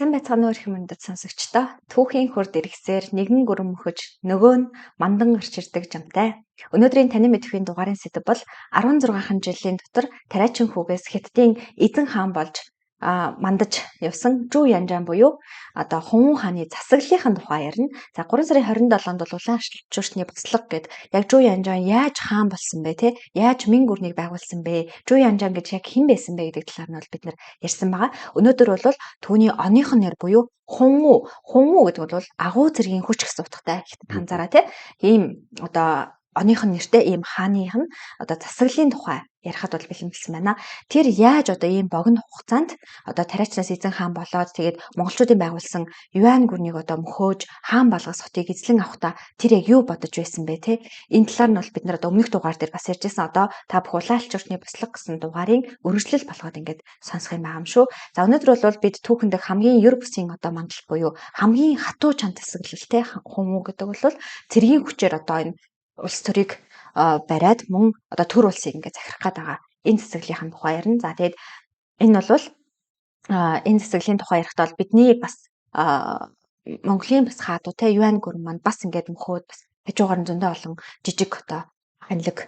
Сайн байцгаана уу их мөндөд сонсогчдоо. Түүхийн хурд иргэсээр нэгэн гүрэн мөхөж нөгөө нь мандан гарч ирдэг жамтай. Өнөөдрийн таны мэдхийн дугаарын сэдэв бол 16хан жилийн дотор тариачин хүүгээс Хятадын эзэн хаан болж мандаж явсан Жу Янжаан буюу одоо Хонвон хааны засаглалын тухай ярина. За 3 сарын 27-нд бол улаан шилжүүртний буцлага гээд яг Жу Янжаан яаж хаан болсон бэ те? Яаж Мин гүрнийг байгуулсан бэ? Жу Янжаан гэж яг хэн байсан бэ гэдэг талаар нь бол бид нэр ярьсан байгаа. Өнөөдөр бол түүний оных нь нэр буюу Хонву гэдэг бол агуу цэргийн хүч гэсэн утгатай хятад ханзаараа те. Ийм одоо оных нь нэртэй ийм хааных нь одоо засаглалын тухай ярихад бол бэлэмдсэн байна. Тэр яаж одоо ийм богино хугацаанд одоо тариачнаас эзэн хаан болоод тэгээд монголчуудын байгуулсан Юань гүрнийг одоо мөхөөж хаан болгосхотыг эзлэн авахдаа тэр яг юу бодож байсан бэ те? Энэ талаар нь бол бид нар одоо өмнөх дугаар дээр бас ярьжсэн. Одоо та бүх улаалч уртны буслаг гэсэн дугаарын өргөжлөл болгоод ингээд сонсох юм байгаа юм шүү. За өнөөдөр бол бид түүхэндээ хамгийн ер бусын одоо мандал буюу хамгийн хатуу чанар засаглалтай Хонву гэдэг бол цэргийн хүчээр одоо энэ улс төрийг бариад мөн одоо төр улсыг ингээд захирах гээд байгаа. Энэ засаглалын тухай ярина. За тэгээд энэ бол энэ засаглалын тухай ярихдаа бол бидний бас Монголын бас хаадуу те Юань гүрэн маань бас ингээд мөхөөд бас хажуугаар нь зөндөө олон жижиг одоо ханилэг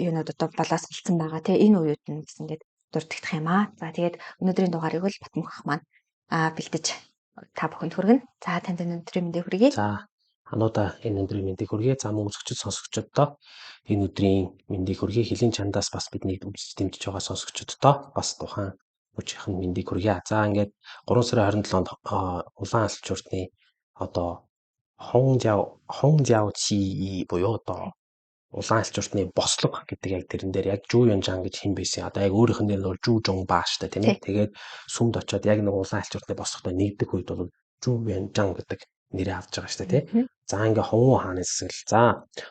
юунууд одоо балаас болцсон байгаа те энэ үед нь бас ингээд дурддах юм аа. За тэгээд өнөөдрийн дугаарыг бол Батмөх ах маань бэлдэж та бүхэнд хүргэнэ. За танд өнөөдрийн мэндийг хүргэе. За хануудаа энэ өдрийн мэндийг хүргэе. За мөн үзэгчид сонсогчдоо энэ өдрийн мэндийг хүргэе. Хэлийн чандаас бас бидний үзэж дэмжиж байгаа сонсогчдоо бас тухайн өчийнхэн мэндийг хүргэе. За ингээд 3 сарын 27-нд улаан алчууртны одоо Хонжао Чи буюу одоо улаан алчууртны бослого гэдэг яг тэрэн дээр яг Жу Янжаан гэж хэн байсан. Одоо яг өөрийнх нь нэр нь бол Жу Жонба штэ тийм ээ. Тэгээд сүмд очиод яг нэг улаан алчууртны бослоготой нэгдэх үед бол Жу Янжаан гэдэг нэрээ авч байгаа штэ тийм. За ингээ Хонву хааны засаглал. За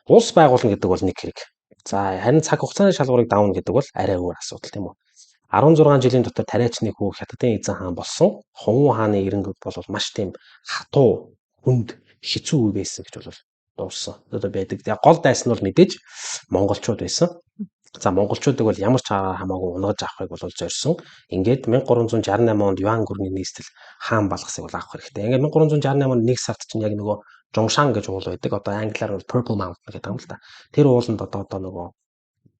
улс байгуулна гэдэг бол нэг хэрэг. За харин цаг хугацааны шалгуурыг давна гэдэг бол арай өөр асуудал тийм үү. 16 жилийн дотор тариачны хүү Хятадын эзэн хаан болсон. Хонву хааны эренгүүд бол маш тийм хатуу, хүнд, хэцүү үе байсан гэж бол дууссан. Одоо байдаг. Яг гол дайсан нь бол мэдээж монголчууд байсан. За монголчуудыг бол ямар ч хамаагүй унгаж авахыг бол зорьсон. Ингээд 1368 онд Юань гүрний нийслэл хаан болгосыг бол авах хэрэгтэй. Ингээд 1368 онд нэг сард чинь яг нөгөө Жонгшан гэж уул байдаг. Одоо англиар бол Purple Mountain гэдэг юм л да. Тэр ууланд одоо нөгөө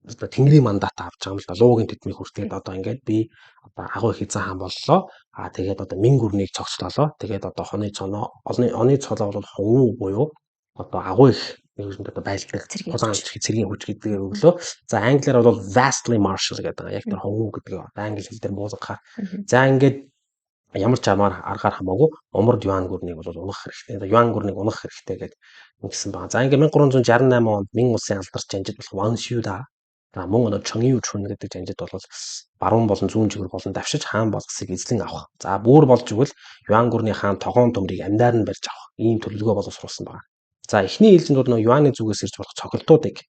Тэнгэрийн мандат авч байгаа юм л да. Луугийн тэдмийг хүртгээд одоо ингээд би одоо агуу их эзэн хаан боллоо. Тэгээд одоо Мин гүрнийг цогцлолоо. Тэгээд одоо оны цолоо бол Хонву буюу одоо агуу их нэгэн одоо байлдах цэргийн хүч гэдгээр өглөө. За англиар бол vastly martial гэдэг. Яг тэр Хонву гэдэг англи хэл дээр буулгахаар. За ингээд ямар ч аргаар хамаагүй умард Юань гүрнийг бол унах хэрэгтэй. Юань гүрнийг унах хэрэгтэй гэдэг ингэсэн байна. За ингээд 1368 онд Мин улсын алдарч жанжид болох Ван Шюда мөн одоо Чонгью Чүн гэдэг жанжид бол баруун болон зүүн жигэр болон давшиж хаан болгосыг эзлэн авах. За бүр болж игэл Юань гүрний хаан тогоон төмрийг амьдаар нь барьж авах. Ийм төлөвлөгөө боловсруулсан байна. За эхний ээлжинд бол Юаны зүгээс ирж болох цогцолтуудыг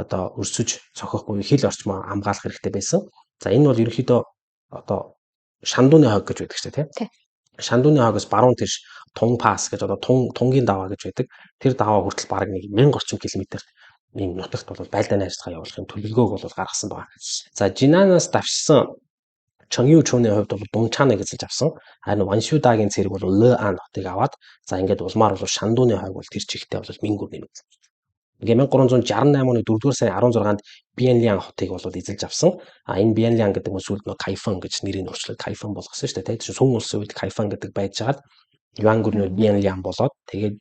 одоо өрсөж цохих буюу хил орчмоо хамгаалах хэрэгтэй байсан. За энэ бол ерөнхийдөө одоо Шандууны хойг гэж байдаг шүү дээ тийм. Шандууны хойгоос баруун тийш Тун пас гэж одоо тунгийн даваа гэж байдаг. Тэр даваа хүртэл бараг 1000 орчим километр ийм нутагт бол байлдааны ажиллагаа явуулахын төлөвлөгөөг бол гаргасан байна. За Жинанаас давшсан Чонгью Чүний хувьд бол Дунчааныг эзэлж авсан. Харин Ваншудагийн цэрэг бол Лэан хотыг аваад за ингээд улмаар бол Шандууны хойг бол тэр чигтээ бол Мин гүрний нэг. Ингээд 1368 оны 4-р сарын 16-нд Биенлиан хотыг бол эзэлж авсан. Энэ Биенлиан гэдэг нь сүүлд нөө Кайфан гэж нэрийг өөрчлөөд Кайфан болгосон шүү дээ. Тэр сүм улсын үед Кайфан гэдэг байж байгаад Юань гүрний Биенлиан болоод тэгээд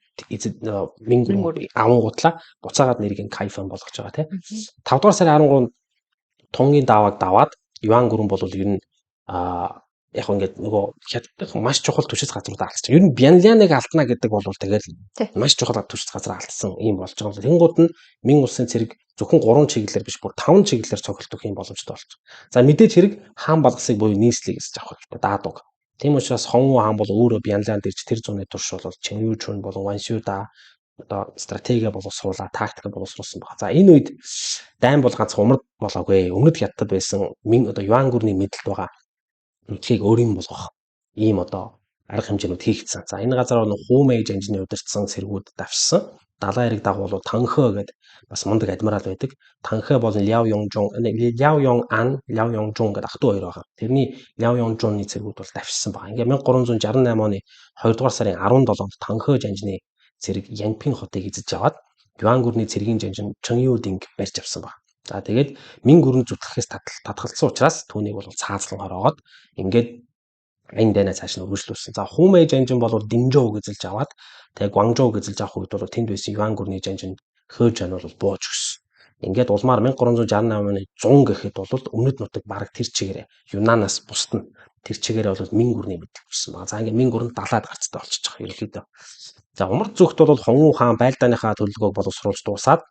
Мин гүрний авангуутлаа буцаагаад нэрийг Кайфан болгож байгаа тийм. 5-р сарын 13-нд Тунгийн давааг даваад Юань гүрэн бол ер нь яг ингээд нөгөө хятадх маш чухал түшиж газрууд алдсан. Ер нь Биенлианыг алдна гэдэг бол тэгэл маш чухал түшиж газар алдсан юм болж байгаа. Тэнгууд нь Мин улсын цэрэг зөвхөн 3 чиглэлээр биш бүр 5 чиглэлээр цогцолтох юм боломжтой болж байгаа. За мэдээж хэрэг хаан болгосыг буюу нийслэлийг эсэж авах хэрэгтэй даадаг. Тийм учраас Хонву хаан бол өөрөө Биенлианд ирж тэр зууны турш бол Чонгью Чүн болон Ваншюда одоо стратеги боловсруулаа, тактик боловсруулсан байна. За энэ үед дайн бол ганц умард болоогүй. Өмнөд хятад байсан Мин одоо Юань гүрний мэдлэлд байгаа нутгийг өөрийн болгох ийм одоо арга хэмжээнүүд хийгдсэн. За энэ газар бол Хумэй жанжны удирдсан цэргүүд давшсан. Далайн эрэг дагуу бол Танхэ гэдэг бас мундаг адмирал байдаг. Танхэ бол Ляо Ёнжун гэдэг ах トゥ хоёр байгаа. Тэрний Ляо Ёнжунны цэргүүд бол давшсан байна. Ингээ 1368 оны 2 дугаар сарын 17-нд Танхэ жанжны цэрэг Янпин хотыг эзэж аваад Юан гүрний цэргийн жанжин Чөнью-динг барьж авсан байна. За тэгээд Мин гүрэн зүтгэхээс татгалцсан учраас түүнийг бол цаазлан хороогоод ингээд айн дайнаа цааш нь өргөжлүүлсэн. За Хумэй жанжин бол Динжоуг эзэлж аваад тэгээ Гуанчжоуг эзэлж авах үед бол тэнд байсан Юан гүрний жанжин Хөөжан бол бууж өгсөн. Ингээд улмаар 1368 оны 100 гэхэд бол өмнөд нутаг бараг тэр чигээрээ Юнанаас бусдна тэр чигээрээ бол Мин гүрний мэдлэг болсон байна. За ингээд Мин гүрэнд далаад гарцтай болчихж байгаа ерөнхийдөө. За умард зүгт бол Хонгун хаан байлдааныхаа төлөвлөгөөг боловсруулж дуусаад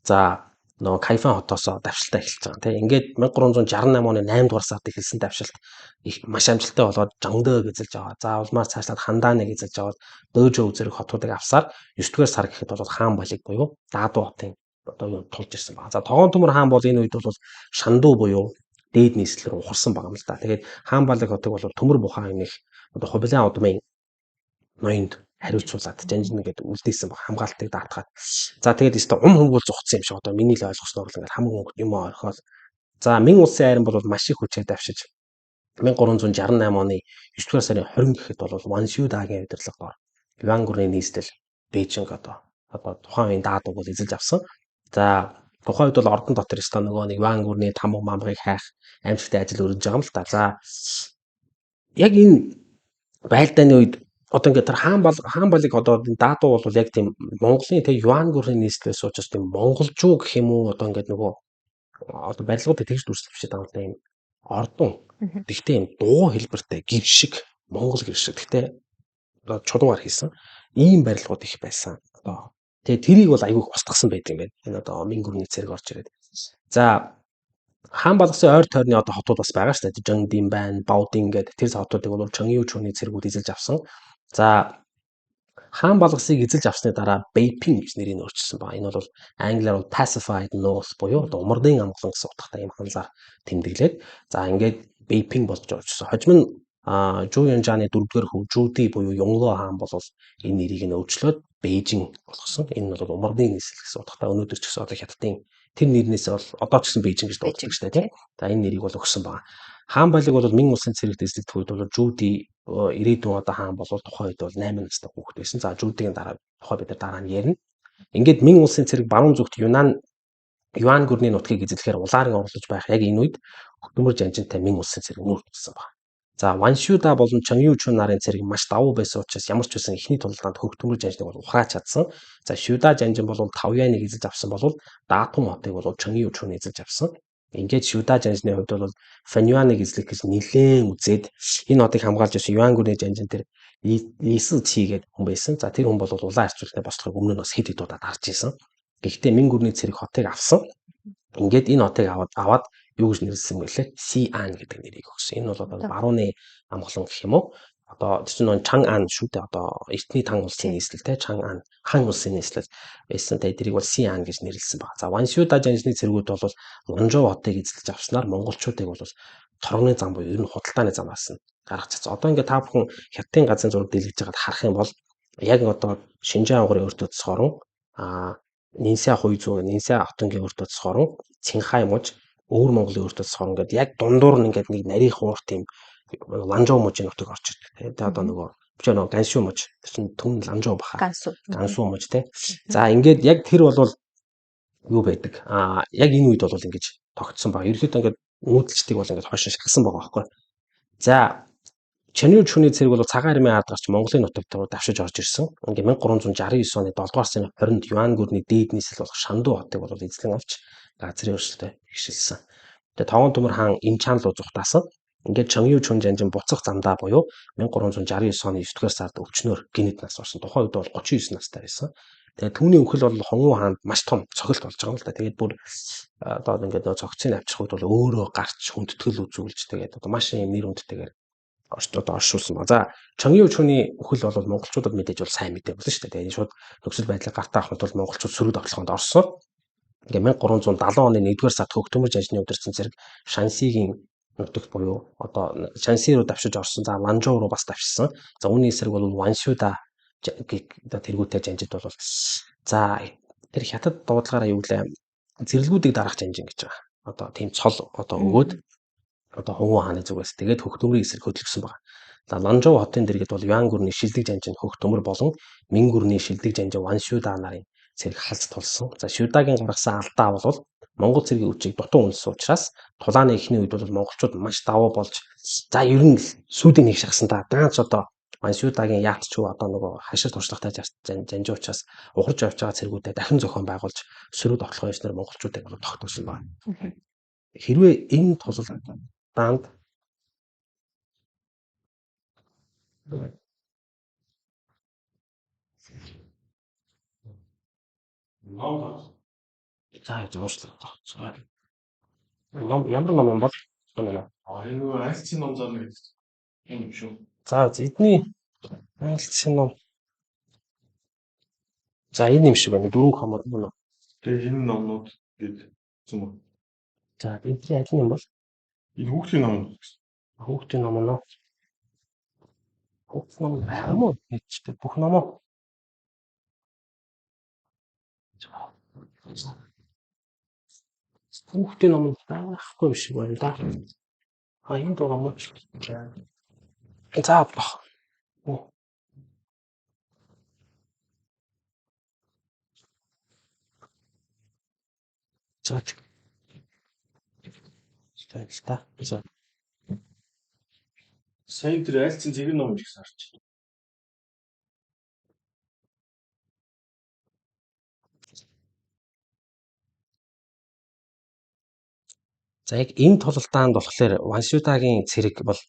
за нөгөө Кайфан хотоос давшилтаа эхэлж байгаа. Тэ ингээд 1368 оны 8 дугаар сард эхэлсэн давшилт их маш амжилттай болоод Жангдыг эзэлж аваа. За улмаар цаашлаад Ханданыг эзэлж аваад Дөөжөө зэрэг хотуудыг авсаар 9 дугаар сар гэхэд бол хаан балиг буюу Даадуу хотын одоо юу тулж ирсэн байна. За Тогоон төмөр хаан бол энэ үед бол Шанду буюу дээд нийслэлээр ухарсан байгаа юм л да. Тэгээд хаан балиг хотыг бол төмөр бухаа нэх одоо Хувлаан удмын ноёнд хариуцуулаад жанжин гэдэг үлдээсэн баг хамгаалтыг даатгаад. За тэгээд өстө хөвгөл зугцсан юм шиг одоо миний л ойлгосноор л ингээл хамгийн өнгөт юм орхоод. За Мин улсын айран бол маш их хүчээр давшиж 1368 оны 9 дугаар сарын 20 гэхэд бол Ваншюдагийн удирдлагаар Юан гүрний нийслэл Бээжинг одоо тухайн үеийн Даадууг бол эзэлж авсан. За тухайн үед бол ордон дотор өстө нөгөө нэг Юан гүрний тамга мамгыг хайх аимшигтай ажил өрнөж байгаа юм л та. За яг энэ байлдааны үед одоо ингээд тэр хаан балыг одоо Даадуу бол яг тийм Монголын тэг Юан гүрний нийслэлээс учраас тийм монголжуу гэх юм уу одоо ингээд нөгөө одоо барилгуудыг тэгж дүрслэвчээд байгаа юм да юм ордон. Тэгтээ юм дуу хэлбэртэй гэр шиг монгол гэр шиг тэгтээ одоо чулуугаар хийсэн ийм барилгууд их байсан. Одоо тэгээ тэрийг бол аягүй устгасан байдаг юм байна. Энэ одоо Мин гүрний цэрэг орж ирээд. За хаан балгасан ойр тойрны одоо хотууд бас байгаа шүү дээ. Жангдин байна, Баодин гэдэг тэр хотуудыг бол Чөнью чүний цэргүүд эзэлж авсан. За хаан балгасыг эзэлж авсны дараа Бэйпин гэж нэрийг өөрчилсөн байна. Энэ бол англиар бол Pacified North буюу одоо умардын амглан гэсэн утгатай юм ханзаар тэмдэглээд за ингээд Бэйпин болж очсон. Хожим нь Жуянжааны 4-р хөв Жуди буюу Ёнглоо хаан бол энэ нэрийг нь өөрчлөөд Бээжин болгосон. Энэ нь бол умардын нийслэл гэсэн утгатай өнөөдөр ч гэсэн одоо хятадын тэр нэрнээс бол одоо ч гэсэн Бээжин гэж дууддаг шүү дээ тийм. За энэ нэрийг бол өгсөн байна. Хаан балиг бол Мин улсын цэрэгт эзлэгдэх үед бол Жуди ирээдүйн одоо хаан бол тухайн үед бол 8 настай хүүхэд байсан. За Жудигийн дараа тухай бид дараа нь ярина. Ингээд Мин улсын цэрэг баруун зүгт Юан гүрний нутгийг эзлэхээр улаарын орлож байх яг энэ үед хөтөмөр жанжинтай Мин улсын цэрэг нүүр тулсан байна. За Ваншюда болон Чөнью чүн нарын цэрэг маш давуу байсан учраас ямар ч байсан эхний тулдаанд хөтөмөр жанжныг бол ухрааж чадсан. За Шюда жанжин бол Тавьяаныг эзэлж авсан бол Даатун хотыг бол Чөнью чүн эзэлж авсан. Ингээд Шюда жанжны хувьд бол Фаньюаныг эзлэх гэж нэлээд үзээд энэ хотыг хамгаалж байсан Юан гүрний жанжин тэр Лису Чи гэдэг хүн байсан. За тэр хүн бол улаан арчуултны бослохыг өмнө нь бас хэд удаа дарж исэн. Гэхдээ Мин гүрний цэрэг хотыг авсан. Ингээд энэ хотыг аваад юу гэж нэрлсэн бэлээ? Сиан гэдэг нэрийг өгсөн. Энэ бол одоо барууны амглан гэх юм уу? Одоо чинь нөө Чанган шүү дээ. Одоо Эртний Тан улсын нийслэлтэй Чанган хан улсын нийслэл байсан. Тэгээд тэрийг бол Сиан гэж нэрлсэн баг. За Ваншюда жанжны цэргүүд бол Ланжоу хотыг эзэлж авснаар монголчуудыг бол торгоны зам буюу ер нь худалдааны замаас нь гаргаж чадсан. Одоо ингээд та бүхэн хятадын газрын зураг дэлгэж байгаад харах юм бол яг одоо Шинжаан угрын өртөө цорон Нинся Хуйзуу Нинся хотынгийн өртөө цорон Цинхай муж өвөр Монголын өртөө цорон гэдэг яг дундуур нь ингээд нэг нарийн хуур тийм Ланжоу мужийн нутаг орж ирдэг. Тэгээд одоо нөгөө бичээ нөгөө Ганшуу муж чинь түн Ланжоу баха. Гансуу муж тий. За ингээд яг тэр бол юу байдаг? Яг энэ үед бол ингэж тогтсон баг. Ерөнхийдөө ингээд нүүдэлчдийг бол ингээд хойш шахсан байгаа байхгүй. За Чөнью чүний цэрэг бол цагаан армийн ард гарч Монголын нутагт давшиж орж ирсэн. Ингээд 1369 оны 7 дугаар сарын 20-нд Юан гүрний дээд нийслэл болох Шанду хотыг бол эзлэн авч газрын өрсөлдөд гიშэлсэн. Тэгээ Тогоон төмөр хаан Имчан руу зүхтаасан. Ингээд Чөнью чүн жанжин буцах замдаа буюу 1369 оны 9 дугаар сард өвчнөөр гинэд нас орсон. Тухайн үед бол 39 настай байсан. Тэгээ түүний өвхөл бол Хонгун хаанд маш том цохилт болж байгаа юм л да. Тэгээд бүр одоо ингээд нөө цогцыг авчих үед бол өөрөө гарч хүндэтгэл үзүүлж тэгээд одоо маш юм нэр хүндтэйгээр одоо оршуулсан ба. За Чөнью чүний өхөл бол монголчуудад мэдээж бол сайн мэдээ болсон шүү дээ. Тэгээд шууд нөхцөл байдлыг гартаа авахд бол монголчууд сөрөг тоглоход орсон. Ингээ 1370 оны 1-р сард Хөктөмөр жанжны удирдсан цэрэг Шансигийн нутагт буюу одоо Шанси руу давшиж орсон. За Ланжоу руу бас давшсан. За үүний эсрэг бол Ваншуда тэргүүтэй жанжид бол за тэр хятад дуудлагаараа юу гэлээ зэрлгүүдийг дарах жанжин гэж байгаа. Одоо тийм цол одоо өгөөд одоо Хуван хааны зүгээс тэгээд хөх төмрийн эсрэг хөдөлгсөн байна. За Ланжоу хотын дэргэд бол Юан гүрний шилдэг жанжин хөх төмөр болон Мин гүрний шилдэг жанжин Ваншуда нарын цэрэг халз тулсан. За Шудагийн гаргасан алдаа бол Монгол цэргийн үжиг дутуу үнсэн учраас тулааны эхний үед бол монголчууд маш давуу болж за ер нь сүүдийг нэг шахсан та даанч одоо Ваншудагийн яат ч одоо нөгөө хашир туршлагатай жанжин учраас ухарж явж байгаа цэргүүдэд дахин зохион байгуулж сөрөг тоглох байснаар монголчуудыг тогтоосон байна. Хэрвээ энэ тулал даанд за зуршлаа. Ямар ном бол энэ айлцын ном зам гэдэг юм шүү. за эдний айлцын ном за энэ юм шиг байна. Дөрвөн хамар мөн. Тэгээ энэ номнууд гэдэг юм уу? За эдний аль нь бол Энэ хүүхдийн ном. хүүхдийн ном нөө. Хүүхдийн ном байгаа мó хэвчтэй бүх ном уу? Хүүхдийн ном байхгүй юм шиг байна да. Энэ дурам мó. За бах. За за. Сайн тэр айлцын цэгэн ном гэж харж байна. За яг энэ тулалдаанд болохоор Ваншудагийн цэрэг бол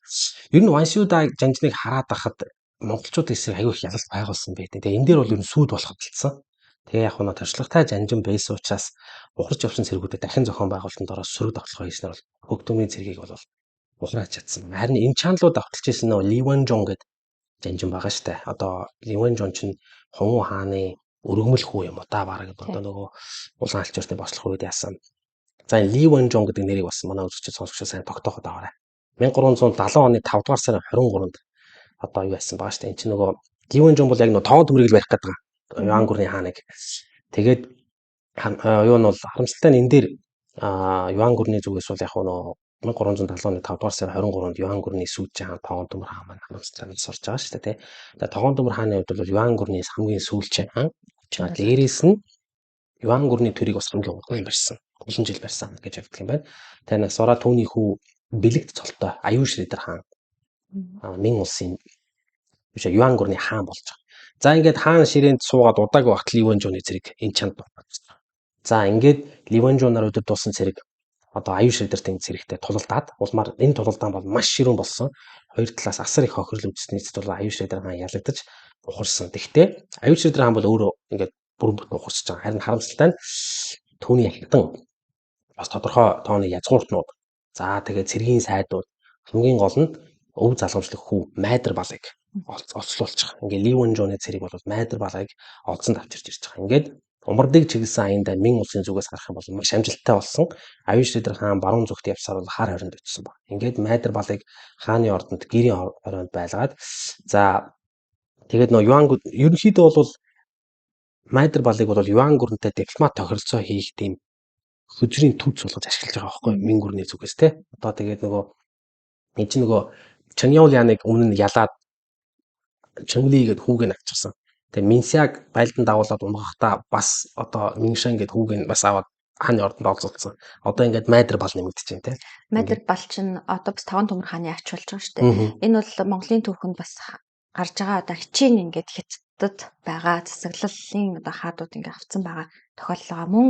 ер нь Ваншуда жанжныг хараад байхад монголчуудын эсрэг аюул их ялалт байгуулсан байдаг. Тэгээ энэ дээр бол ер нь сүйд болох хэлсэн. Тэгээ яг нь туршлагатай жанжин байсан учраас ухарж явсан цэргүүдэд дахин зохион байгуулалтанд ороод сөрөг тоглох хийснээр бол хөгтөмийн цэргийг бол ухраач чадсан. Харин энэ чаналууд авталж ирсэн нөө Ливанжон гэдэг жанжин байгаа штэ. Одоо Ливанжон чинь Хуван хааны өргөмөл хүү юм уу та бараг одоо нөгөө улаан алчууртын бослох үед яасан. За Ливанжон гэдэг нэрийг бас манай үзэгчид сонсогчдоо сайн тогтооход аваарай. 1370 оны 5 дугаар сарын 23-нд одоо юу байсан баа штэ. Энд чинь нөгөө Ливанжон бол яг нөгөө тоон төмрийг л барих гэдэг байгаа. Юан гүрний хааныг. Тэгээд юу нь бол харамсалтай нь энэ дээр Юан гүрний зүгээс бол яг нөгөө 1370 оны 5 дугаар сарын 23-нд Юан гүрний сүүлчийн хаан тоон төмөр хаан маань харамсалтай сурч байгаа шүү дээ. Тэгээ тоон төмөр хааны хувьд бол Юан гүрний хамгийн сүүлчийн хаан. Дээрээс нь Юан гүрний төрийг бас хамгийн удаан барьсан. 3 жил барьсан гэж явдаг юм байна. Танаас ороо түүний хүү бэлэгт цолтой Аюун Шридер хаан. Мин улсын биш Юан гүрний хаан болж байгаа. За ингээд хаан ширээнд суугаад удааг багт Ливанжоны цэрэг энэ чанд байна. За ингээд Ливанжоноор өдөрдүүлсэн цэрэг одоо Аюун Шридертийн цэрэгтэй тулалдаад улмаар энэ тулалдаан бол маш ширүүн болсон. Хоёр талаас асар их хохирол үүснээс бол Аюун Шридер хаан ялагдаж ухарсан. Гэхдээ Аюун Шридер хаан бол өөрөө ингээд бүрэн бүтэн ухарч байгаа. Харин харамсалтай нь түүний хятан бас тодорхой тооны язгууртнууд. За тэгээ цэргийн сайдууд хамгийн гол нь өв залгамжлах хүү Майдар балыг олцлуулчих. Ингээ Ливанжоны цэрэг бол Майдар балыг олзонд авчирч ирж байгаа. Ингээд умардыг чиглэсэн аяндаа Мин улсын зүгээс гарах юм бол маш амжилттай болсон. Аюун Шридер хаан баруун зүгт явсаар бол хар хоринд очсон баг. Ингээд Майдар балыг хааны ордонд гэрийн хоринд байлгаад за тэгээд нөө Юан ерөнхийдөө бол Майдар балыг бол Юан гүрэнтэй дипломат тохиролцоо хийх тийм хөжрийн төвч болгож ашиглаж байгаа байхгүй Мин гүрний зүгээс те. Одоо тэгээд нөгөө энэ чинь нөгөө Чаньяоляныг өмнө нь ялаад Чаньли гээд хүүг нь авчихсан. Тэгээ Минсяг байлдан дагуулад унгахтаа бас одоо Миншан гээд хүүг нь бас аваад хааны ордонд олзуулсан. Одоо ингээд Майдар бал нэмэгдэж байна те. Майдар бал чинь одоо бас 5 төмөр хааны ач болж байгаа шүү дээ. Энэ бол Монголын түүхэнд бас гарч байгаа одоо хичээн ингээд хятадд байгаа засаглалын одоо хаадууд ингээд авцсан байгаа тохиоллоо мөн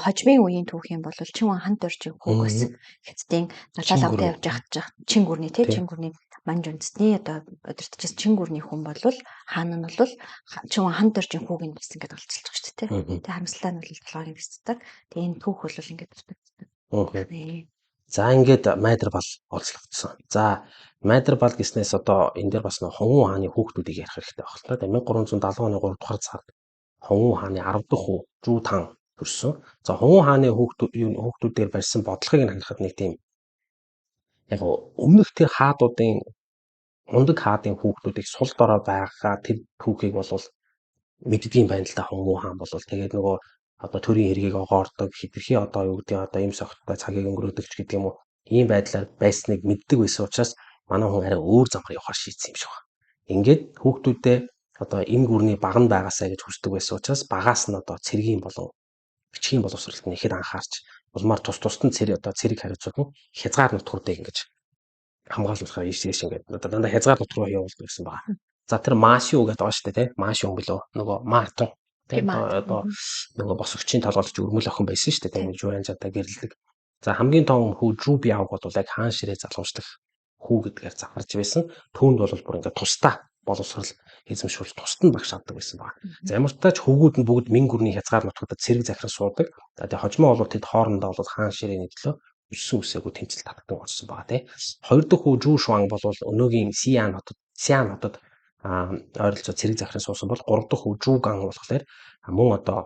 хожмын үеийн түүх юм бол Чинван хан дөржийн хүүг бас хятадын залал авдаг явж байгаа чин гүрний те чин гүрний манж үндэсний одоо өдөртчс чин гүрний хүн бол хаан нь бол Чинван хан дөржийн хүүг нь бас ингээд олцолж байгаа шүү дээ те. Тэгээ харамсалтай нь бол толгойн бисдэг. Тэгээ энэ түүх бол ингээд дутагддаг. За ингээд Майдар бал олзлогдсон. За Майдар бал гэснээс одоо энэ дээр бас нэг Хуван хааны хүүхдүүдийг ярих хэрэгтэй байна. Тэгээ 1370 оны 3 дугаар цагт Хуван хааны 10 дахь хүү Жүү Тан төрсөн. За Хуван хааны хүүхдүүдээр барьсан бодлогыг хангахад нэг тийм яг өмнөх тэр хаадуудын мундаг хаадын хүүхдүүдийг сул дорой байгаа тэр түүхийг бол мэддгийн байна л да Хонмуу хаан бол тэгээд нөгөө одоо төрийн хэргийг огоордог хитрхи одоо юу гэдэг одоо им согттой цагийг өнгөрөөдөг ч гэдэг юм уу ийм байдлаар байсныг мэддэг байсан учраас манай хүн арай өөр замаар явахаар шийдсэн юм шиг байна. Ингээд хүүхдүүдээ одоо энэ гүрний баган байгаасаа гэж хүсдэг байсан учраас багаас нь одоо цэргийн болон бичгийн боловсролд нь ихэд анхаарч улмаар тусдан цэрэг хариуцууд нь хязгаар нутгуудыг ингэж хамгаалуулахаар ийш ингээд одоо дандаа хязгаар нутг руу явуулдаг гэсэн байна. За тэр Машиу гэдэг байгаа шүү дээ, тийм Машиу билүү нөгөө Маатон тийм одоо нөгөө босгочийн толгойлч өрмөл охин байсан шүү дээ, тийм Жуанжатай гэрлэлэг. За хамгийн том хүү Жубиав бол яг хаан ширээ залгамжлах хүү гэдгээр завхарч байсан. Түүнд бол бүр ингээд тусдаа боловсрал эзэмшүүлж тусад нь багш авдаг байсан байна. За ямар ч тач хөвгүүд нь бүгд мэн гүрний хязгаар нутгуудад цэрэг захиран суудаг. За тэгээ хожмоо бол тэд хоорондоо бол хаан ширээний төлөө өссөн үсээгүй тэмцэл татдаг болсон байгаа тийм. Хоёр дахь хүү Жүү Шуан бол өнөөгийн Сиан хотод ойролцоо цэрэг захиран суусан бол гурав дахь хүү Жүү Ган болохоор мөн одоо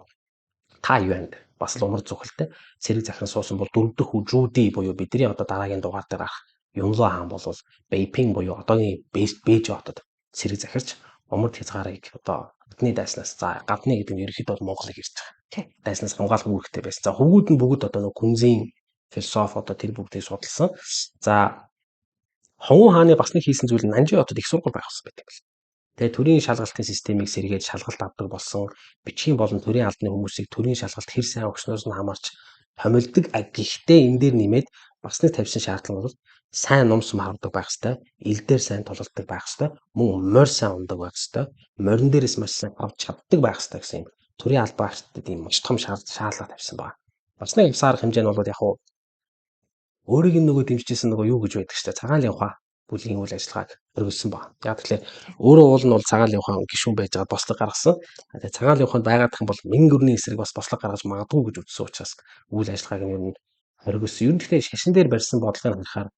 Тайванд бас л умар зүхэлтэй цэрэг захиран суусан бол дөрөв дэх хүү Жүү Ди буюу бидний одоо дараагийн дугаар дээр гарах Юнло хаан бол Бэйпинг буюу одоогийн Бээжин хотод цэрэг захирч умард хязгаарыг одоо гадны дайснаас за гадны гэдэг нь ерөнхийдөө Монголыг ирж байгаа. Дайснаас хамгаалах үүрэгтэй байсан. За хөвгүүд нь бүгд одоо нэг күнзийн философи одоо тэр бүгдийг судалсан. За Хонмуу хааны бас нэг хийсэн зүйл нь Нанжи хотод их сургууль байх болсон байдаг. Тэгээ төрийн шалгалтын системийг сэргээд шалгалт авдаг болсон. Бичгийн болон төрийн албаны хүмүүсийг төрийн шалгалт хэр сайн өгснөөс нь хамаарч хомилдог. Гэхдээ энэ дээр нэмээд бас нэг тавьсан шаардлага бол сайн номсом хардаг байх хэвээр, ил дээр сайн тулалдаг байх хэвээр, мөн морь сайн ундаг байх хэвээр, морин дээрээс маш сайн авч чаддаг байх хэвээр гэсэн юм. Төрийн албаачдад ийм маш том шаардлага тавьсан байна. Бас нэг сарах хэмжээ нь бол яг хуу өөрийг нөгөө дэмжижсэн нөгөө юу гэж байдаг ч цагаан явха бүлгийн үйл ажиллагааг өргөссөн байна. Яг тэгэхээр өөрөө уул нь бол цагаан явхан гишүүн байж байгаа бослог гаргасан. Тэгээ цагаан явханд байгаад тах юм бол мэн гүрний эсрэг бас бослог гаргаж магадгүй гэж үзсэн учраас үйл ажиллагааг нь ер нь өргөссөн. Ер нь тэгэхээр шашин дээр барьсан бодлогыг харахаар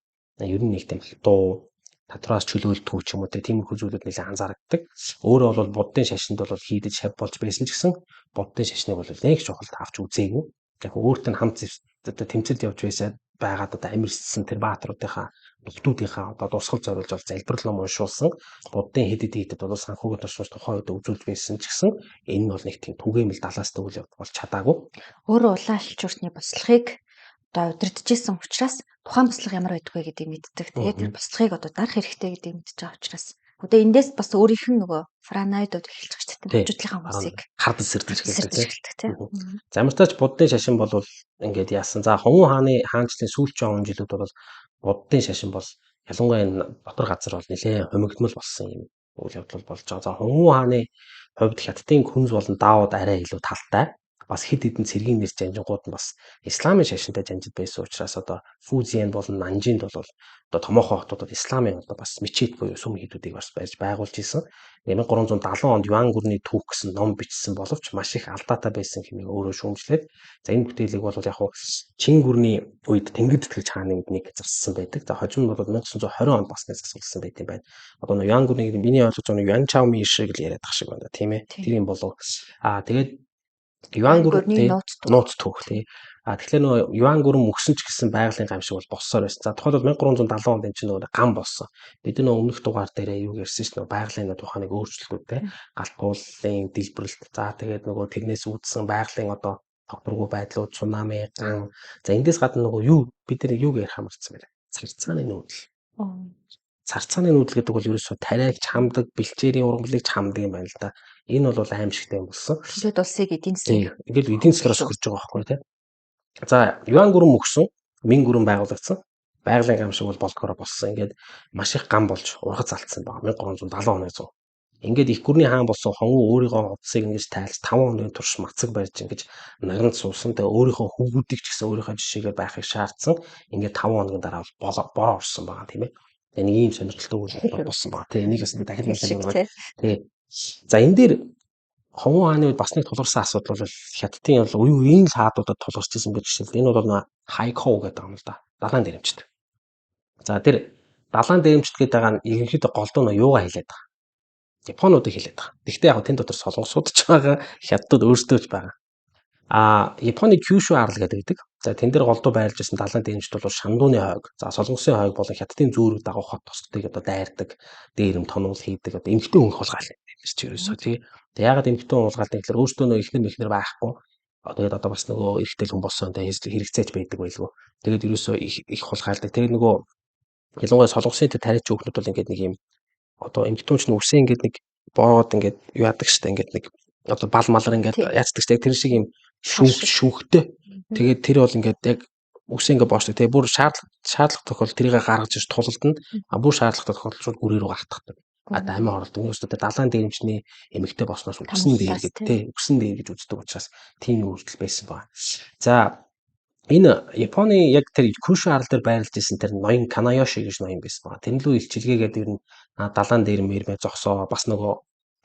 ер нь нэг тийм дуу татвараас чөлөөлтгүй ч юм уу тиймэрхүү зүйлүүд нэлээд анзаарагддаг. Өөрөө бол буддын шашинд бол хийдэж шав болж байсан ч гэсэн буддын шашныг бол нэг чухал авч үзээгүй. Яг өөртөө хамт одоо тэмцэлд явж байгаад одоо амирчсан тэр баатруудынхаа нөхдүүдийнхаа одоо дусгал зориулж бол залбирал ном уншуулсан буддын хэд хэдэд бол санхүүгийн туршилт тухайн үед үзүүлж байсан ч гэсэн энэ нь бол нэг тийм түгээмэл далаас төгөл болж чадаагүй. Өөрөө улаан шилжүүртний бослогыг одоо удирдахжсэн учраас тухайн бослого ямар байдгүй гэдгийг мэддэг. Тэгээд тэр бослогыг одоо дарах хэрэгтэй гэдгийг мэдж байгаа учраас одоо эндээс бас өөрийнх нь нөгөө франаидууд эхэлж байгаа ч тийм хажуудлынхаа хүмүүсийг хардж сэрдэж эхэлдэг тийм. За ямар ч тач буддын шашин бол ингээд яасан. За Хонмуу хааны хаанчлалын сүүлчийн он жилүүд бол буддын шашин бол ялангуяа энэ дотор газар бол нэлээд хомигдмал болсон юм үйл явдал болж байгаа. За Хонмуу хааны хувьд хятадын күнз болон даавууд арай илүү талтай. Бас хэд хэдэн цэргийн нэр жанжингууд нь бас исламын шашинтай жанжид байсан учраас одоо Фүзиан болон Нанжинд бол одоо томоохон хотуудад исламын одоо бас мечет буюу сүм хийдүүдийг бас барьж байгуулж исэн. 1370 онд Юан гүрний түүх гэсэн ном бичсэн боловч маш их алдаатай байсан хэмээн өөрөө шүүмжлээд за энэ бүтээлийг бол яг хуу Чин гүрний үед Тэнгэр тэтгэгч хааны үднийг зарцсан байдаг. За хожим нь бол 1920 онд бас засварласан байт юм байна. Одоо Юан гүрний миний ойлгож байгаа нь Юан Чаоми шиг л яриад тах шиг байна тийм ээ. Тэр юм болов. Тэгээд Юан гүрний нууц түүх тий. Тэгэхээр нөгөө Юан гүрэн мөксөн ч гэсэн байгалийн гамшиг бол боссоор байсан. За тухайд 1370 онд энэ чинь нөгөө гам болсон. Бид нөгөө өмнөх дугаар дээрээ юу ярьсан ч нөгөө байгалийн тухайныг өөрчлөлтүүдтэй галтгууллын дэлбэрэлт. За тэгээд нөгөө тэрнээс үүдсэн байгалийн одоо тогтворгүй байдлууд, цунами, ган. За эндээс гадна нөгөө юу бид нар юуг ярих хамарцсан бэ? Царцааны нүүдэл. Царцааны нүүдэл гэдэг бол ерөөсөө тариаг чамдаг, бэлчээрийн ургамлыг чамдаг юм байна л да. Энэ бол аимшигтай юм болсон. Шүд улсыг эдийн засаг. Ингээл эдийн засгаас хөрж байгаа байхгүй тий. За Юан гүрэн мөксөн, Мин гүрэн байгуулагдсан. Байгалийн гамшиг бол болдгороо болсон. Ингээд маш их гам болж ургаж алдсан байна. 1370 оны 100. Ингээд их гүрний хаан болсон Хонмуу өөрийнхөө утсыг ингэж тайлж 5 хоногийн турш мацаг барьж ингэж награнд суусан. Тэгээ өөрийнхөө хүүхдүүдийг ч гэсэн өөрийнхөө жишээгээр байхыг шаардсан. Ингээд 5 хоногийн дараа бороо орсон байгаа тийм ээ. Тэгээ нэг ийм сонирхолтой үйл болсон байгаа. Тэгээ энийг бас дахин хэлсэн. Тэгээ за энэ дээр Хонмуу хааны үед бас нэг тулгарсан асуудал бол хятадын бол үеийн хаадуудад тулгарч ирсэн байх жишээ. Энэ бол хайкоу гэдэг юм л да. Далайн дээрэмчт. За тэр далайн дээрэмчт гэдэг байгаа нь ерөнхийдөө голдуу нөө юугаа хэлээд байгаа. Японуудыг хэлээд байгаа. Гэхдээ яг тэнд дотор солонгосууд ч байгаа, хятадууд өөрсдөө ч байгаа. Японы Kyushu арал гэдэг. За тэн дээр голдуу байрлаж байсан далайн дээрэмчд бол Шандууны хойг, за Солонгосын хойг болон Хятадын зүүрэг дагах хот тосдыг одоо дайрдаг, дээрэм тонол хийдэг одоо эмэгтэй хүн хулгаал юм биш ч ерөөсөө тий. Тэгээ ягаад эмэгтэй хүн хулгаалдаг гэхээр өөртөө нөө ихнэр мэхнэр байхгүй. Тэгээд одоо бас нөгөө эрэгтэй хүн болсон тэгээ хэрэгцээч байдаг байлгүй. Тэгээд ерөөсөө их хулгаалдаг. Тэгээд нөгөө ялангуяа Солонгосын тариач хүүхнүүд бол ингээд нэг юм одоо эмэгтэй хүн чинь үсээ ингээд нэг бооод ингээд юу яадаг штэ ингээд нэг одоо бал малар ингээд яацдаг штэ тэр шиг юм шүнхтэй. Тэгээд тэр бол ингээд яг үсээ ингээд боочдаг. Тэгээ бүр шаардлага тохиол тэрийг гаргаж иж тулалдана. Бүр шаардлага тохиолдол гүрээ рүү гатдаг. Амин оролдог. Өөрөөсөө далайн дээрэмчний эмэгтэй болсноос үгсэн дээр гэдэг тий. Үгсэн дээр гэж үздэг учраас тийм үйлдэл байсан байна. За энэ Японы яг тэр Kyushu арал дээр байрлаж исэн тэр ноён Kanayoshi гэж ноён байсан байна. Тэрнлүү илчилгээгээд ер нь далайн дээрмээр зогсоо бас нөгөө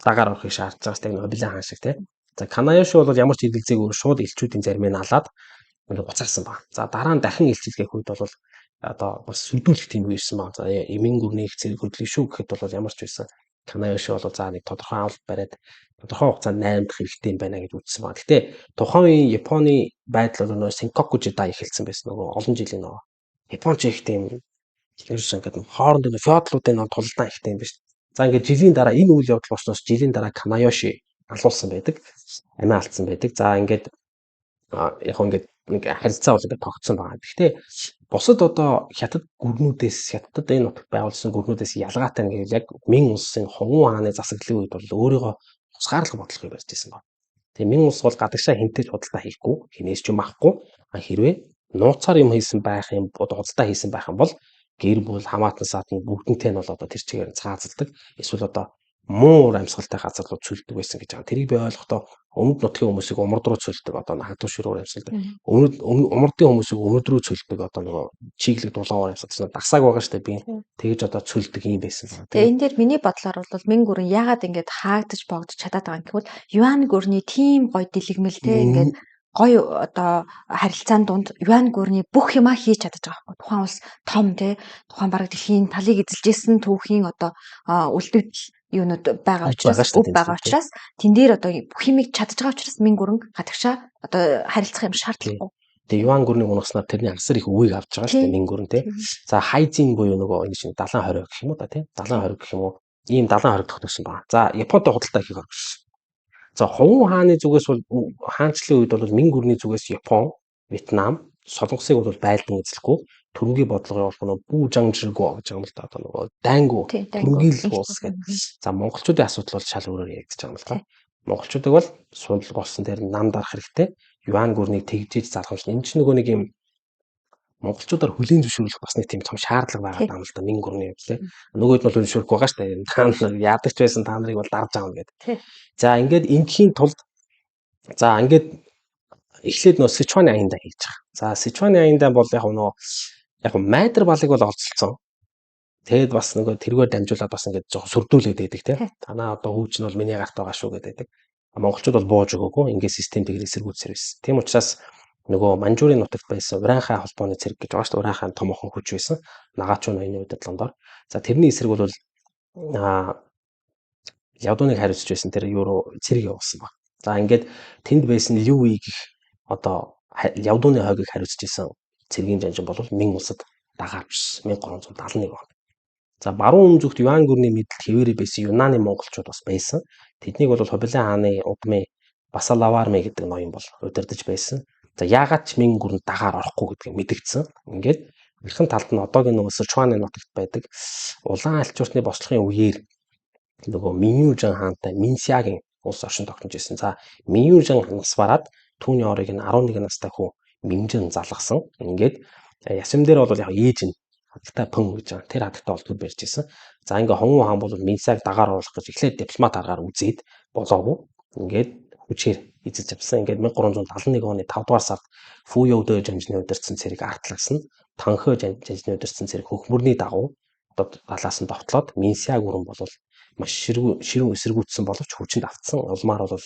дагаар орохыг шаардж байгаа сте нөгөө билээ хаан шиг тий. За Kanayoshi бол ямар ч хэрэгцээгүй шууд элчүүдийн зарим нь алаад ингээд буцаасан байна. За дараа нь дахин илчилгээх үед бол одоо бас сүлдүүлэх тийм үе ирсэн байна. За эмийн гүрний их зэрэг хөдлөе шүү гэхэд бол ямар ч байсан Kanayoshi бол за нэг тодорхой авалт бариад тодорхой хугацаанд найрамдах хэрэгтэй юм байна гэж үзсэн байна. Гэтэ тухайн үеийн Японы байдал бол нөгөө Senkoku Jidai эхэлсэн байсан нөгөө олон жилийн нөгөө Японч их тийм ерөөсөө ингээд хоорондоо феодлуудын тулдаан их тийм биш. За ингээд жилийн дараа энэ үйл явдал болсноос жилийн дараа Kanayoshi алуулсан байдаг. Амиа алдсан байдаг. За ингээд яг ингээд нэг харилцаа бол ингээд тогтсон байгаа. Гэхдээ бусад одоо хятад гүрнүүдээс хятадд энэ нутагт байгуулсан гүрнүүдээс ялгаатай нь яг Мин улсын Хунгун хааны засаглалын үед бол өөрийгөө тусгаарлах бодлогыг барьж ирсэн байна. Тэгээ Мин улс бол гадагшаа хинтэж худалдаа хийхгүй, хинээс ч юм авахгүй. Хэрвээ нууцаар юм хийсэн байх юм, худалдаа хийсэн байх юм бол гэр бүл хамаатан саатан бүгднтэй нь бол одоо тэр чигээр цаазалдаг. Эсвэл одоо муур амьсгалтай газар руу цөлдөг байсан гэж байгаа. Тэрийг би ойлгохдоо өмнөд нутгийн хүмүүсийг умард руу цөлдөг одоо хадуу ширүүр амьсгалдаг. Умардын хүмүүсийг өмнөд рүү цөлдөг одоо нөгөө чиглэг дулаавар амьсгалдаг. Дасааг байгаа штэ би. Тэгэж одоо цөлдөг юм байсан. Тэгээ энэ дээр миний бодлоор бол Мин гүрэн яагаад ингэж хаагдаж богдож чадаад байгаа юм гэвэл Юан гүрний тийм гоё дэлгэмэл те ингээд гоё одоо харилцаан дунд Юан гүрний бүх юмаа хийж чадаж байгаа байхгүй. Тухайн улс том те тухайн бараг дэлхийн талыг эзэлжсэн түүхийн одоо үлдэгдэл юунууд байгаа учраас тэн дээр одоо бүх юмыг чадж байгаа учраас Мин гүрэн гадагшаа одоо харилцах юм шаардлагагүй. Тэгээ Юан гүрний унаснаар тэрний асар их үеийг авч байгаа шүү дээ Мин гүрэн тий. За хайзин буюу нөгөө энэ чинь далайн хориг гэх юм уу да тий. Далайн хориг гэх юм уу. Ийм далайн хориг тогтсон байна. За Японтой худалдаа хийх орчихсон. За Хунгун хааны зүгээс бол хаанчлалын үед бол Мин гүрний зүгээс Япон, Вьетнам, Солонгосыг бол байлдан эзлэхгүй төрөнгийн бодлого явуулах нь бүү жангжиргөө гэж юм л да одоо нөгөө дайнгу төрөнгийн улс гэдэг. За монголчуудын асуудал бол шал өөрөөр яригдчих байгаа юм л да. Монголчуудыг бол сундлаг болсон дээр нам дарах хэрэгтэй. Юан гүрнийг тэгжиж залгамж. Энэ ч нөгөө нэг юм монголчуудаар хүлийн зөвшөөрлөх бас нэг тийм том шаардлага байгаа юм л да Мин гүрний хувьд лээ. Нөгөөд нь бол зөвшөөрөхгүй байгаа шүү дээ. Та нар яадаг ч байсан та нарыг бол дарж аавна гэдэг. За ингээд ингийн тулд за ингээд эхлээд нөө Сычуаны аяндаа хийж байгаа. За Сычуаны аяндаа бол яг майдар балыг бол олцолцсон. Тэгэд бас нөгөө тэргээр дамжуулаад бас ингээд жоохон сүрдүүлээд байдаг тий. Танаа одоо хууч нь бол миний гарт байгаа шүү гэдэг. Монголчууд бол бууж өгөөгүй ингээд систем тэгэр эсэргүүцсээр байсан. Тийм учраас нөгөө Манжурын нутагт байсан Уранхай холбооны цэрэг гэж байгаа шүү дээ. Уранхай томоохон хүч байсан. Нагаачуу ноёны удирдлагандор. За тэрний эсрэг бол Явдууныг хариуцж байсан тэр евро цэрэг явуулсан баг. За ингээд тэнд байсан Лүи гэх одоо Явдууны хойгийг хариуцж байсан цэргийн жанжин бол Мин улсад дагаавч 1371 он. За баруун өмнө зүгт Юан гүрний мэдэлд хэвээрээ байсан Юнаны монголчууд бас байсан. Тэднийг бол Хубилайн хааны удмын Басалаварми гэдэг ноён бол удирдах байсан. За яагаад ч Мин гүрэнд дагаар орохгүй гэдгийг мэдэгдсэн. Ингээд эрхэн талд нь одоогийн нөгөө Сычуаны нутагт байдаг улаан альчууртны бослохын үеэр нөгөө Минюжан хаантай Минсягийн улс оршин тогтнож ирсэн. За Минюжан нас бараад түүний орыг нь 11 настай хүн Минжин залгасан. Ингээд ясам дээр бол яг ээж нь хатагтай пөн гэж байгаа. Тэр хатагтай бол төр барьж ирсэн. За ингээ Хунгун хаан бол Минсяг дагаар оруулах гэж эхлээд дипломат аргаар үзээд болоогүй. Ингээд хүчээр эзэлж авсан. Ингээд 1371 оны 5 дугаар сард Фуёудо жанжны удирдсан цэрэг артлагсан. Танхö жанжны удирдсан цэрэг хөхмөрний дагуу одоо далаас нь довтлоод Минсяг гүрэн бол маш ширүүн эсэргүүцсэн боловч хүчинд автсан. Улмаар бол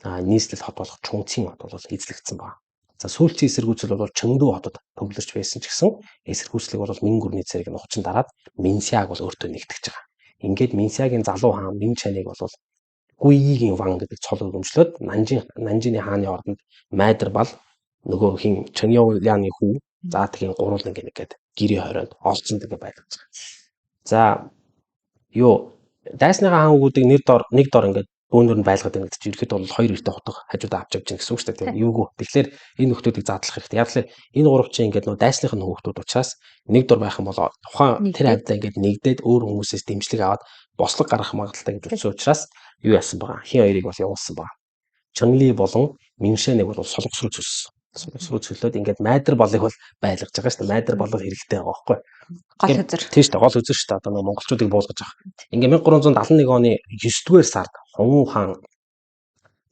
нийслэл хот болох Чунцын хот бол эзлэгдсэн байна. За сүүлчийн эсэргүүцэл бол Чэнгдү хотод төвлөрч байсан ч гэсэн эсэргүүцлийг бол Мин гүрний цэрэг нь хучин дараад Минсяг бол өөртөө нэгтгэж байгаа. Ингээд Минсягийн залуу хаан Мин чаныг бол Гуйгийн ван гэдэг цол өргөмжлөөд Нанжины хааны ордонд Майдар бал нөгөө хин Чаньяоляны хүү за тийм гурвал ингээд гэрээ хорионд олцсон гэдэг байлгаж байгаа. За юу дайсныхаа хаан хүүгүүдийг нэг дор ингээд бөөнөр нь байлгаад байна гэдэг чинь ерөөд бол хоёр эртний хотго хажуудаа авч явж байгаа гэсэн үг шүү дээ. Юугүй. Тэгэхээр энэ нөхдүүдийг задлах хэрэгтэй. Яг л энэ гурав чинь ингээд нөгөө дайсных нь хүүхдүүд учраас нэг дор байх юм бол тухайн тэр хавьдаа ингээд нэгдээд өөр хүмүүсээс дэмжлэг аваад бослог гаргах магадaltaй гэж үзсэн учраас юу яасан байгаа. Хин хоёрыг бол явуулсан байгаа. Чонли болон Миншэнэг бол солонгос руу цөлсөн. Солонгос руу цөлөөд ингээд Майдар болыг бол байлгаж байгаа шүү дээ. Майдар болол хэрэгтэй байгаа байхгүй. Гол үзэр. Тийм шүү дээ. Гол үзэр шүү дээ. Одоо монголчуудыг буулгаж байгаа. Ингээд 1371 оны 9-р сард Хунгун хаан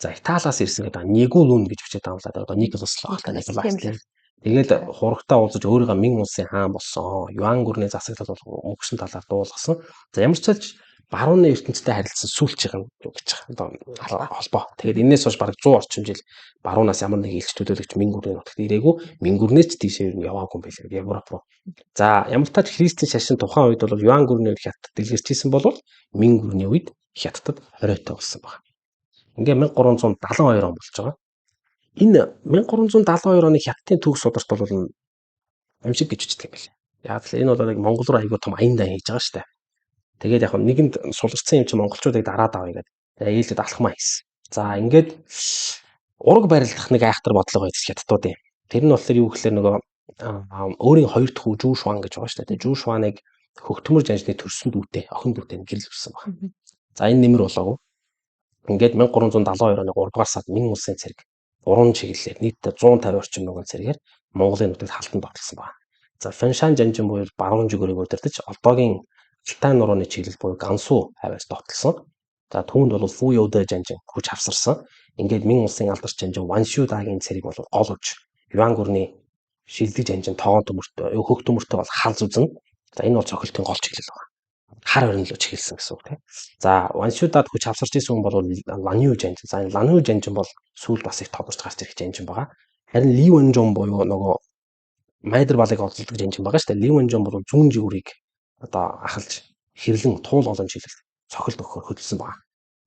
за Италиас ирсэн гэдэг Нигулун гэж бичээд байгаа юм л да. Одоо Николас л багтаа Николас. Тэгээд хурагтаа уулзаж өөрийгөө Мин улсын хаан болсон. Юан гүрний засаглал бол өнгөрсөн талаар дуулгасан. За ямар ч цалж барууны ертөнцтэй харилцсан сүүлчийн гэж байгаа холбоо. Тэгээд энэс хойш бараг 100 орчим жил баруунаас ямар нэг илч төлөөлөгч Мин гүрний нутагт ирээгүй. Мин гүрнээс ч тийшээ яваагүй юм байлээ. Европ руу. За ямар тач христийн шашин тухайн үед бол Юан гүрний үед хятад дэлгэрчсэн бол Мин гүрний үед хятадд хориотой болсон байна. Ингээ 1372 он болж байгаа. Энэ 1372 оны хятадын төгс сударт бол амжиг гэж үздэг юм байна. Яг л энэ бол Монгол руу айгүй том аяндаа хийж байгаа шүү дээ. Тэгээд яг нэгэнд суларсан юм чи монголчуудыг дараад авъя гэдэг. Ээлжид алхмаа хийсэн. За ингээд ураг барилдах нэг айхтар бодлого байдаг хятадуудын. Тэр нь болохоор юу гэхээр нөгөө өөрийн хоёр дахь хүү Жүү Шуан гэж байгаа шүү дээ. Жүү Шуаныг хөгтмөр жанжны төрсөн дүүтэй, охин дүүтэй гэрэл өгсөн байна. За энэ нэмэр болоогүй. Ингээд 1372 оны 3 дугаар сард Мин улсын цэрэг 3 чиглэлээр нийтдээ 150 орчим нуган цэрэгээр Монголын нутагт халтанд оролцсон байна. За Фэншан жанжин буюу баруун зүгээрээ удирдах одоогийн Алтай нурууны чиглэл буюу Гансу хавьяас тогтолсон. За түүнд бол Фуйоудэ жанжин хүч авсарсан. Ингээд Мин улсын алдарч жанжин Ваншудагийн цэрэг бол гол үж Юан гүрний шилдэг жанжин тоон төмөртэй, хөх төмөртэй бол хал зүзэн. За энэ бол цохилтын гол чиглэл байна. Хар орнолоо чиглэсэн гэсэн үг тийм. За Ваншудад хүч авсарч исэн хүн бол Ланью жанжин. За Ланью жанжин бол сүүл бас их тодорч гарч ирэх жанжин байгаа. Харин Ли Вэнжон буюу нөгөө Майдар балыг олддог жанжин байгаа шүү дээ. Ли Вэнжон бол зүүн жигүүрийг одоо ахалж хэрлэн туул олон чиглэл цохилт өгөхөөр хөдөлсөн байна.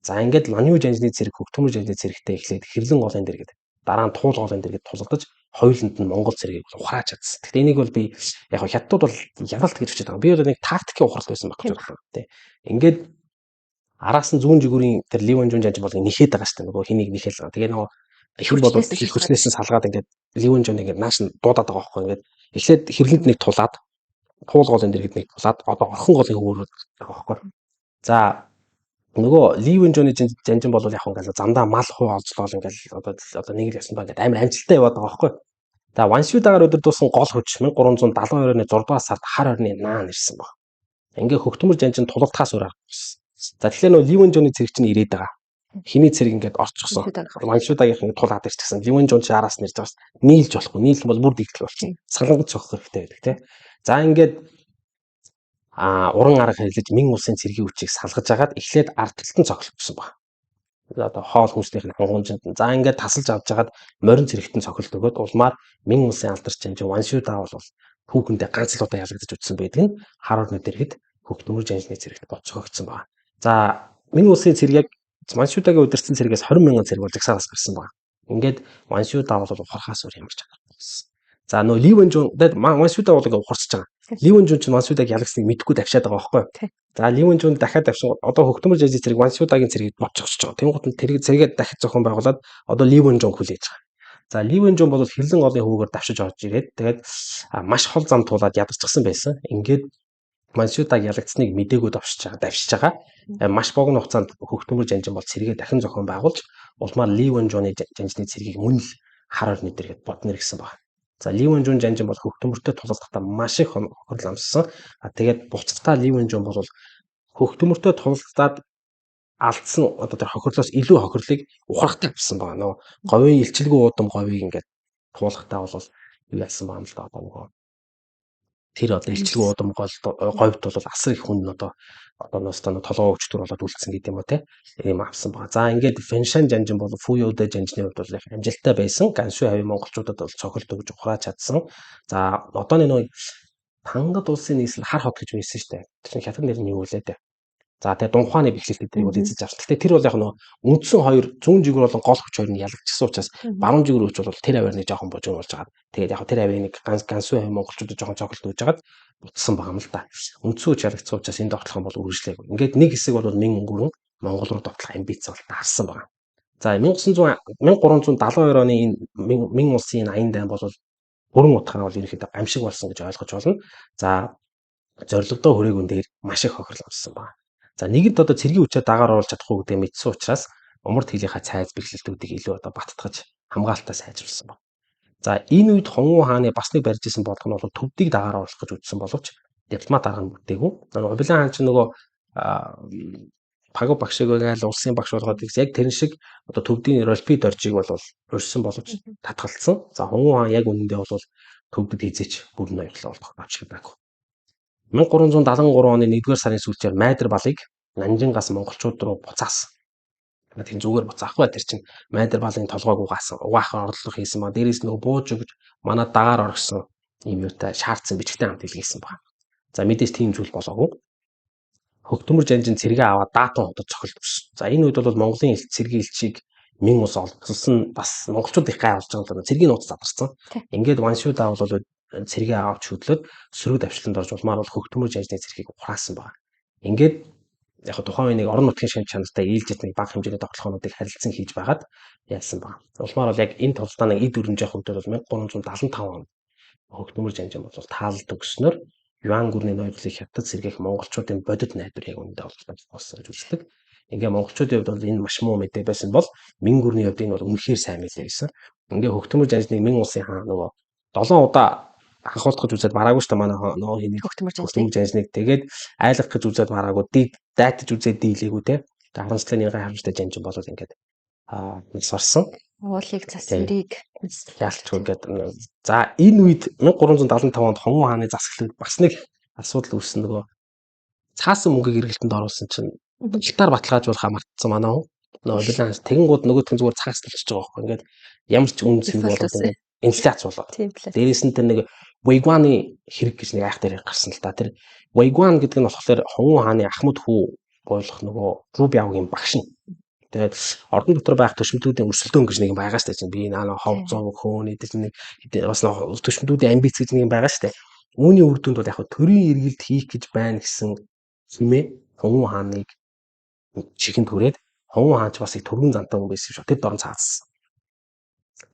За ингээд Ланью жанжны цэрэг хөгтөмөр жанжны цэрэгтэй эхлээд хэрлэн голын дэргэд дараа нь туул голын дэргэд тулгадаж хоёуланд нь Монгол цэргийг ухрааж чадсан. Гэхдээ энийг бол би яг хятадууд бол явралт гэж хүчээд байгаа. Би бол нэг тактикийн ухралт байсан байх гэж байна тийм. Ингээд араас нь зүүн жигүүрийн тэр Ли Вэнжон жанжин бол нэхэд байгаа шүү дээ. Нөгөө хэнийг нэхэл байгаа. Тэгээ нөгөө их бол их хүчнээс нь салгаад ингээд Ли Вэнжон ингээд нааш нь дуудаад байгаа байхгүй. Ингээд эхлээд хэрлэнд нэг тулаад туул голын дэргэд нэг тулаад одоо орхон голын хөвөрөд байгаа байхгүй. За нөгөө Ли Вэнжоны жанжин бол яг ингээд замдаа мал хуу олзлол ингээд одоо нэг л ясан ба ингээд амар амжилттай яваад байгаа байхгүй. За Ваншудагаар өдөрдүүлсэн гол хүч 1372 оны 6 дугаар сард хар орны наан ирсэн баг. Ингээ хөгтмөр жанжин тулгалтахаас өөр аргагүй. За тэгэхээр нөгөө Ли Вэнжоны цэрэг чинь ирээд байгаа. Хиний цэрэг ингээд орчихсон. Ваншудагийнх ингээд тулаад ирчихсэн. Ли Вэнжон чи араас нэрж байгаас нийлж болохгүй. Нийлэх бол бүр дийгдэл болчихно. Салангад цогох хэрэгтэй байдаг тийм. За ингээд уран арга хэрэглэж Мин улсын цэргийн хүчийг салгаж агаад эхлээд ард талд нь цогцолж гисэн баг. Одоо хоол хүнснийх нь хангамжинд за ингээд тасалж авч жагаад морин цэрэгтэн цогцолт өгөөд улмаар Мин улсын алдарч жанжин Ваншудаа бол түүхэндээ ганц л удаа ялгагдаж үтсэн байдаг нь хар орны дэргэд хөгтмөр жанжны цэрэгт боцогдсон байна. За Мин улсын цэрэг яг Ваншудагийн удирдсан цэрэгээс 20,000 цэрэг бол жагсаараас гарсан байна. Ингээд Ваншудаа бол ухрахаас өөр ямар ч аргагүй болсон. За нөө Ли Вэнжон Ваншудаа бол ингээд ухарсаж байгаа. Ли Вэнжон ч Ваншудаг ялгасныг мэдгүй давшаад байгаа байхгүй. За Ли Вэнжон дахиад давшин одоо хөгтмөр жанжны цэрэг Ваншудагийн цэргийг боцогсож байгаа. Тэнгуут нь тэрийг цэрэгээ дахиж зохион байгуулад одоо Ли Вэнжон хүлээж байгаа. За Ли Вэнжон бол хэрлэн голын хөвгөөр давшиж орж ирээд тэгээд маш хол зам туулаад ядарчихсан байсан. Ингээд Ваншудаг ялагдсныг мдээгүй давшиж байгаа. Маш богино хугацаанд хөгтмөр жанжин бол цэрэгээ дахин зохион байгуулж улмаар Ли Вэнжоны жанжны цэргийг мөн л хар орны дэргэд бодно гэсэн байна. За Ли Вэнжон жанжин бол хөгтмөртэй тулалдахдаа маш их хохирол амссан. Тэгээд буцалтаа Ли Вэнжон бол хөгтмөртэй тулалдаад алдсан одоо тэр хохирлоос илүү хохирлыг ухрахтай авсан байна. Нөгөө говийн илчилгүй уудам говийг ингээд туулахтаа бол юу яасан байна л да одоо нөгөө тэр одоо илчилгүй уудам говьд бол асар их хүн одоо ностоо толгоо өвчтөр болоод үлдсэн гэдэг юм уу те ийм авсан байна. За ингээд Фэншан жанжин бол Фуйоудэ жанжны хувьд бол их амжилттай байсан. Гансу хавийн монголчуудад бол цогцолт өгж ухрааж чадсан. За одооний нөгөө Тангад улсын нийслэл хар хот гэж байсан шүү дээ. Тэр хятад нэр нь юу вэ те? За тэгээ Дунхааны бэхлэлт эднийг бол эзэлж авсан. Гэхдээ тэр бол яг нөгөө үндсэн хоёр зүүн жигүүр болон гол хүч хоёр нь ялагдчихсан учраас баруун жигүүр хүч бол тэр аваар нэг жоохон божиг болж байгаа. Тэгээд яг тэр авийг нэг гансуу монголчуудад жоохон цогцолт өгж хагаад бутсан байгаа юм л да. Үндсэн хүч ялагдсан учраас энэ тогтолцоо бол үргэлжлэегүй. Ингээд нэг хэсэг бол Мин өнгөрөн Монгол руу довтлох амбиц бол таарсан байгаа. За 1372 оны энэ Мин улсын аян дайн бол бүрэн утгаараа бол ерөнхийдөө гамшиг болсон гэж ойлгож болно. За зорилгодоо хүрээгүн дээр маш их хохирол авсан байна. За нэгэнт одоо цэргийн хүчээ дагаар оруулж чадахгүй гэдэг мэдсэн учраас умард хилийнхаа цайз бэхлэлтүүдийг илүү одоо баттгаж хамгаалтаа сайжруулсан байна. За энэ үед Хонгон хааны бас нэг барьж исэн бодлого нь бол төвдийг дагаар оруулах гэж үзсэн боловч дипломат арга нь бүтээгүй. Улаан хаан чинь нөгөө Паго багшиг байгаал улсын багш болгоод яг тэрэн шиг одоо төвдийн ролпид оржиг бол урьсан боловч татгалцсан. За Хонгон хаан яг үнэндээ бол төвдөд хизээч бүрэн ноёглоо болох авч байгаагүй. 1373 оны 1-р сарын сүүлчээр Майдар балыг Нанжингаас монголчууд руу буцаасан. Тийм зүгээр буцаахгүй тэр чинь Майдар балын толгойг угаахаар орлого хийсэн ба дээрээс нөгөө бууж өгж манай дагаар оргисон юм юутай шаардсан бичгтэн хамт илгээсэн байна. За мэдээж тийм зүйл болоогүй. Хөгтөмөр жанжин цэргээ аваад даатун хотод цохилт өгсөн. За энэ үед бол Монголын цэргийн элчийг Мин ус олдсон бас монголчууд их гай болж байгаа л цэргийн нууц задарсан. Ингээд Ваншуудаа бол цэргээ авч хөдлөөд сөрөг давчлалд орж улмаар бол хөгтөмөр жанжны цэргийг ухраасан байна. Ингээд яг тухайн үеийг орон нутгийн шин чанартай ээлжид нэг бага хэмжээний тоглоомнуудыг харилцан хийж байгаад яасан байна. Улмаар бол яг энэ тоглолтоо нэг эд өрнжих хувьд бол 1375 онд хөгтөмөр жанжин бол таалалт өгснөөр Юан гүрний ноёдлыг хятад сэргээх монголчуудын бодит найдвар яг үүндээ болсон гэж үздэг. Ингээ монголчуудын хувьд бол энэ маш муу мэдээ байсан бол Мин гүрний хувьд энэ бол үнэхээр сайн мэдээ байсан. Ингээ хөгтөмөр жанжныг Мин улсын хаан нөгөө 7 удаа анхуулах гэж үзээд мараагүй шүү дээ манай нөгөө энийг хөгтөмөр жанжныг тэгээд айлгах гэж үзээд мараагүй дайтаж үзээд дийлээгүй те. Харамсалтай нэг харамстай жанжин болоод ингээд сорсон. Уулыг засварыг ялчгүй ингээд за энэ үед 1375 онд Хонгон хааны засаглалд бас нэг асуудал үүссэн нөгөө цаасан мөнгийг эргэлтэнд оруулсан чинь гитар баталгаажуулахаа мартсан манай хүн нөгөө билан тэгэнгууд нөгөөх нь зүгээр цаас талчиж байгаа байхгүй ингээд ямар ч үнс юм болоод инфляц болоод дээрээс нь тэр нэг Вэйгуаны хэрэг гэж нэг айх дээр гарсан л да тэр Вэйгуан гэдэг нь болохоор Хонгон хааны ахмад хүү болох нөгөө Рубиавгийн багш нь. Тэгээд ордон дотор байх төшмөдүүдийн өрсөлдөөн гэж нэг юм байгаа штэ чинь би наа хов зов хөөний тэр нэг бас төшмөдүүдийн амбиц гэж нэг юм байгаа штэ. Үүний үр дүнд бол яг төрийн эргэлт хийх гэж байна гэсэн хэмээ Хонгон хааныг чихэнд хүрээд Хонгон хаан ч бас их төргөн зантай хүн байсан шүү. Тэр дорн цаасан.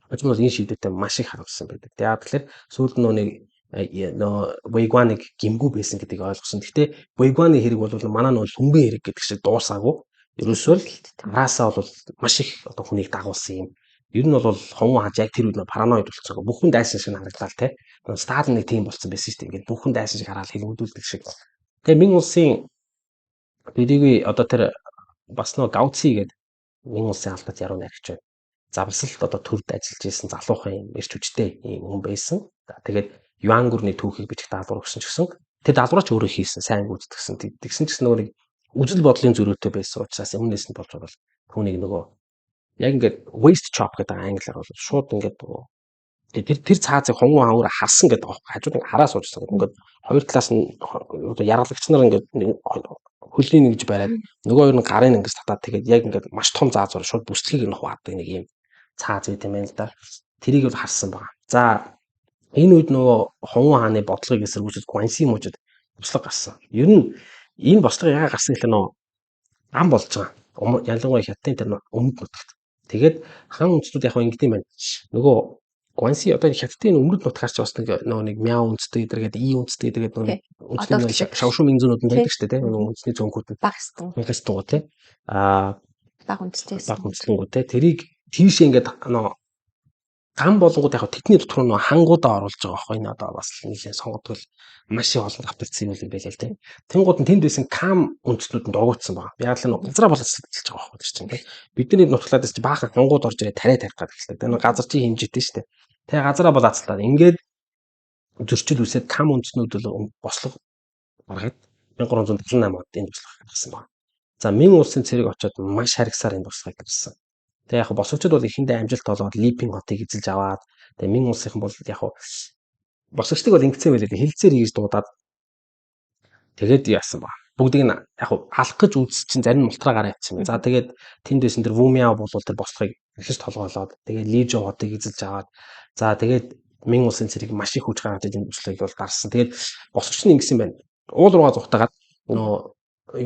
Ажим бол энэ шийдвэртэй маш их харамссан байдаг. Яг тэгэхээр сүүлд нэг Вэйгуаныг гимгүү байсан гэдгийг ойлгосон. Гэхдээ Вэйгуаны хэрэг бол манай нөө сүмбэн хэрэг гэдэг шиг дуусаагүй. Ерөөсөө араасаа бол маш их одоо хүнийг дагуулсан юм. Ер нь бол Хонгон хаан яг тэр үед параноид болчихсон. Бүхэн дайсан шиг харагдал те. Сталин нэг тийм болсон байсан шүү дээ. Ингээд бүхэн дайсан шиг хараад хэлмүүдүүлдэг шиг. Тэгээ Мин улсын бидгийг одоо тэр бас нөө Гаоци гэдэг Мин улсын албат яруу найрагч байна. Завсалт одоо төрд ажиллаж исэн залуухан ирч хүчтэй юм хүн байсан. Тэгээд Юан гүрний түүхийг бичих даалгавар өгсөн ч гэсэн тэр даалгавраа ч өөрөө хийсэн, сайн гүйцэтгсэн. Тэгсэн ч гэсэн нөгөө үзэл бодлын зөрүүтэй байсан учраас өмнөөс нь болж байгаа бол түүнийг нөгөө яг ингээд waste chop гэдэг англиар бол шууд ингээд тэр цаазыг Хонгон хаан өөрөө харсан гэдэг аахгүй хажууд ингээд хараа суужсан. Ингээд хоёр талаас нь одоо яргалагч нар ингээд хөлний нэгж бариад нөгөө хоёр нь гарын ингээд татаад тэгээд яг ингээд маш том заазуур шууд бүсдгийг нь хуваадаг нэг юм цааз үү тийм ээ л да. Тэрийг бол харсан байна. За энэ үед нөгөө Хонгон хааны бодлогыг эсэргүүцэж Гуанси мужид туслаг гарсан. Ер нь энэ бослого яагаад гарсан гэхэл нөө ам болж байгаа. Ялангуяа хятадын тэр өмнөд нутагт. Тэгээд хаан үндэстнүүд яг ингэ юм байна. Нөгөө Гуанси одоо хятадын өмнөд нутгаас ч бас нэг мяу үндэстэй гэдэг үндэстэй гэдэг үндэсний шавшуу минзүүнүүд нь байдаг шүү дээ. Нөгөө үндэсний цөөнхүүд нь багстуу тий. Баг үндэстэй. Баг үндэслэнгүү тий. Тэрийг тийш ингээд гам болонгууд яг тэдний дотор нь хангуудаа оруулж байгаа байхгүй энэ одоо бас нэлээд сонгодгол маш их олон давтагдсан юм байлээ л тийм. Тэнгууд нь тэнд байсан кам үндэстнүүд нь дургуутсан байна. Яг л газраа болоод ажиллаж байгаа байхгүй тийм тийм. Бидний нутглаад ч баахан хангууд орж ирээ тариа тарих гэдэг л. Тэр газар чи хэмжээтэй шүү дээ. Тэгээ газраа бол ацлаад ингээд зөрчил үсээд кам үндэстнүүд бол бослого гаргаад 1378 онд энэ бослого гаргасан байна. За Мин улсын цэрэг очоод маш харгасаар энэ бослогыг гаргасан. Тэгээ яг босгочд бол ихэндээ амжилт олоод Липинг хотыг эзэлж аваад тэгээ Мин улсынхан бол яг босгочдыг бол ингэсэн байлээ хилцээр хийж дуудаад тэгээд яасан ба. бүгдийг нь яг алах гэж үзсэн чинь зарим нь ултраа гараа явчихсан байна. За тэгээд тэнд дэсэн тэр Вумиа бол тэр бослогыг ихэж толгоолоод тэгээд Лижо хотыг эзэлж аваад за тэгээд Мин улсын цэрэг маш их хүч гаргаж энэ бослогыг бол гарсан. Тэгээд босгоч нь ингэсэн байна. Уул руугаа зугтагаад нөгөө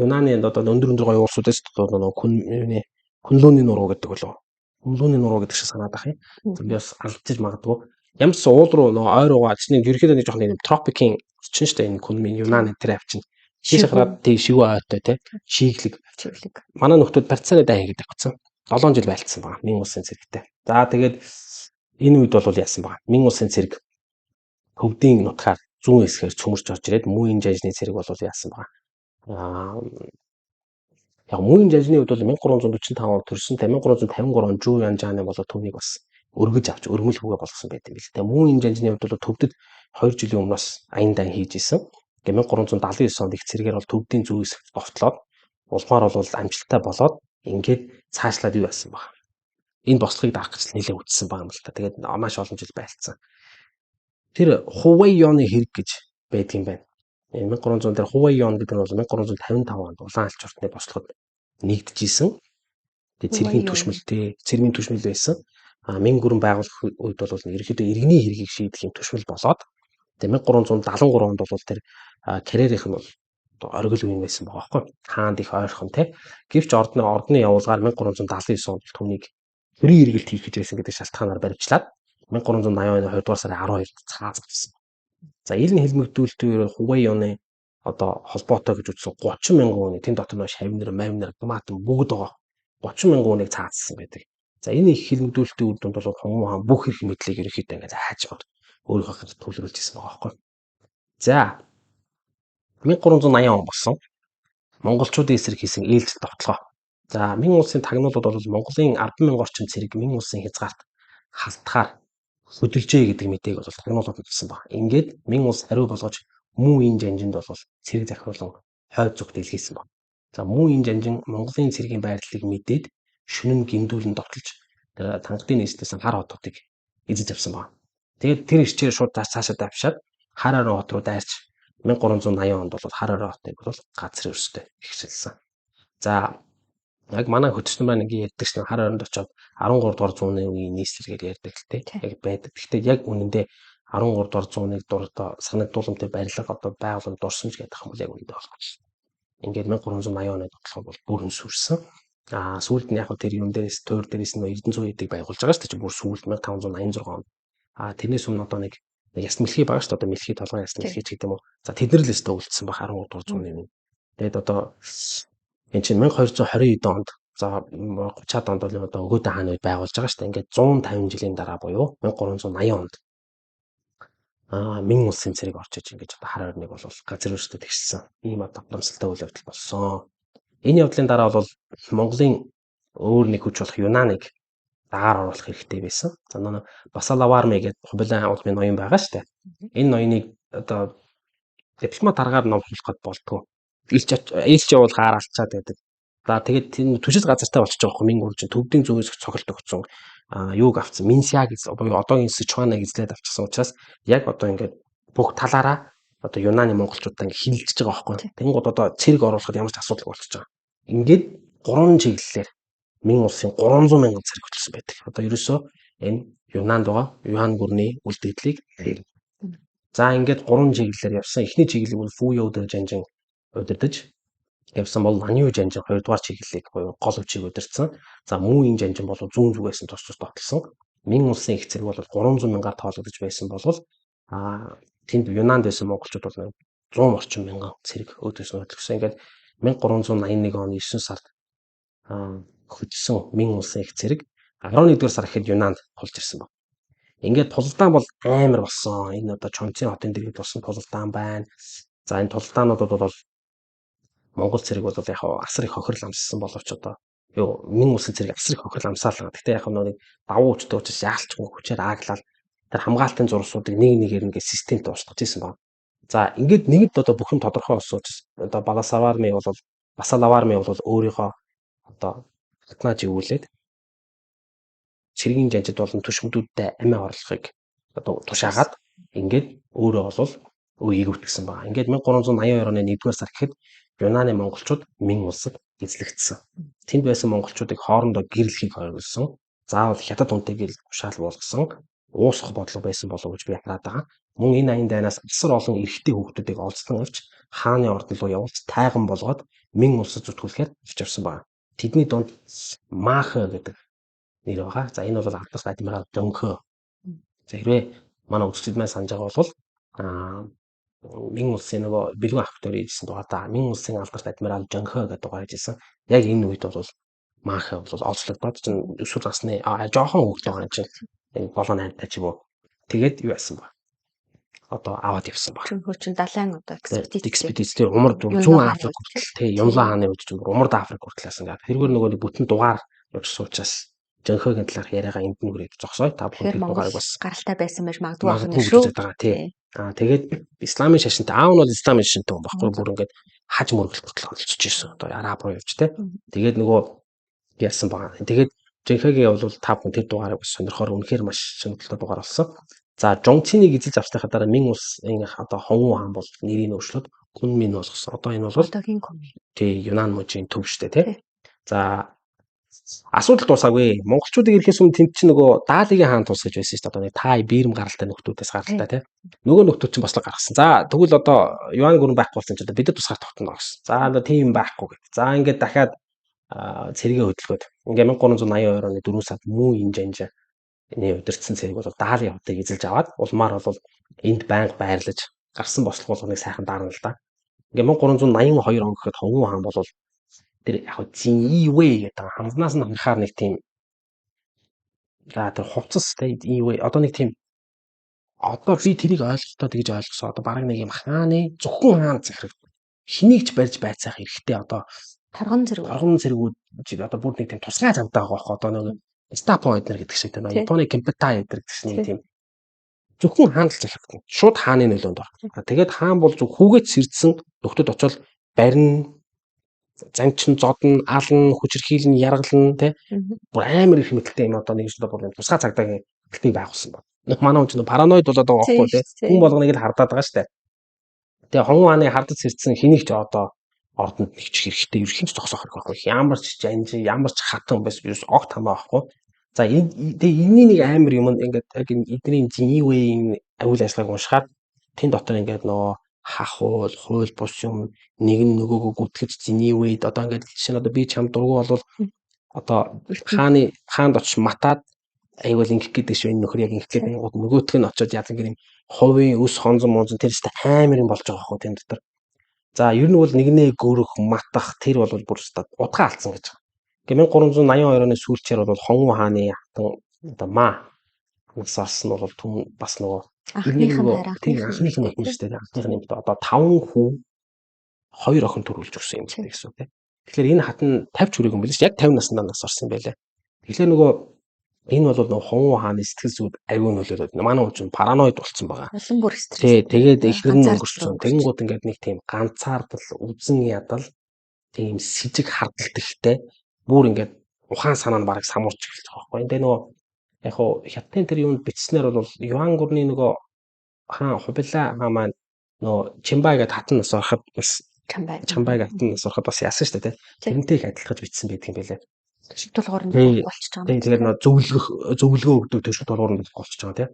Юнаны одоо өндөр гоё улсуудаас нөгөө Күнлүүний нуруу гэдэг болов. Күнлүүний нуруу гэдэг шиг санаад ах юм. Би бас алдчих магадгүй. Ямар ч уул руу нөгөө ойр руугаа чинь ерөөхдөө нэг жоохон юм тропикийн чинь штэ энэ Күнмин Юнаны тэр авчин. Тийш хараад тий шивүү ойтой те шийглэг. Манай нөхдүүд Парцаны дай гэдэг авцсан. 7 жил байлцсан байгаа. Мин улсын цэрэгтэй. За тэгээд энэ үед бол яасан байгаа. Мин улсын цэрэг хөвдийн нутгаар зүүн хэсгээр цөмөрч орж ирээд Муин жажны цэрэг бол яасан байгаа. Яг Муин жажны үед бол 1345 онд төрсөн. 1353 онд Жу Янжааны болоо түүнийг бас өргөж авч өргөмөл хүүгээ болгосон байдаг юм бэл. Тэгээ Муин жажны үед бол төвдөд 2 жилийн өмнөөс аян дан хийж исэн. 1379 онд их цэрэгээр бол төвдийн зүүн хэсэгт довтлоод улмаар бол амжилттай болоод ингээд цаашлаад юу яасан баг. Энэ бослогыг даах гэж нэлээд үтсэн байгаа юм л та. Тэгээд маш олон жил байлцсан. Тэр Хувайёны хэрэг гэж байдаг юм байна. 1300 тэр Хувайён гэдэг нь бол 1355 онд улаан алч ортны бослогод нэгдэжсэн. Тэгээд цэргийн түшмэл байсан. Мин гүрэн байгуулах үед бол ерөнхийдөө иргэний хэргийг шийдэх юм түшмэл болоод тэгээд 1373 онд бол тэр Карьерийнх нь бол оргил үеийн байсан байгаа байхгүй. Хаанд их ойрхон те. Гэвч ордны явуулгаар 1379 онд түүнийг төрийн эргэлт хийх гэж байсан гэдэг шалтгаанаар баривчлаад 1380 оны 2 дугаар сарын 12-нд цаазгсан. За ил нь хэлмэгдүүлэлтээр Хувайёны одоо холбоотой гэж үзсэн 30,000 хүний тэн дотор нь шавнар, мавнар, томатон бүгд байгаа. 30,000 хүнийг цаазсан байдаг. За энэ их хэлмэгдүүлэлтийн үр дүнд бол Хомоо хаан бүх эрх мэдлийг ерөнхийдөө ингээд хааж бод өөрийнхөө хад төвлөрүүлж ирсэн байгаа байхгүй. За 1380 он болсон. Монголчуудын эсрэг хийсэн ээлжид довтлоо. За Мин улсын тагнуулууд бол Монголын 10,000 орчим цэрэг Мин улсын хязгаарт халтгаар хөдөлжээ гэдэг мэдээг бол тагнуулууд хэлсэн баг. Ингээд Мин улс хариу болгож Муин жанжинд бол цэрэг захируулан хойд зүгт илгээсэн баг. За Муин жанжин Монголын цэргийн байрлалыг мэдээд шөнө нь гимдүүлэн довтолж тангалтын нийслэлээс хар хотуудыг эзэж авсан баг. Тэгээд тэр ирчээр шууд цаашаа давшаад хар орон хот руу дайрч 1380 онд бол хар орон хотыг бол газрын өрсөд ихсэлсэн. За яг манай хөтөлбөр маань нэг ярьдаг чинь хар оронд очоод 13 дугаар зууны үеийн нийслэлгээр ярьдаг л те. Яг байдаг. Гэхдээ яг үнэндээ 13 дугаар зууныг дурдаа санагдууламжтай барилга одоо байгууллагад дурсамж гэдэг юм бол яг үнэндээ болохгүй. Ингээд 1380 оны бодлого бол бүрэн сүрсэн. Сүүлд нь яг тэр юм дээрээс тойр дээрээс нь Эрдэнэ 100 эдийг байгуулж байгаа шүү дээ. Бүр сүүлд 1586 онд. Тэрнээс өмнө одоо нэг яс мэлхий байгаа шүү дээ. Одоо мэлхий толгойн яс мэлхий ч гэдэг юм уу. За тэднэр л өстө үлдсэн баг 13 дугаар зууны юм. Тэгээд одоо энэ чинь 1220 онд за 30-аад онд бол одоо Өнгөөдөө хааны үед байгуулж байгаа шүү дээ. Ингээд 150 жилийн дараа буюу 1380 онд Мин улсын цэрэг орж иж ингэж одоо хар орныг бол газар өрсөд тэгшсэн. Ийм одоо давтамжтай үйл явдал болсон. Энэ явдлын дараа бол Монголын өөр нэг хүч болох Юнаныг дагаар оруулах хэрэгтэй байсан. За нөгөө Басалаварми гэдэг хубилан улмын ноён байгаа шүү дээ. Энэ ноёныг одоо дипломат аргаар номлох гээд болдгоо. Илч явуулахаар алцаад байдаг. За тэгээд түшил газартай болчихж байгаа юм. Мин гүрэн чинь төвдийн зүүнээс цогцолт өгсөн юуг авсан. Минсиаг буюу одоогийн Сычуаныг эзлээд авчихсан учраас яг одоо ингээд бүх талаараа одоо Юнаны монголчуудаа ингээд хилэлж байгаа байхгүй. Тэнгууд одоо цэрэг оруулахад ямар ч асуудал болчихж байгаа. Ингээд 3 чиглэлээр Мин улсын 300,000 цэрэг хөтлсөн байдаг. Одоо ерөөсөө энэ Юнанд байгаа Юан гүрний үлдээдлийг за ингээд 3 чиглэлээр явсан. Эхний чиглэлийг бол Фуйоудэ жанжин удирдах явсан бол Нанью жанжин 2 дугаар чиглэлийг буюу гол өвчийг удирдсан. За Муин жанжин бол зүүн зүгээс нь тус довтлсон. Мин улсын их цэрэг бол 300,000-аар тоологдож байсан бол тэнд Юнанд байсан монголчууд бол 100 орчим мянган цэрэг өөдөөс нь хөтлөсөн. Ингээд 1381 оны 9 сард хөтлсөн Мин улсын их цэрэг 11-р сар ихэд Юнанд тулж ирсэн баг. Ингээд тулалдаан бол амар болсон. Энэ одоо Чонцын хотын дэргэд болсон тулалдаан байна. За энэ тулалдаануудад бол Монгол цэрэг бол яг асар их хохирол амссан боловч одоо Мин улсын цэрэг асар их хохирол амсаалаа. Гэхдээ яг нэг давуу хүчтэй учраас яалтчгүй хүчээр ааглал тэр хамгаалтын зурсуудыг нэг нэгээр ингээд системд устгаж ирсэн баг. За ингээд нэгд одоо бүх юм тодорхой болсон учраас одоо Басалаварми бол өөрийнхөө одоо хатнаа живүүлээд цэргийн жанжид болон түшмдүүдтэй амиа орлохыг одоо тушаагаад ингээд өөрөө бол үеийг өвтгсөн байна. Ингээд 1382 оны 1-р сар гэхэд Юнаны монголчууд Мин улсад эзлэгдсэн. Тэнд байсан монголчуудыг хоорондоо гэрлэхийг хориглосон. Заавал хятад хүнтэй гэрэл тушаал болгосон. Уусах бодлого байсан болов гэж би ятраад байгаа. Мөн энэ аян дайнаас асар олон эрэгтэй хүүхдүүдийг олзлон авч хааны ордон руу явуулж тайган болгоод Мин улсад зүтгүүлэхээр авч явсан байна. Тэдний дунд Маха гэдэг нэр байгаа. За энэ бол Албас адмирал Жонхо. За хэрвээ манай үзэгчид маань санаж байгаа бол Мин улсын нөгөө бэлгүүн авахтаар хийжсэн дугаартаа Мин улсын Албас адмирал Жонхо гэдэг дугаар хийжсэн. Яг энэ үед бол Маха бол олзлогдоод чинь өсвөр насны жоохон хүүхэд байгаа юм чинь энэ болон найнтай ч юм уу. Тэгээд юу яасан бэ? Одоо аваад явсан баг. Хөөчин далайн одоо экспедиц тэр умар зүүн Африк хүртэл тий Юмлан хааны үед ч умард Африк хүртэл яасан. Тэргээр нөгөө бүтэн дугаар явуулсан учраас Жонхогийн талаарх яриагаа энд нүрээд зогсоё. Та бүхэн тэр дугаарыг бас гаралтай байсан байж магадгүй байх нь шүү. Тий. Тэгээд исламын шашинтай аав нь бол исламын шашинтай хүн баггүй бүр ингээд хаж мөргөл хүртэл олцож ирсэн. Одоо араб руу явж тий. Тэгээд нөгөө яасан байгаа. Тэгээд Жонхогийн бол та бүхэн тэр дугаарыг бас сонирхоор үнэхээр маш сонирхолтой дугаар болсон. За Жонциныг эзэлж авсныхаа дараа Мин улсын одоо Хонгу хаан бол нэрийг өөрчлөөд Кунмин болгосон. Одоо энэ бол одоогийн Кунмин. Тий, Юнан мужийн төв штэ тий. За асуудал дуусаагүй. Монголчуудыг ирэхээс өмнө тэнд чинь нөгөө Даалигийн хаан тус гэж байсан шүү дээ. Одоо нэг Тай Бирм гаралтай нөхдүүдээс гаралтай тий. Нөгөө нөхдүүд чинь бослог гаргасан. За тэгвэл одоо Юан гүрэн байхгүй болсон ч одоо бид нар тусгаар тогтно гэсэн. За одоо тийм байхгүй гэдэг. За ингээд дахиад цэрэгээ хөдөлгөөд ингээд 1382 оны 4 сард Мүү Инжанжа энэ удирдсан цэрэг бол Даали явдыг эзэлж аваад улмаар бол энд байнга байрлаж гарсан бослого болгоныг сайхан даарна л да. Ингээ 1382 он гэхэд Хонгу хаан бол тэр яг Зиньвэй гэдэг хамзнаас нь ханхаар нэг тийм тэр хувцас Зиньвэй одоо нэг тийм одоо би тэрийг ойлголтоо тэгж ойлгосоо одоо баг нэг юм хааны зөвхөн хаан захираг хэнийг ч барьж байцаах хэрэгтэй одоо тарган зэргүүд одоо бүр нэг тийм тусгай завдаа байгаа байхгүй одоо нэг Стапо эднэр гэдэг шиг байна. Японы Кемпетай эднэр гэсэн нэг тийм зөвхөн хаан л захирагдана. Шууд хааны нөлөөнд орно. Тэгээд хаан бол зөв хүүгээд сэрдсэн нөхдөд очоод барина, занчин зодно, ална, хүчирхийлнэ, яргална тий. Бүр амар их хэмтэлтэй юм одоо нэг зүйл бол тусгай цагдаагийн хэлтийг байгуулсан байна. Манай хүн чинь параноид болоод байгаа байхгүй тий. Хүн болгоныг л хардаад байгаа штэ. Тэгээ Хонгу хааны хардаж сэрдсэн хэнийг ч одоо ордонд нэгчих хэрэгтэй ерхийч зогсоох хэрэг байхгүй. Ямар ч жанжи, ямар ч хатан бас юус огт хамаа байхгүй. За энэний нэг амар юм ингээд яг эдний Зиньвэйн аюул ажиллагааг уншихад тэн дотор ингээд нөгөө хахуул, хууль бус юм нэг нөгөөгөө гүтгэж Зиньвэйд одоо ингээд жишээ нь одоо би чам дургу бол одоо хаанд очиж матаад аюул ингэх гэдэг шүү энэ нөхөр яг ингэх гэдэг нөгөөтг нь очиод яг ингээд юм хувийн өс хонзон монзон тэр ч амар юм болж байгаа байхгүй тэн дотор. За ер нь бол нэгнээ гөрөх, матах тэр бол бүр удаа алдсан гэж. Ингээ 1382 оны сүүлчээр бол Хонгу хааны хатан одоо Ма нас орсон бол түн бас нөгөө тийм анхных нь шүү дээ. Анхных нь одоо 5 хүү 2 охин төрүүлж өгсөн юм гэсэн үг тийм. Тэгэхээр энэ хатан 50 ч хүрээгүй юм биш яг 50 наснаа нас орсон юм байлаа. Тэгэхээр нөгөө энэ бол нөгөө Хонгу хааны сэтгэл зүйд аюун нөлөөлөд манай хүн чинь параноид болцсон байгаа. Улам бүр стресс. Тий, тэгээд ихнэр нь өнгөрсөн. Тэгэнгүүт ингээд нэг тийм ганцаардал, үзэн ядал, тийм с ิจ хардалт ихтэй бүр ингээд ухаан санаа нь бараг самуурч эхэлж байгаа байхгүй. Энд нөгөө яг хуу хятадын тэр юунд бичснээр бол Юан гүрний нөгөө хаан Хубила хаан маань нөгөө Чимбайгээд хатан нас ороход бас Чимбайг хатан нас ороход бас яасан шүү дээ. Тэрнтэй их адилхаж бичсэн байдаг юм байлаа. Төшиг тулгуур нь болчихж байгаа Тийм юм. тэгээд нөгөө зөвлөгөө өгдөг төшиг тулгуур нь болчихж байгаа тийм.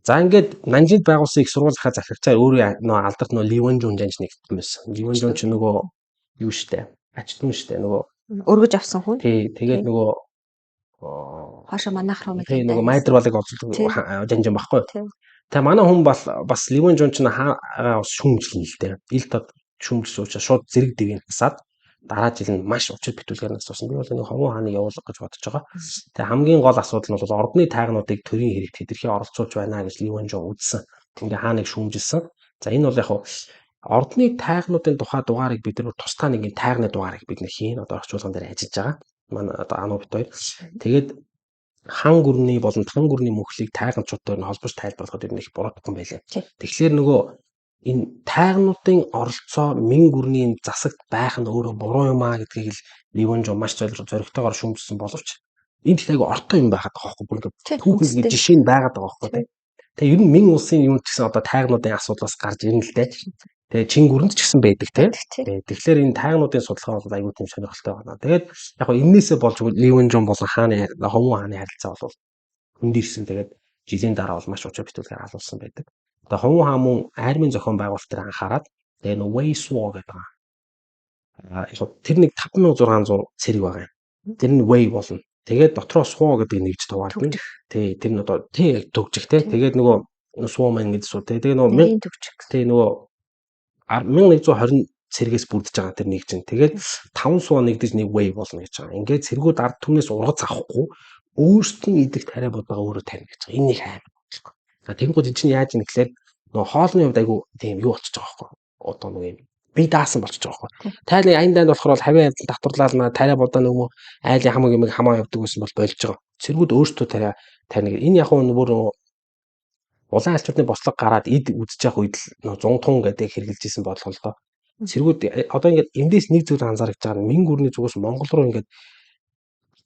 За ингээд Нанжид байгуулсан их сургууль захаа захирагчаар өөрөө нөгөө алдарт нөгөө Ливэн Жун жанж нэгтгэсэн байсан. Ливэн Жун ч нөгөө юу штэ ачтун штэ нөгөө өргөж авсан хүн. Тий, тэгээд нөгөө хаашаа манайх руу мэдээ. Нөгөө майдер балыг олзолдог жанж юм баггүй. Тэгээ манай хүн бас Ливэн Жун ч шүүмжлэн л дээ. Ил тод шүүмжлж уучаа шууд зэрэг дэвийг хасаад дараа жил нь маш учир битүүлгээр насуусан. Би бол энэ Хонгу хааны явуулга гэж бодож байгаа. Тэгээ хамгийн гол асуудал нь бол ордны тайгнуудыг төрийн хэрэгт хэдэрхий оролцуулж байна гэж Ливэн Жун үзсэн. Тэгээ хааныг шүүмжилсэн. За энэ бол яг ордны тайгнуудын тухай дугаарыг бид нар тусдаа нэг тайгны дугаарыг бид нэ хийн одоо орчуулган дээр ажиллаж байгаа. Манай одоо ануу бит хоёр. Тэгээд хан гүрний болон тан гүрний мөнхлийг тайганчуудаар нь холбож тайлбарлахад ер нь их буруудахгүй юм байлаа. Тэгэхээр нөгөө энэ тайгнуудын оролцоо Мин гүрний засагт байх нь өөрөө буруу юм аа гэдгийг л Ливэн Жун маш зоригтойгоор шүүмжилсэн боловч энэ их айгу ортой юм байгаад байгаа байхгүй бүр ингээд түүхэн жишээ нь байгаад байгаа байхгүй. Тэгээ ер нь Мин улсын юм ч гэсэн одоо тайгнуудын асуудлаас гарч ирнэ л дээ. Тэгээ Чингүрэнд ч гэсэн байдаг тийм. Тэгэхээр энэ тайгнуудын судалгаа бол аюул тийм сонирхолтой байна. Тэгээд яг гоо энээсээ болж Ливэн Жон болон хааны Ховон хааны харилцаа бол хөндөрсөн. Тэгээд жилийн дараа бол маш учир битүүлгээр алуулсан байдаг. Одоо Ховон хаан мөн армийн зохион байгуулалт дээр анхаарад тэгээд Wei Suo гэдэг тэр нэг 5600 цэрэг байгаа юм. Тэр нь Wei болно. Тэгээд дотроо Suo гэдэг нэгж дугаалдаг. Тий, тэр нь одоо төгжих тий. Тэгээд нөгөө Suo маань гэдэг суу тий. Тэгээд нөгөө тий нөгөө 1120 цэргээс бүрдэж байгаа тэр нэг чинь. Тэгээд 5 Suo нэгдэж нэг Wei болно гэж байгаа. Ингээд цэргүүд ард түмнээс ургац авахгүй өөрсдөө идэх тариа бодлого өөрөө тарина гэж байгаа. Энэ их аим. Тэнгууд энэ чинь яаж юм гэхээр нөгөө хоолны хувьд айгу тийм юу болчихж байгаа байхгүй. Одоо нөгөө юм би даасан болчихж байгаа байхгүй. Тайлын аян дайнд болохоор хавийн адил татварлаална тариа бодоо нөгөө айлын хамаг юм хамаа явдаг гэсэн бол болж байгаа. Цэргүүд өөрсдөө тариа тарина. Энэ яг нөгөө улаан альчуудны бослого гараад эд үдчих явах үед л 100 тун гэдэг хэрглэж исэн бодлого. Цэргүүд одоо ингээд эндээс нэг зүйл анзаарч байгаа нь Мин гүрний зүгээс Монгол руу ингээд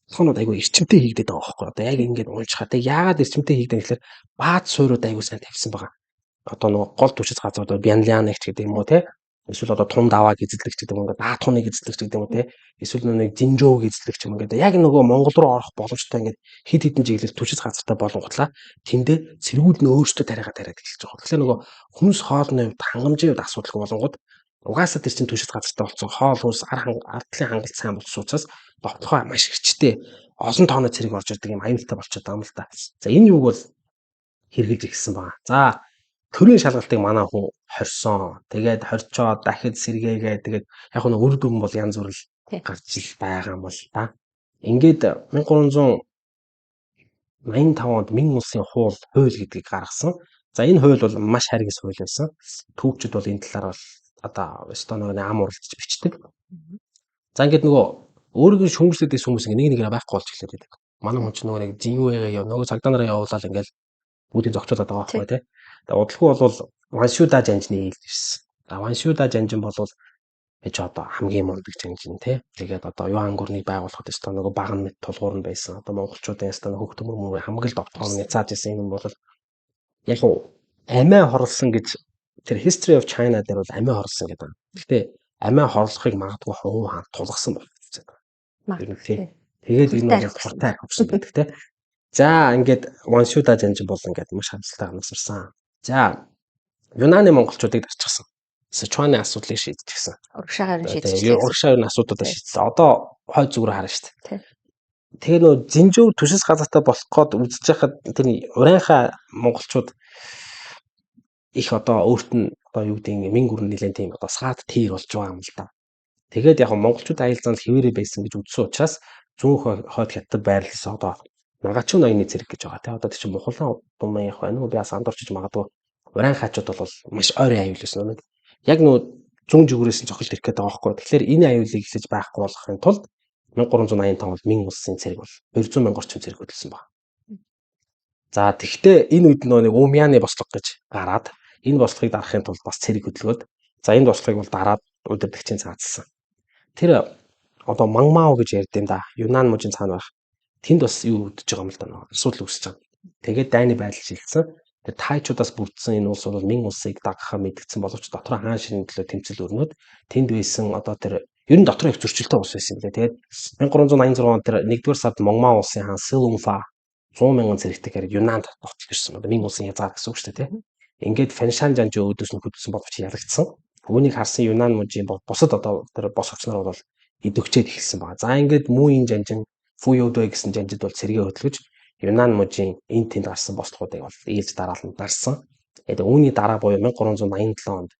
тонод айгу эрчимтэй хийгдээд байгаа байхгүй. Одоо яг ингээд уншихаа. Тэг яагаад эрчимтэй хийгдэх гэхээр бааз суурууд айгу сайн тавьсан байгаа. Одоо нөгөө гол түшис газрууд Бянлиан гэх гэдэг юм уу те. Эсвэл одоо тун даваа гизэлдэг гэдэг юм ингээд баа туныг гизэлдэг гэдэг юм уу те. Эсвэл нэг жинжөө гизэлдэг юм ингээд яг нөгөө Монгол руу орох боломжтой ингээд хид хідэн чиглэл түшис газартай болонготлаа тэндээ цэргүүд нь өөрсдөө тариагаа тариад эхэлж байгаа. Тэгэхээр нөгөө хүнс хоолны хувьд хангамжийн хувьд асуудалгүй болонгод угаасаа тэр чинь түшис газартай болсон хоол хүнс ардлын хангалт сайн болсон учраас довтлохоо маш эрчтэй олон тооны цэрэг орж ирдэг юм аюултай болчиход байгаа юм л та. За энэ юуг бол хэрглэж ирсэн байна. За төрийн шалгалтыг манай хүн хорьсон. Тэгээд хорьчоод дахид сэргээгээ тэгээд яг нь үр дүн бол янз бүр л гарч ил байгаа юм бол та. Ингээд 1385 онд Мин улсын хууль гэдгийг гаргасан. За энэ хууль бол маш харгас хууль байсан. Түүхчид бол энэ талаар бол одоо Эстонийн ам уралдаж бичдэг. За ингээд нөгөө өөрийгөө шүмжлэдэг хүмүүс нэг нэгээр байхгүй болж эхлэв гэдэг. Манай хүн ч нөгөө нэг жинвэгээ нөгөө цагдаа нараа явуулаад ингээд бүгдийг зогцуулаад байгаа байхгүй тий. Тэгээ удалгүй бол Ваншуда жанжны хэлж ирсэн. За Ваншуда жанжин бол гэж одоо хамгийн мундаг жанжин тий. Тэгээд одоо Юан гүрнийг байгуулахад өстой нөгөө баган мэт тулгуур нь байсан. Одоо монголчуудын өстой хөх төмөр хамгийн л довтгоон няцааж исэн юм бол яг амиа хорлсон гэж тэр History of China дээр бол амиа хорлсон гэдэг. Гэхдээ амиа хорлохыг магадгүй Ховон хаан тулгасан болчихсон. Тэгээд энэ бол хуртай авсан байдаг тий. За ингээд Ваншуда жанжин бол ингээд маш хамсалтай амсарсан. За Юнаны монголчуудыг дарчихсан. Сычуаны асуудлыг шийдчихсэн. Урагшаагаар нь шийдчихсэн. Урагшаагаар нь асуудлуудаа шийдсэн. Одоо хойд зүгрээ харна шүү дээ. Тэгээ нөө Жинжүү түшис газартай болох гээд үзэж байхад тэрний урайхаа монголчууд их одоо өөрт нь одоо юу гэдэг Мин гүрэн нэлээд тийм одоо саад тэр болж байгаа юм л да. Тэгээд яг монголчууд аялзаанд хэвээрээ байсан гэж үзсэн учраас зүүн хойд хятад байрлалс одоо Нагачун ноёны цэрэг гэж байгаа тий. Одоо тийм Мухлан думын яг байна уу би бас андуурчиж магадгүй урайхаачууд бол маш ойрын аюул гэсэн үг. Яг нөө зүүн зүгээрээс нь цохилт ирэх гээд байгаа байхгүй. Тэгэхээр энэ аюулыг эхлэж байхгүй болохын тулд 1385 онд Мин улсын цэрэг бол 200 мянган орчим цэрэг хөдөлсөн байна. За тэгвэл энэ үед нэг Умяны бослого гэж гараад энэ бослогыг дарахын тулд бас цэрэг хөдөлгөөд за энэ бослогыг бол дараад удирдагчийн цаацсан. Тэр одоо Мангмао гэж ярьд юм да. Юнан мужийн цаана байх. Тэнд бас юу үдэж байгаа юм л да нөө асуудал үүсэж байгаа. Тэгээд дайны байдал шилжсэн. Тэгээд тайчуудаас бүрдсэн энэ улс бол Мин улсыг дагахаа мэдгдсэн боловч дотор хаан ширийн төлөө тэмцэл өрнөд тэнд байсан одоо тэр ер нь дотор их зөрчилтэй улс байсан юм лээ. Тэгээд 1386 онд тэр 1-р сард Монгмаа улсын хаан Сэлунфа 100 мянган цэрэгтэйгээр Юнанд тогтол ирсэн байна. Мин улсын язгаар гэсэн үг шүү дээ, тийм. Ингээд Фэншан жанжи өөдөөс нь хөдөлсөн боловч ялагдсан. Үүнийг харсан Юнан мужийн бусад одоо тэр бос очноор бол идэвхжээд эхэлсэн байна. За ингээд Муин жанжин Фуйодо гэсэн жанжид бол цэргээ хөдөлгөж Юнан мужийн энэ тэнд гарсан бослогуудыг бол ээлж дараалан дарсан. Тэгээд үүний дараа буюу 1387 онд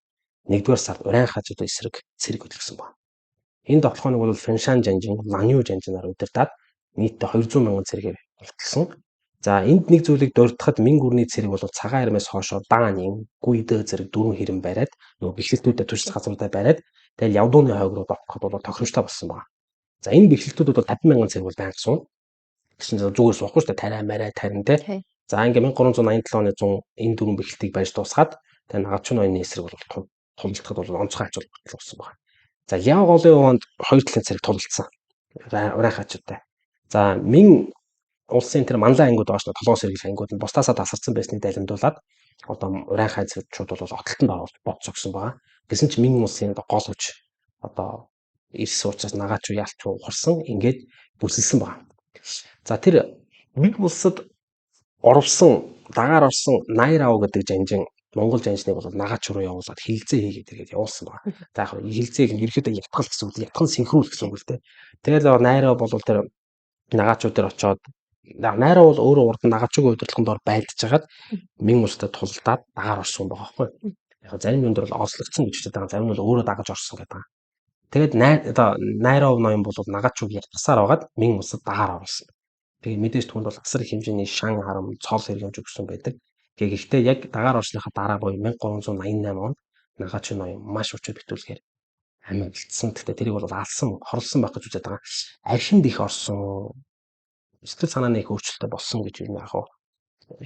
1-р сард урайхаачууд эсрэг цэрэг хөдөлгсөн байна. Энэ тоглохоныг бол Фэншан жанжин, Нанью жанжинаар удирдаад нийтдээ 200 мянган цэрэгээр болтолсон. За энд нэг зүйлийг дурдхад Мин гүрний цэрэг бол цагаан армиас хоошоо Даанин, Гуйдэ зэрэг 4 хэрэм бариад нөгөө бэхлэлтүүдэд түшис газруудаа бариад тэгэл Явдууны хойг руу давхад бол тохиромжтой болсон байна. За энэ бэхлэлтүүд бол 50 мянган цэрэг бол байнга суун. Гэсэн чинь зүгээр суухгүй шүү дээ. Тарай марай тарин те. За ингээ 1387 оны 100 энэ дөрвөн бэхлэлтийг барьж дуусгаад тэгээ Нагачун ноёны эсрэг бол тулалдахад бол онцгой ач холбогдол болсон байна. За Яв голын хувьд хоёр талын цэрэг тулалдсан. Урайхаачтай. За Мин улсын тэр манлай ангиуд байгаа шүү дээ. Толгоос сэргийлэх ангиуд нь бусдаасаа тасарсан байсныг дайлимдуулаад одоо уран хайцчууд бол отолтонд оруулж бод зогсон байгаа. Гэсэн чинь Минг улсын гол хүч одоо эрс суучаас нагач уу ялч уу ухарсан ингээд бүсэлсэн байна. За тэр Минг улсад орвсон дагаар орсон Найр ав гэдэг жанжин Монгол жанжныг бол нагач руу явуулаад хилцээ хийгээд ирээд явуулсан байна. За яг хилцээг нь ерөөдөө ятгал гэсэн үг, ятгал синхруулах гэсэн үг л дээ. Тэгээд Найр ав бол тэр нагаачууд дээр очоод Найраа бол өөрөө урд нь нагаачуугийн удирдлагын дор байлдаж хагаад Минг улстай тулдаад дагаар орсон байгаа байхгүй. Яг зарим юм дээр бол онцлогдсон гэж хэлдэг байгаа. Зарим нь бол өөрөө дагаж орсон гэдэг байгаа. Тэгээд Найраа ноён бол нагаачууг ятгасаар байгаад Минг улсад дагаар оруулсан. Тэгээд мэдээж түүнд бол асар их хэмжээний шан харам цол хэрэгэмж өгсөн байдаг. Гэхдээ яг дагаар орсныхаа дараа буюу 1388 онд нагаачуу ноён маш өчөд битүүлгээр амиа бэлдсэн. Гэхдээ тэрийг бол алсан, хорлсон байх гэж үздэг байгаа. Архинд их орсон сэтгэл санааны их өөрчлөлттэй болсон гэж юу яг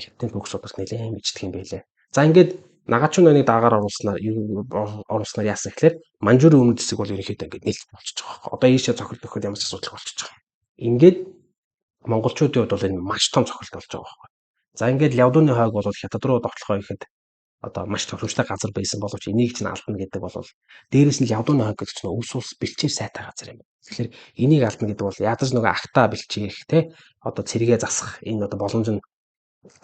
хятадын төгсөд бас нэлээд мэддэг юм байлээ. За ингээд нагаачуу ноёныг дагаар оруулснаар яасан гэхээр Манжурын өмнөд хэсэг бол ерөнхийдөө ингээд нэлт болчихж байгаа байхгүй. Одоо ийшээ цохилт өгөхөд ямар ч асуудал болчихж байгаа. Ингээд монголчуудын хувьд бол энэ маш том цохилт болж байгаа байхгүй. За ингээд Лявдууны хойг бол хятад руу довтлохоо ихэд одоо маш тохиромжтой газар байсан боловч энийг ч алдна гэдэг бол дээрэс нь Лявдууны хойг гэдэг чинь өвс ус бэлчээр сайтай газар юм. Тэгэхээр энийг алдна гэдэг бол ядаж нөгөө ахтаа бэлчээх те одоо цэрэгээ засах энэ одоо боломж нь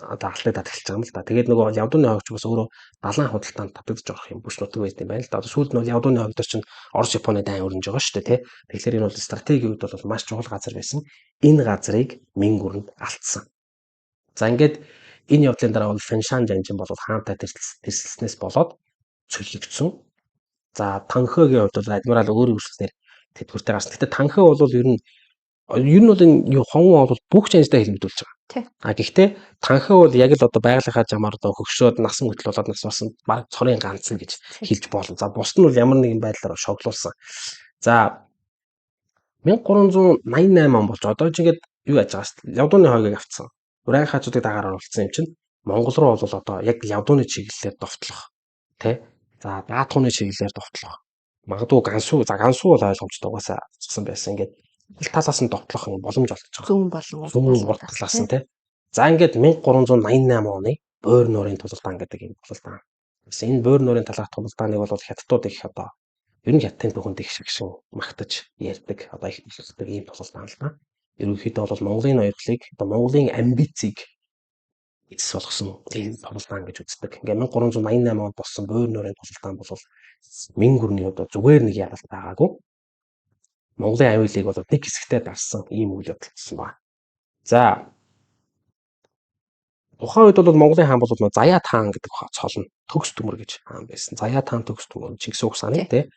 одоо алдагдаад эхэлж байгаа юм л да. Тэгээд нөгөө Лявдууны хойгч бас өөрөө далайн худалдаанд татагдж орох юм бүс нутаг байт юм байна л да. Одоо сүүлд нөгөө Лявдууны хойг дээр чинь Орос Японы дайн өрнөж байгаа шүү дээ те. Тэгэхээр энэ бол стратегийн үед бол маш чухал газар байсан. Энэ газрыг Минг өрөнд алдсан. За ингээд энэ явдлын дараа бол Фэншан жанжин бол хаантай тэрсэлснээс болоод цөлөгдсөн. За Танхөгийн хувьд бол адмирал өөрийн үслээр тэтгэвртэй гарсан. Гэхдээ Танхö бол ер нь бол энэ юу хонвон бол бүх жанжтай хэлмдүүлж байгаа. А гэхдээ Танхö бол яг л одоо байгалийнхаа жамаар одоо хөгшөөд насан хөтөл болоод нас барсан баг цорын ганц гэж хэлж болно. За бусд нь бол ямар нэгэн байдлаар шоглуулсан. За 1388 он болж одоо ч ингээд юу яаж байгаа шүү дээ. Лявдууны хойгийг авцсан. Уран хаачуудыг дагаар оруулсан юм чинь Монгол руу бол одоо яг Лявдууны чиглэлээр довтлох тий. За Даатгууны чиглэлээр довтлох. Магадгүй Гансуу бол ойлгомжтой угаасаа цогсон байсан. Ингээд талаас нь довтлох юм боломж олж байгаа. Зүүн урд талаас нь тий. За ингээд 1388 оны Бойр нуурын тулалдаан гэдэг юм тулалдаан. Энэ Бойр нуурын талаарх тулалдааныг бол хятадууд их одоо ер нь хятадын бүхэнд их шагшин магтаж ярьдаг одоо их хэлдэг ийм тулалдаан л да. Ерөнхийдөө бол Монголын ноёрхлыг одоо Монголын амбицийг эцэс болгосон ийм тулалдаан гэж үздэг. Ингээ 1388 онд болсон Бойр нуурын тулалдаан бол Минг өрний хувьд зүгээр нэг яралт байгаагүй. Монголын аюулыг бол нэг хэсэгтээ дарсан ийм үйл явдал болсон байна. За тухайн үед бол Монголын хаан бол Заяа таан гэдэг цол нь төгс төмөр гэж хаан байсан. Заяа таан төгс төмөр Чингис ухааны тий.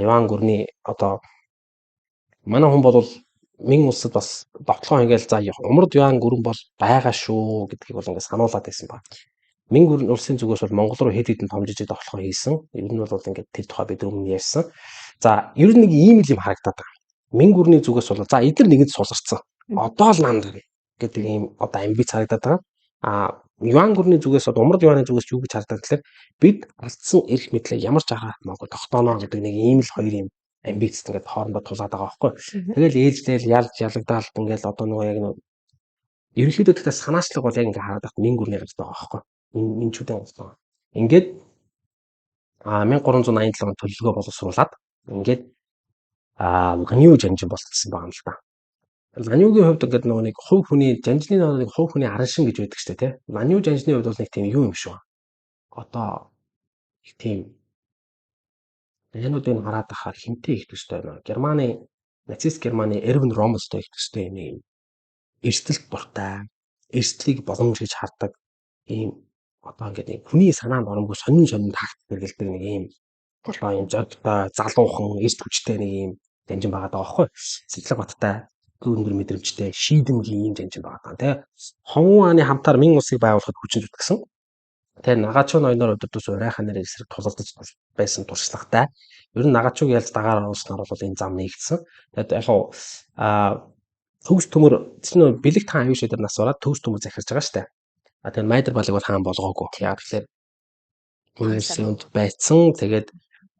Юан гүрний одоо манай хүн бол Минг улсад бас довтлогоо ингээл за умард Юан гүрэн бол байгаа шүү гэдгийг бол ингээд сануулад байсан баг. Минг улсын зүгээс бол Монгол руу хэд хэдэн том жижиг довтлогоо хийсэн. Ер нь бол ингээд тэр тухай бид өмнө ярьсан. За ер нь нэг ийм л юм харагдаад байна. Минг гүрний зүгээс бол за эдгээр нэгэнд суларсан. Одоо л нанд гэдэг ийм одоо амбиц харагдаад байгаа. Юан гүрний зүгээс бол умард Юаны зүгээс юу гэж харагдаад гэхээр бид алдсан эрх мэдлээ ямар ч аргаар Монгол тогтооно гэдэг нэг ийм л хоёр юм амбиц ингээд хоорондоо тулаад байгаа байхгүй. Тэгэл ээлжлээл ялагдаад ингээд одоо нөгөө яг нэг ерөнхийдөө тэгтээ санаачлаг бол яг ингээд хараад байгаа Минг гүрний гардаг байгаа байхгүй. Энэ чүүдэн болсон. Ингээд 1387 он төлөвлөгөө боловсруулад ингээд Ланью жанжин болчихсон байгаа юм л да. Ланюгийн хувьд ингээд нөгөө нэг хувь хүний жанжны нэг хувь хүний аран шин гэж байдаг шүү дээ тий. Ланю жанжны хувьд бол нэг тийм юу юм шүү. Одоо их тийм Януудыг хараад ахаар хинтээ их төстэй байна. Германы нацист Германы Эрвин Роммелтой их төстэй юм. Эрсдэлт дуртай, эрсдлийг боломж гэж хардаг ийм одоо ингээд нэг хүний санаанд оромгүй сонин тагт хэрэгэлдэг нэг ийм одоо ийм зодтой, залуухан, эрс хүчтэй нэг ийм жанжин байгаа даа байхгүй. Сэтгэл баттай, өнгөр мэдрэмжтэй, шийдэмгийн ийм жанжин байгаа даа тий. Хонвон хааны хамтаар Минг улсыг байгуулахад хүчин зүтгэсэн. Тэгээ нагаачуу ноёноор өдөртөөс урайхан нэрээр эсрэг тулалдаж байсан туршлагатай. Ер нь нагаачууг ялж дагаар оруулснаар бол энэ зам нэгдсэн. Тэгээд яг төгс төмөр чинь бэлэг таан аюу шийдэр нас ороод төгс төмөр захирж байгаа штэ. Тэгээд Майдар балыг бол хаан болгоогүй. Яг тэгэхээр Үнэсэнд байцсан. Тэгээд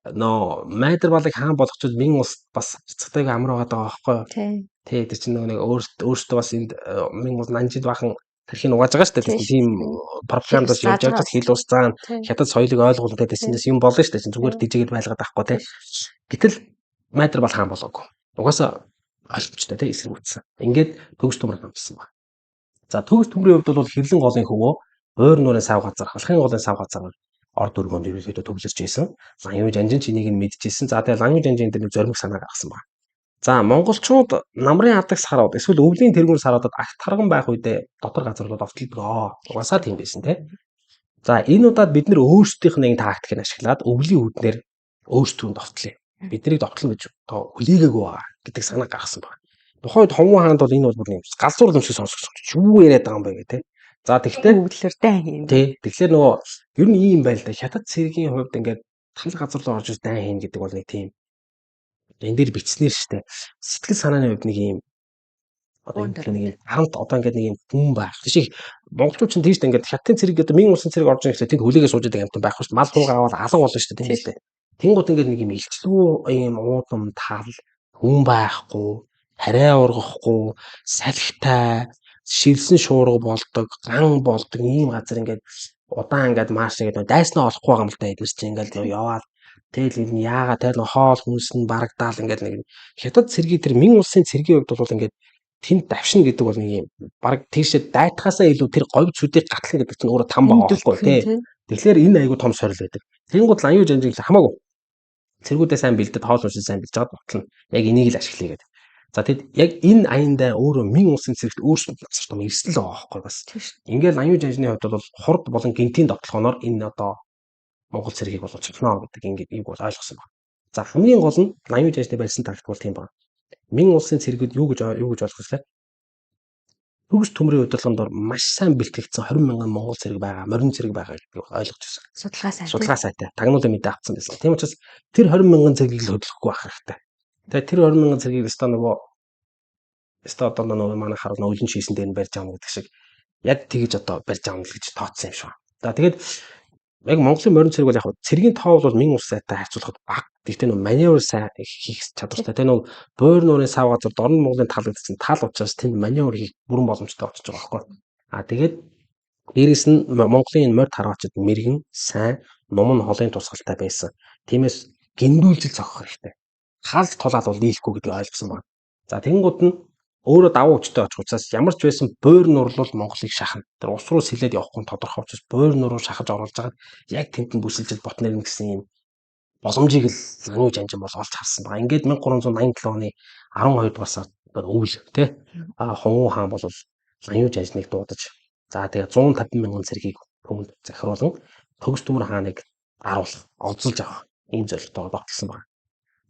нөө майдар балыг хаан болгочод Мин улс бас цацгатайг амар байгаа байхгүй юу? Тий. Тэ тэр чинь нэг өөртөө бас энд Мин улс нанжид бахан тэрхийг угааж байгаа шүү дээ. Тийм пропагандаас явж явж хил ус цаана хятад соёлыг ойлгуулдаг тэснээс юм болно шүү дээ. Зүгээр дижигэд байлгаад байхгүй тий. Гэтэл майдар бал хаан болоогүй. Угаасаа ойлгомжтой тий эсэргүүцсэн. Ингээд төгс төмөр хамсан байна. За төгс төмрийн хувьд бол хэрлэн голын хөвөө ойр нуурын сав газар, халахын голын сав газар орд өргөнд ерөөхдөө төвлөрч ийсэн. Ланью жанжин чинийг нь мэдчихсэн. За тэгээ Ланью жанжин дээр нэг зоримог санаа гаргасан байна. За монголчууд намрын адагс хараад эсвэл өвлийн тэргүүр саруудад агт харган байх үедээ дотор газруудад овтлдог. Угаасаа тийм байсан тий. За энэ удаад бид нэр өөрсдийнх нь тактикийг ашиглаад өвлийн үүднэр өөрсдөө довтлоо. Биднийг довтлно гэж хүлээгээгүй байгаа гэдэг санаа гаргасан байна. Тухайд Ховгон хаанд бол энэ бол бүр юм галзуур юм шиг сонсогч юу яриад байгаа юм бэ гэх тий. За тэгтээ өвдлөр дайн хийн. Тий. Тэгэхээр нөгөө ер нь ийм байл да. Хятад цэргийн хувьд ингээд тал газар руу орж дайн хийн гэдэг бол нэг тийм энэ дээр бичснээр штэ. Сэтгэл санааны хувьд нэг ийм одоо нэг юм харамт одоо ингээд нэг юм хүн байх. Тийш монголчууд ч тийш ингээд хятадын цэрэг одоо Мин улсын цэрэг орж ирэхдээ тэнд хүлээгээ сууж байгаа юмтай байх шүү дээ. Мал хуугаа аваад алга болно шүү дээ тийм үү. Тэнгууд ингээд нэг юм илчлүү ийм уудам тал хүн байхгүй, харай ургахгүй, салхитай шивсэн шуурга болдог, ган болдог ийм газар ингээд удаан ингээд мааш ингээд дайснаа олохгүй байгаа юм л да эдгээр чинь ингээд яваад тэгэл энэ яагаад тэр нөх хоол хүнс нь барагдаал ингээд нэг хятад цэргийн тэр Мин улсын цэргийн хувьд бол ингээд тэнд давшин гэдэг бол нэг юм баг тийшээ дайтахаасаа илүү тэр говь цүдийг гатлах гэдэг чинь өөрөө там байгаа байхгүй тий. Тэгэхээр энэ айгу том сорил байдаг. Тэнгууд Ланью жанжин хамаагүй цэргүүдээ сайн бэлдээд хоол хүнс сайн бэлж жаад ботлоо. Яг энийг л ашиглая гэдэг. За тэгэд яг энэ аяндаа өөрөө Мин улсын цэрэгт өөрсдөд насар том эрсдэл байгаа байхгүй бас. Ингээл Ланью жанжины хувьд бол хурд болон гинтийн довтлохоноор энэ одоо Монгол цэргийг бол цогцноо гэдэг ингээд ийг бол ойлгосон байна. За хамгийн гол нь Ланью жанжны барьсан тактик бол тийм байна. Мин улсын цэргүүд юу гэж ойлгосон вэ? Төгс төмрийн удирдлаганд маш сайн бэлтгэгдсэн 20 мянган монгол цэрэг байгаа, морин цэрэг байгаа гэдгийг ойлгож байсан. Судалгаа сайтай. Тагнуулын мэдээ авсан байсан. Тийм учраас тэр 20 мянган цэргийг л хөдлөхгүй байх хэрэгтэй. Тэгээ тэр 20 мянган цэргийг одоо нөгөө манай харав өвлөн шийсэн дээр нь барьж аавна гэдэг шиг яг тэгж одоо барьж аавна л гэж тооцсон юм шиг байна. За тэгээд яг Монголын морин цэрэг бол яг цэргийн тоо бол Мин улс сайтай харьцуулахад бага. Гэхдээ нөгөө маневр сайн хийх чадвартай. Тэгээ нөгөө буур нуурын сав газар дорн Монголын тал гэсэн тал учраас тэнд маневр хийх бүрэн боломжтой болчихж байгаа байхгүй. Тэгээд дээрэс нь Монголын морд харвачид мэрэгэн сайн ном нь холын тусгалтай байсан. Тиймээс гиндүүлжил зогсох хэрэгтэй. Хаалт тулаад бол нийлэхгүй гэдгийг ойлгосон байна. За тэнгууд нь өөрөө давуу хүчтэй очих учраас ямар ч байсан буур нурлал Монголыг шахна. Тэр ус руу сэлээд явахгүй нь тодорхой учраас буур нуруу шахаж оруулж байгаад яг тэнд нь бүсэлжил бот нэрнэ гэсэн юм боломжийг л Ланью жанжин бол олж харсан байгаа. Ингээд 1387 оны 12 дугаар сард өвөл тий Ховгон хаан бол Ланью жанжныг дуудаж за тэгээ 150 мянган цэргийг хүнд захируулан төгс төмөр хааныг аруулах, олзолж авах ийм зорилготойгоо тогтолсон байна.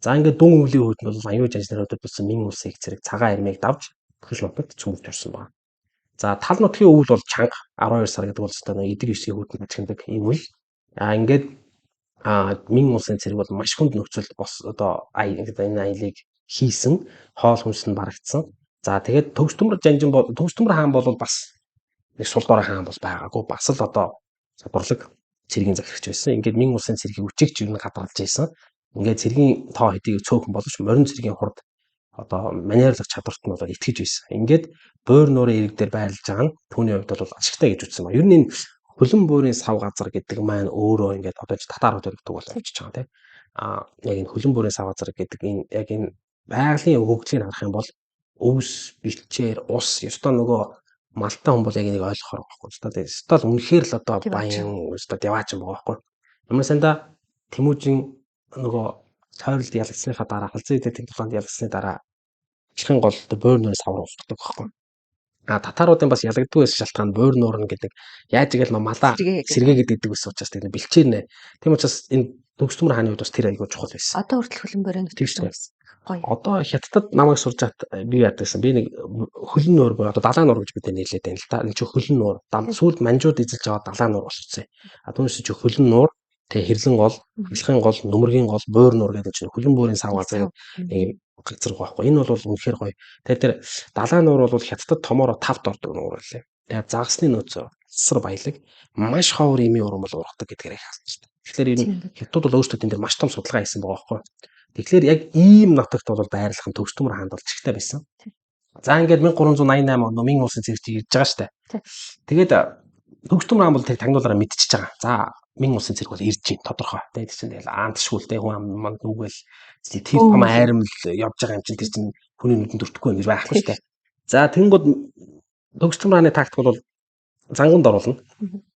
За ингээд дүн өвлийн үед нь бол Ланью жанжнаар өдөртсөн Мин улсын их цэрэг цагаан армийг давж хөл нутагт цөмөлж орсон байна. За тал нутгийн өвөл бол чанга 12 сар гэдэг бол өстой эдэг ишгийн хүүтэн гачдаг ийм үйл. Ингээд Мин улсын цэрэг бол маш хүнд нөхцөл бос одоо энэ аялыг хийсэн, хоол хүнс нь барагдсан. За тэгээд төгс төмөр хаан бол бас нэг сул дорой хаан бол байгаагүй. Бас л одоо чадварлаг цэргийн захирагч байсан. Ингээд Мин улсын цэргийг үчигч юу нэг гадарлаж байсан. Ингээд цэргийн тоо хэдийг цөөхөн боловч морин цэргийн хурд одоо маневрлах чадварт нь бол итгэж байсан. Ингээд буур нуурын ирэг дээр байрлаж байгаа нь түүний хувьд бол ашигтай гэж үзсэн ба. Ер нь энэ хөлөн буурын сав газар гэдэг маань өөрөө ингээд одоо татаарууд өгдөг бол авчиж байгаа тийм. Яг энэ хөлөн буурын сав газар гэдэг энэ яг энэ байгалийн хөгжлийг харах юм бол өвс, бэлчээр, ус, ёстой нөгөө малтай хүн бол яг энийг ойлгохоор байхгүй. Тэгээд ёстой л үнэхээр л одоо баян ёстой яваач юм байгаа байхгүй. Ямар санда Тэмүүжин нөгөө тойролд ялгсныхаа дараа халзан эдийн тулаанд ялгсны дараа чихэн гол буур нуурын сав руу устдаг байхгүй. Татаруудын бас ялагддаг байсан шалтгаан буур нуурна гэдэг яаж игээл малаа сэргээгээд идэг байсан учраас тэгээд бэлчээр нэ. Тийм учраас энэ төгс төмөр хааны үед бас тэр аягүй чухал байсан. Одоо хүртэл хөлн буурын тийм байсан. Одоо хятадд намайг сурж хат би яадагсан. Би нэг хөлн нуур боо одоо далайн нуур гэж бид нээлээд байна л да. Энэ чи хөлн нуур. Сүүлд манжууд эзэлж байгаа далайн нуур болчихсон. Түүнээс чи хөлн нуур тэгээ хэрлэн гол, хөлхийн гол, нүмергийн гол, буур нуур гэдэг чинь хөлн буурын сав газар нэг газар байхгүй. Энэ бол үнэхээр гоё. Тэгээ тэр далайн нуур бол хятадд томоороо 5-т ордог нуур байлээ. Тэгээ загасны нөөцөө сар баялаг маш ховор имийн уран бол ургадаг гэдгээр их хасдаг. Тэгэхээр ер нь хятад бол өөрсдөө энэ дээр маш том судалгаа хийсэн байгаа байхгүй. Тэгэхээр яг ийм нутагт бол байрлах нь төгс төмөр хаанд бол чигтэй байсан. За ингээд 1388 он Мин улсын зэрэг ирж байгаа штэ. Тэгээд төгс төмөр хаан бол тэр тагнуулаараа мэдчихэж байгаа. За Мин улсын зэрэг бол ирж чинь тодорхой. Тэгээд чинь тэгэл аантшгүйлтэй хүн манд нүгэл тэр том айрамл явж байгаа юм чинь тэр чинь хүний нүдэнд өртөхгүй юм гэж байхгүй штэ. За тэнгууд төгс төмөр хааны тактик бол занганд оруулна.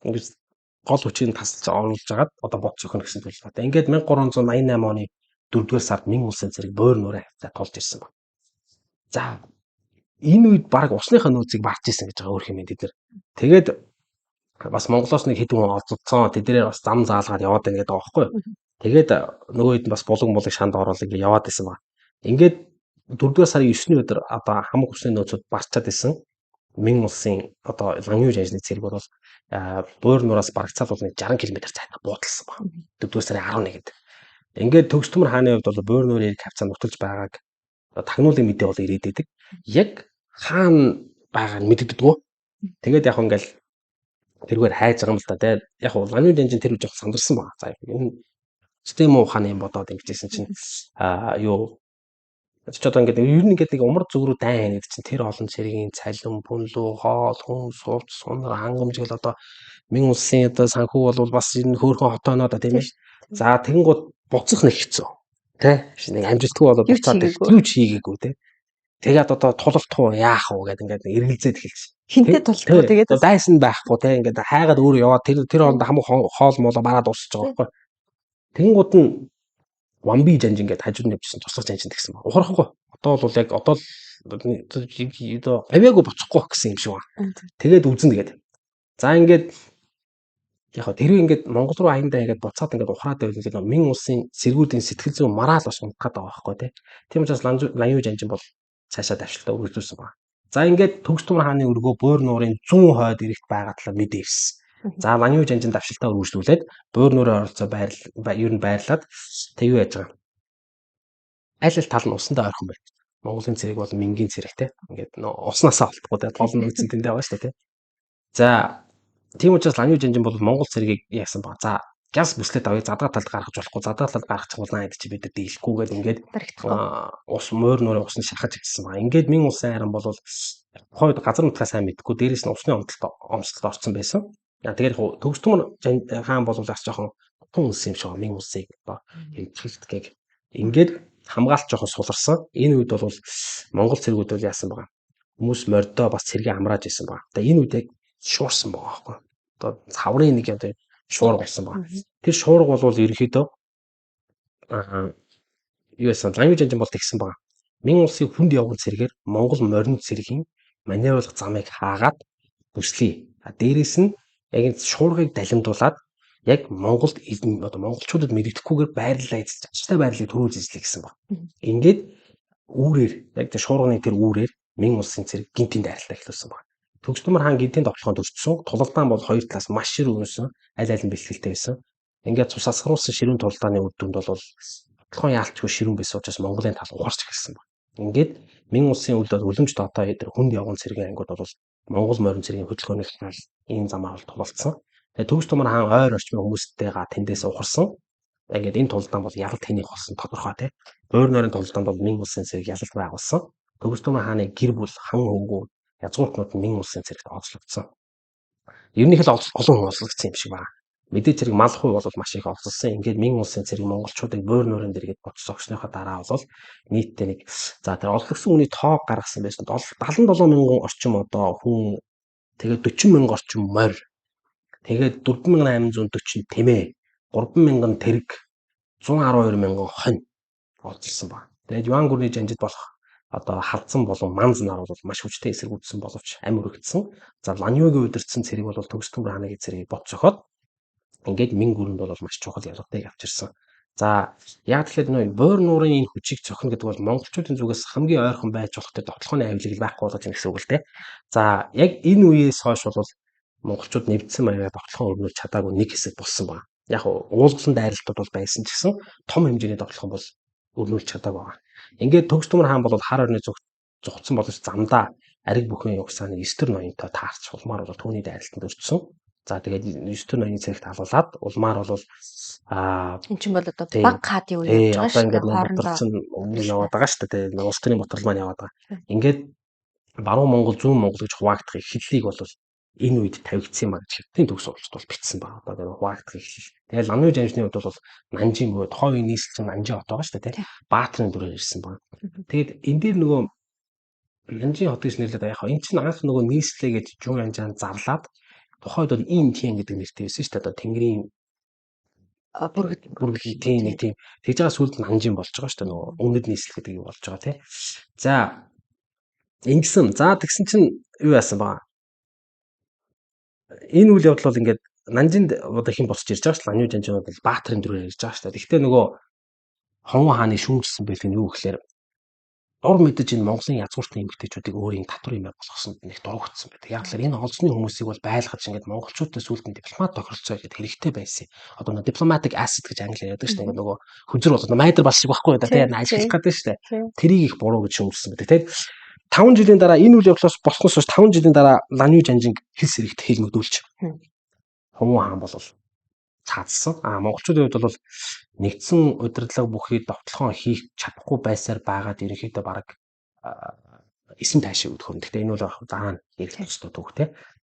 Ингэж гол хүчийг тасалж оруулж агаад одоо боц өгнө гэсэн төлөвлөлтөй. Ингээд 1388 оны 4-р сард Мин улсын зэрэг бөөр нүрээ хавцаа тулж ирсэн баг. За энэ үед баг усныхаа нөөцийг барж исэн гэж байгаа өөр юм бид нар. Тэгээд бас Монголоос нэг хэдэн хүн олцсон. Тэднэрээ бас зам заалгаад яваад байна гэдэг байгаа байхгүй юу. Тэгээд нөгөө хэд бас булаг шанд оруулаад ингэ яваад исэн баг. Ингээд 4-р сарын 9-ний өдөр одоо хамаг усны нөөцөд барчаад исэн. Мин улсын одоо лангюж ажлын зэрэг бол бөөр нураас барагцаал бол 60 км зайтай буудалсан баг. 4-р сарын 11-нд. Ингээд төгс төмөр хааны хувьд бол бөөр нуурын хавцаа нуталж байгааг тагнуулын мэдээ бол ирээд идэг. Яг хаана байгааг мэддэггүй. Тэгээд яг ингээл тэргээр хайж байгаа юм л да. Тэгээд яг лангюж ажлын тэр үеж сандарсан баг. За энэ систем ухааны юм бодоод ингэжсэн чинь юу ч одоо ингээд ер нь ингээд нэг умар зүг рүү дайн гэдэг чинь тэр олон цэргийн цалин, пүнлүү, хоол, хүн, сувц, сунар, хангамжгал одоо Мин улсын одоо санхүү бол бас энэ хөөрхөн хотооноо да тийм ээ. За тэгэнгუთ буцах нэг хэцүү. Тэ? Нэг амжилтгүй болоод буцаад юу ч хийгээгүй тэ. Тэгээд одоо тулалт уу яах вэ гэдэг ингээд эргэлзээд эхэлж. Хинтээ тулалт уу тэгээд дайсан байхгүй тэ ингээд хайгаад өөрөө яваад тэр хоолнд хамаг хоол молоо бараад уусч байгаа байхгүй. Тэгэнгუთ нь Вамби жанж ингээд хажууд нэвчсэн туслах жанж гэсэн ба. Ухрахгүй. Одоо бол яг одоо авиагүй буцахгүй гэсэн юм шиг байна. Тэгээд үзнэ тэгээд. За ингээд яг тэр ингээд Монгол руу аяндаа ингээд буцаад ингээд ухраад байвал ингээд Мин улсын цэргүүдийн сэтгэл зүйн морал бас унтгаад байгаа байхгүй тий. Тийм учраас лангюж жанж бол цаашаа давшилтаа үргэлжлүүлсэн байна. За ингээд төгс төмөр хааны өргөө бөөр нуурын 100 хойд ирэх байгаа талаар мэдээ ирсэн. За лангюж жанжин давшилтаа үргэлжлүүлээд бөөр нуурын оролцоо ер нь байрлаад тэг юу яаж байгаа. Аль тал нь усандаа ойрхон байна. Монголын цэрэг бол Мингийн цэрэг те. Ингээд уснасаа олдохгүй те. Гол нь үндсэн тэндээ байгаа шүү дээ те. За тийм учраас лангюж жанжин бол Монгол цэрэгийг яасан ба. За газ бүслэт авъя задгаа талд гаргаж болохгүй. Задгаа талд гаргах юм бол наад чи бид дийлэхгүйгээд ингээд ус мөөр нуурын усны шахаж ирсэн ба. Ингээд Мин улсын хайран бол хойд газар нутгаа сайн мэдгүй. Дээрээс нь усны онцлолд орсон байсан. Тэгээд төгс төмөр хаан бол бас жоохон тун улс юм шиг Мин улсыг одоо хэмжүүлдэг. Ингээд хамгаалт жоохон суларсан. Энэ үед бол Монгол цэргүүд бол яасан байгаа. Хүмүүс мордоо бас цэргийг амрааж исэн байгаа. Одоо энэ үед яг шуурсан байгаа байхгүй. Одоо цаврын нэг одоо шуурга болсон байгаа. Тэр шуурга бол ерөнхийдөө юу яасан лангюж жанжин бол тэгсэн байгаа. Мин улсын хүнд явган цэргээр Монгол морин цэргийн маневруулах замыг хаагаад бүслэе. Дээрээс нь яг энэ шуургыг далимдуулаад яг Монголд одоо монголчуудад мэддэхгүйгээр байрлалаа эзэлж ачтай байрлалыг төрүүлж эзлэе гэсэн баг. Ингээд үүрээр яг тэр шуурганы тэр үүрээр Мин улсын цэрэг гинтийн дайралтаа эхлүүлсэн баг. Төгс төмөр хаан гинтийн тоглоход өртсөн. Тулалдаан бол хоёр талаас маш шир өгсөн. Аль аль нь бэлтгэлтэй байсан. Ингээд цус асгаруулсан ширүүн тулалдааны үр дүнд бол толгойн яалтчгүй ширүүн байсан учраас Монголын тал ухаарч эхэлсэн баг. Ингээд Мин улсын үл бол үлэмж дотоо тэр хүнд явган цэргийн ангууд бол Монгол морин цэргийн хөдөлгөөнийг ийм замаар тулалдсан. Тэгээд төгс төмөр хаан ойр орчмын хүмүүстэйгээ тэндээс ухарсан. Ингээд энэ тулалдаан бол ялалт хэнийг болсон тодорхой тий. Бөөр нойрын тулалдаанд бол Мин улсын цэрэг ялалт байгуулсан. Төгс төмөр хааны гэр бүл хан хөвгүү язгууртнууд Мин улсын цэрэгт олзлогдсон. Ерөнхийдөө л олон хүн олзлогдсон юм шиг байна. Мэдээ зэрэг мал хуу бол маш их олзлсон. Ингээд Мин улсын цэрэг монголчуудыг бөөр нойрын дэргэд боцсон огсныхоо дараа бол нийтдээ нэг за тэр олзлогдсон хүний тоог гаргасан байсан 77 мянган орчим одоо хүн тэгээд 40 мянга орчим морь тэгээд 4840 тэмээ 3 мянган тэрэг 112 мянган хонь олзлсон ба. Тэгээд юан гүрний жанжид болох одоо халдсан болон манз нар бол маш хүчтэй эсэргүүцсэн боловч амь өргөдсөн. За ланьюгийн удирдсан цэрэг бол төгс төмөр хааны цэргийг боцоход ингээд Мин гүрэнд бол маш чухал ялгалтыг авчирсан. За яг тэгэхээр бөөр нуурын энэ хүчийг цохно гэдэг бол монголчуудын зүгээс хамгийн ойрхон байж болох тэр тоглохын авилыг байхгүй болгож юм гэсэн үг л дээ. За яг энэ үеэс хойш бол монголчууд нэвдсэн маягаар тоглохын өрнөж чадаагүй нэг хэсэг болсон байна. Яг уулзсан дайралтууд бол байсан ч гэсэн том хэмжээний тоглохын бол өрнүүлж чадаагүй байна. Ингээд төгс төмөр хаан бол хар орны зугцсан боловч замдаа ариг бүхэн угсааны 9 ноёнтой таарч улмаар бол түүний дайралтанд өртсөн. За тэгээд 980 царигт халуулаад улмаар бол Энд чинь бол одоо тий. баг хаадын үе явж байгаа Одоо шүү ингээд дээ. мотор Хоорондоо чинь өмнө яваад байгаа шүү дээ. Улс төрийн мотор маань яваад байгаа. Тийм. Ингээд баруун Монгол, зүүн Монгол гэж хуваагдах эхлэлийг бол энэ үед тавигдсан юм а гэж хятадын төгс сурвалжт бол бичсэн байна. Одоо ингээд хуваагдах эхлэл. Тэгээд Ланвын жанжны үед бол Нанжин буюу тухайн үеийн нийслэл чинь Нанжин хот байгаа шүү дээ. Тийм. Баатрын дүрээр ирсэн байна. Тэгээд энэ дээр нөгөө Нанжин хот гэж нэрлээд яг энэ чинь анх нөгөө нийслэлээ гэж Жун Янжаан зарлаад тухайд бол ийм тийм гэдэг нэртэй байсан шүү дээ. Одоо Тэнгэрийн бүргэлгийн тийм нэг тийм тэгж байгаа сүлд Нанжин болж байгаа шүү дээ. Нөгөө өмнөд нийслэл гэдэг юм болж байгаа тийм. За ингэсэн. За тэгсэн чинь юу яасан баа? Энэ үйл явдал бол ингээд Нанжинд одоо хэн босч ирж байгаа шүү дээ. Ланвын жанжинууд бол Баатрын дүрээр ирж байгаа шүү дээ. Гэхдээ нөгөө Хонго хааны шүүмжилсэн байх нь юу гэхээр дур мэдэж энэ Монголын язгууртны эмэгтэйчүүдийг өөрийн татвар юм болгосонд нэг дургуутсан байдаг. Яг л энэ олзны хүмүүсийг бол байлгаж ингээд монголчуудтай сүүлдэн дипломат тохиролцоо гэдэг хэрэгтэй байсан. Одоо нөгөө diplomatic asset гэж англиар ярьдаг шүү дээ. Нөгөө хөзөр болоод майдер бас шиг байхгүй да тийм ажиллах гэдэг шүү дээ. Тэрийг их буруу гэж шүүмжилсэн байдаг. Тэгээд 5 жилийн дараа энэ үйл явдлаас босхоос хойш 5 жилийн дараа Ланвын жанжинг хэл сэрэгт хэлмэгдүүлж Хонго хаан бол цаадсан. Монголчуудын хувьд бол нэгдсэн удирдлага бүхий довтлохоо хийх чадахгүй байсаар байгаад ерөнхийдөө бараг эсэм таашаа өгдөх юм. Гэхдээ энэ бол дараа нь ярих ёстой түүхтэй.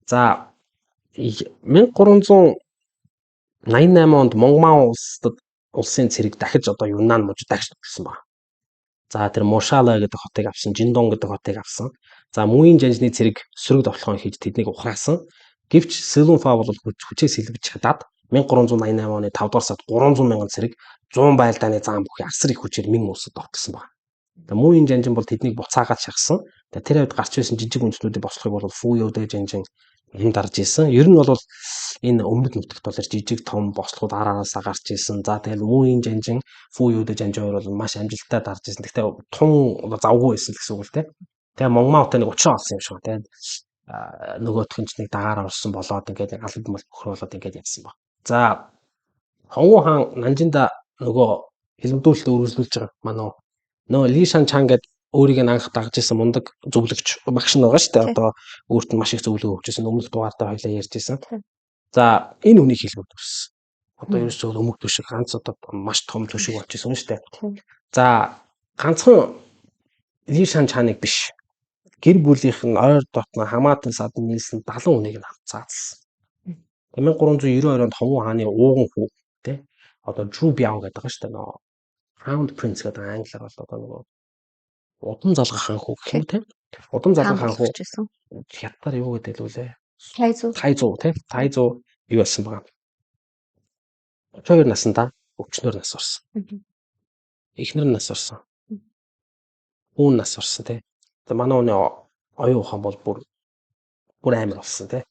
За 1388 онд Монгман улсын цэрэг дахиж одоо Юнан мужид дахиж төгссөн байна. За тэр Мошала гэдэг хотыг авсан, Жиндон гэдэг хотыг авсан. За Муин жанжны цэрэг сөрөг довтлохоо хийж тэднийг ухраасан. Гэвч Сэлүнфа бол хүчээ сэлбэж чадаад 1388 оны 5 дугаар сард 300 мянган цэрэг 100 байлдааны зам бүхий асар их хүчээр Мин улсад тогтсон байна. Тэгээ Муин жанжин бол тэднийг буцаагаад шахсан. Тэгээ тэр үед гарч байсан жижиг үндэстнүүдийн бослохыг бол Фуйоудэ жанжин дарж исэн. Ер нь бол энэ өмнөд нутагт бол жижиг том бослогууд араасаа гарч исэн. За тэгэл Муин жанжин, Фуйоудэ жанжин хоёр бол маш амжилттай дарж исэн. Гэхдээ тун завгүй байсан гэсэн үг л те. Тэгээ Монгман хотод нэг учраа олсон юм шиг байна. Тэгээ нөгөөх нь ч нэг дагаар орсон болоод ингээд нэг албад мал бөхөр болоод ингээд явсан баг. За Хонго хаан Нанжинда нөгөө хэлмдүүлэлт өргөжлүүлж байгаа манай нөгөө Ли Шан Чан гэдэг өөрийг анх дагж исэн мундаг зөвлөгч багш нь байгаа шүү дээ. Одоо өөрт нь маш их зөвлөгөө өгч исэн. Өмнөх дугаартаа хоёлаа ярьж исэн. За энэ үнийг хэлмдүүлсэн. Одоо ерөөсөө өмг төшиг ганц одоо маш том төшиг болж исэн шүү дээ. За ганцхан Ли Шан Чаныг биш. Гэр бүлийнх нь ойр дотно хамаатан садан нийлсэн 70 хүнийг нь цаацсан. 1392 онд Хонго хааны ууган хүү тий одоо Жу Бяо гэдэг байгаа шүү дээ. Нөө Crown Prince гэдэг англиар бол одоо нөгөө удам залгах хаан хүү гэх юм тий. Удам залгах хаан хүү хятадаар юу гэдэг лүлээ? Тайзуу тий. Тайзуу юу болсон байгаа. 32 наснда өвчнөр нас орсон. Эхнэр нь нас орсон. Үүн нас орсон тий. Тэгээ манай оны оюун ухаан бол бүр амар болсон тий.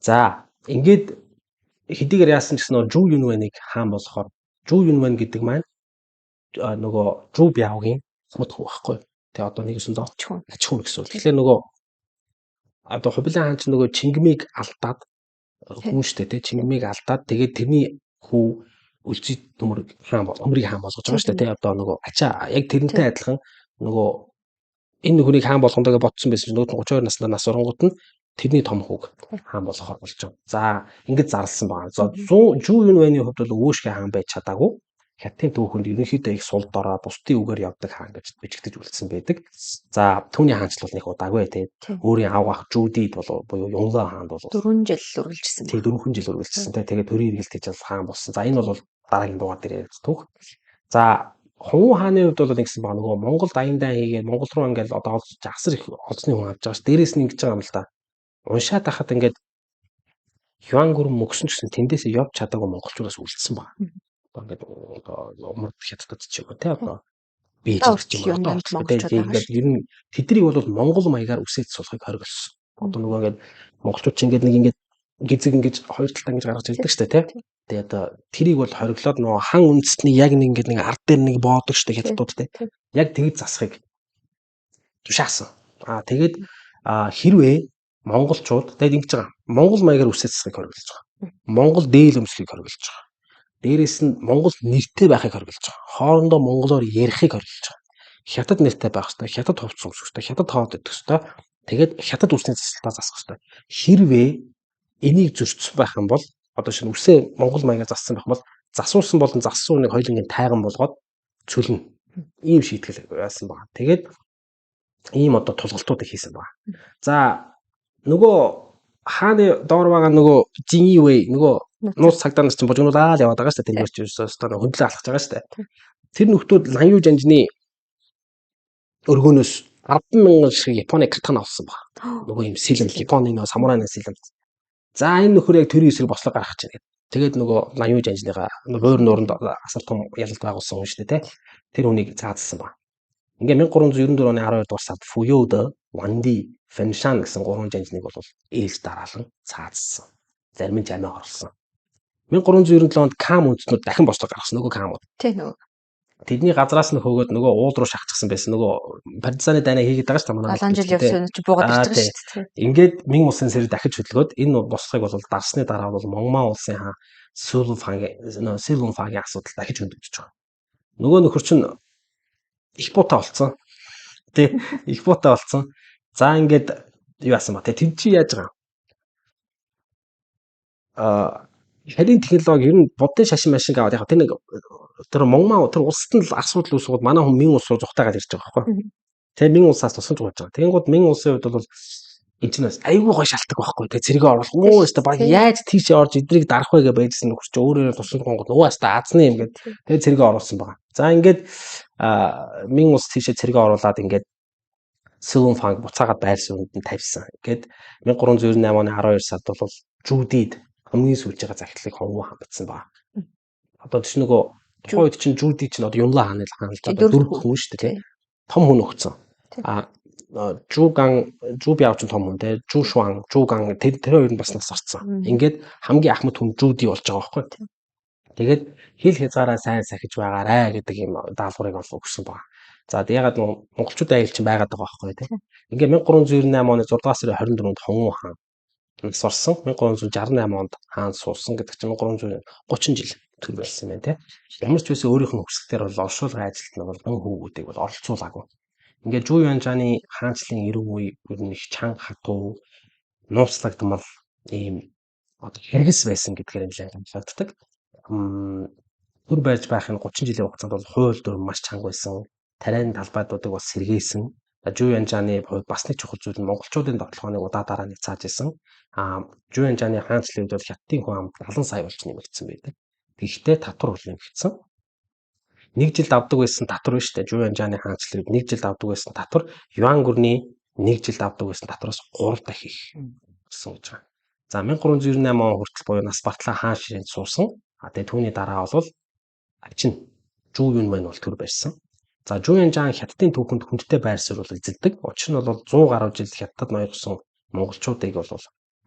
За ингээд хэдийгээр яасан ч гэсэн Жу Юнвэнийг хаан болохоор Жу Юнвэн гэдэг маань нөгөө Жу Бяогийн мод хүү байхгүй. Тэгээ одоо 1900 ачхүүн гэсэн үг. Тэгэхээр нөгөө одоо Хубилайн хаан ч нөгөө Чингмийг алдаад хүн штэ тий Чингмийг алдаад тэгээд тэрний хүү Үлзий төмөр хаан бол өмрийг хаан болгож байгаа штэ тий одоо нөгөө ачаа яг тэрнтэй адилхан нөгөө энэ хүнийг хаан болгондоо ботсон байсан чинь нөгөө 32 наснаа нас орнгууд нь тэрний том хүүг хаан болгохоор болж байгаа. За ингэж зарласан байна. За Жу Юнвэний хувьд бол өвөөшгөө хаан байж чадаагүй. Хятадын түүхэнд ерөнхийдөө их сул дорой бусдын үгээр явдаг хаан гэж бичигдэж үлдсэн байдаг. За түүний хаанчлал нэг удаагүй тий. Өөрийн ав ах Жудид бол буюу Юнлаа хаанд бол 4 жил үргэлжилсэн. Тий 4 жил үргэлжилсэн тий. Тэгээд төрийн эргэлт хийж хаан болсон. За энэ бол дараагийн дугаар дээр ярих түүх. За Хонго хааны хувьд бол ингэсэн баг нөгөө Монгол даяндаа хийгээд Монгол руу ингээл одоо асар их олзны хүн авч байгаа ш. Дээрээс нь ингэж байгаа юм л да. Уншаад хахад ингээд Юан гүрэн мөксөн гэсэн тэндээсээ явж чадаагүй монголчуудаас үлдсэн баг. Ингээд умард хятадд ч юм уу тий одоо бийж ч юм уу ингээд ер нь тэднийг бол монгол маягаар үсээд суулгахыг хориглосон. Одоо нөгөө ингээд монголчууд ч ингээд нэг ингээд гизэг ингэж хоёр талаа ингэж гаргаж ирдэг штэ тий. Тэгээ одоо тэрийг бол хориглоод нөгөө хан үндэстний яг нэг ингээд нэг ард дээр нэг боодог штэ хятадууд тий. Яг тэгж засахыг тушаасан. Тэгээд хэрвээ монголчууд тэгээд ингэж байгаа. Монгол маягаар үсээд засахыг хориглож байгаа. Монгол дээл өмсөхийг хориглож байгаа. Дээрээс нь Монгол нэртэй байхыг хориглож байгаа. Хоорондоо монголоор ярихыг хориглож байгаа. Хятад нэртэй байх хэрэгтэй. Хятад хувцс өмсөх хэрэгтэй. Хятад хоол идэх хэрэгтэй. Тэгээд хятад үсний засалтаа засах хэрэгтэй. Хэрвээ энийг зөрчсөн байх юм бол одоо шинэ үсээ Монгол маягаар зассан байх бол засуулсан болон зассан нэг хоёулангийн тайган болгоод цөлнө. Ийм шийтгэл байсан байна. Тэгээд ийм одоо тулгалтуудыг хийсэн байна. За нөгөө хааны доор байгаа нөгөө Жиньи Вэй нөгөө нууц цагдаа нар чинь божигнуулаад яваад байгаа шүү дээ. Тэнгэрч өстөө хөндлөө алхаж байгаа шүү дээ. Тэр нөхдүүд Ланью Жанжны өргөөнөөс 10,000 шиг Японы катана авсан байна. Нөгөө юм сэлэм Японы нөгөө самурайны сэлэм. За энэ нөхөр яг төрийн эсрэг бослог гаргах чинь. Тэгээд нөгөө Ланью Жанжныгаа өөр нууранд асар том ялалт байгуулсан юм шүү дээ. Тэр үнийг цаазсан байна. Ингээ 1394 оны 12 дугаар сард Фуёд, Ванди, Фэншан гэсэн 3 жанжныг бол ээлж дараалан цаазсан. Зарим нь жамаа орлсон. 1397 онд Кам үндэстнүүд дахин бослог гаргасан нөгөө Камууд. Тий нөгөө. Тэдний газраас нь хөөгөөд нөгөө уул руу шахчихсан байсан нөгөө партизаны дайнаа хийгээд байгаа шүү дээ манай. Олон жил явсан чи буугаад ирж байгаа шүү дээ. Ингээд Мин улсын сэрэг дахиж хөдөлгөөд энэ бослогыг бол дарсны дараа бол Монгман улсын хаан Силунфагийн асуудал дахиж хөндөгдөж байгаа. Нөгөө нөхөр чинь их буутай болцсон. Тэ их буутай болцсон. За ингээд юу яасан ба тэ чи яаж байгаа? Харин технологи ер нь будын шашин машин аваад яг тэр нэг тэр Монгман тэр улсад нь л асуудал үүсгүүд манай хүн Мин улс руу зүхтаагаад ирж байгаа байхгүй. Тэгээ Мин улсаас тусгаж гуйж байгаа. Тэгэнгүүт Мин улсын хувьд бол энэ чинь айгүй гой шалтгаан байхгүй. Тэгээ цэргээ оруулах. Оо өстө баг яаж тийшээ орж эдрийг дарах вэ гэж байжсэн нөхөр чи өөрөө тусгаж гонгод нөгөө хаста азны юм гээд тэгээ цэргээ оруулсан байгаа. За ингээд Мин улс тийшээ цэргээ оруулаад ингээд Силунфанг буцаагаад байр сууринд нь тавьсан. Ингээд 1398 оны 12 сард бол Жүүдид хамгийн сүүлж байгаа захидлыг Хонгу хаан бичсэн байна. Одоо тийч нөгөө тухайн үед чинь Жүүди чинь одоо Юнлан хааны хаалт одоо 4 хүн шүү дээ тийм. Том хүн өгцөн. Жүүби авч том хүн те Жушуан, Жуган тэр хоёр нь бас нас орцсон. Ингээд хамгийн ахмад хүн Жүүди болж байгаа байхгүй. Тэгээд хил хязгаараа сайн сахиж байгаарэ гэдэг юм даалгаврыг өгсөн байна. За ягаад монголчууд айлч байгаад байгаа байхгүй тийм. Ингээд 1398 оны 6 сарын 24-нд Хонгу хаан нас орсон. 1368 онд хаан суусан гэдэг чинь 330 жил төр болсон юм байна тийм. Ямар ч байсан өөрийнх нь хүсэлтээр бол оршуулгын ажилд нь бол гон хүүгүүдийг бол оролцуулаагүй. Ингээд Жүү Янжаны хаанчлалын эрүүг үе ер нь их чанга хатуу нууцлагдмал ийм одоо хэрэгс байсан гэдгээр нэлээд амжилтдаг. Төр байж байхын 30 жилийн хугацаанд бол хууль дүр маш чанга байсан. Тарианы талбайдуудыг бас сэргээсэн. Жүү Янжаны хувьд бас нэг чухал зүйл нь монголчуудын тоглоомыг удаа дараа нэг цааж исэн. Жүү Янжаны хаанчлалын үед бол хятадын хүн ам 70 сая болж нэмэгдсэн байдаг. Гэхдээ татвар бол нэмэгдсэн. Нэг жилд авдаг байсан татвар биш үү? Жүү Янжаны хаанчлалын үед нэг жилд авдаг байсан татвар юан гүрний нэг жилд авдаг байсан татвараас 3 дахин их гэсэн үг байна. За 1398 он хүртэл буюу нас бартлаа хаан ширээнд суусан. Тэгээ түүний дараа бол ачин Жүү Юнмэн бол төр барьсан. За Жүү Янжан хятадын түүхэнд хүндтэй байр суурь бол эзэлдэг. Учир нь бол 100 гаруй жил хятад ноёрсон монголчуудыг бол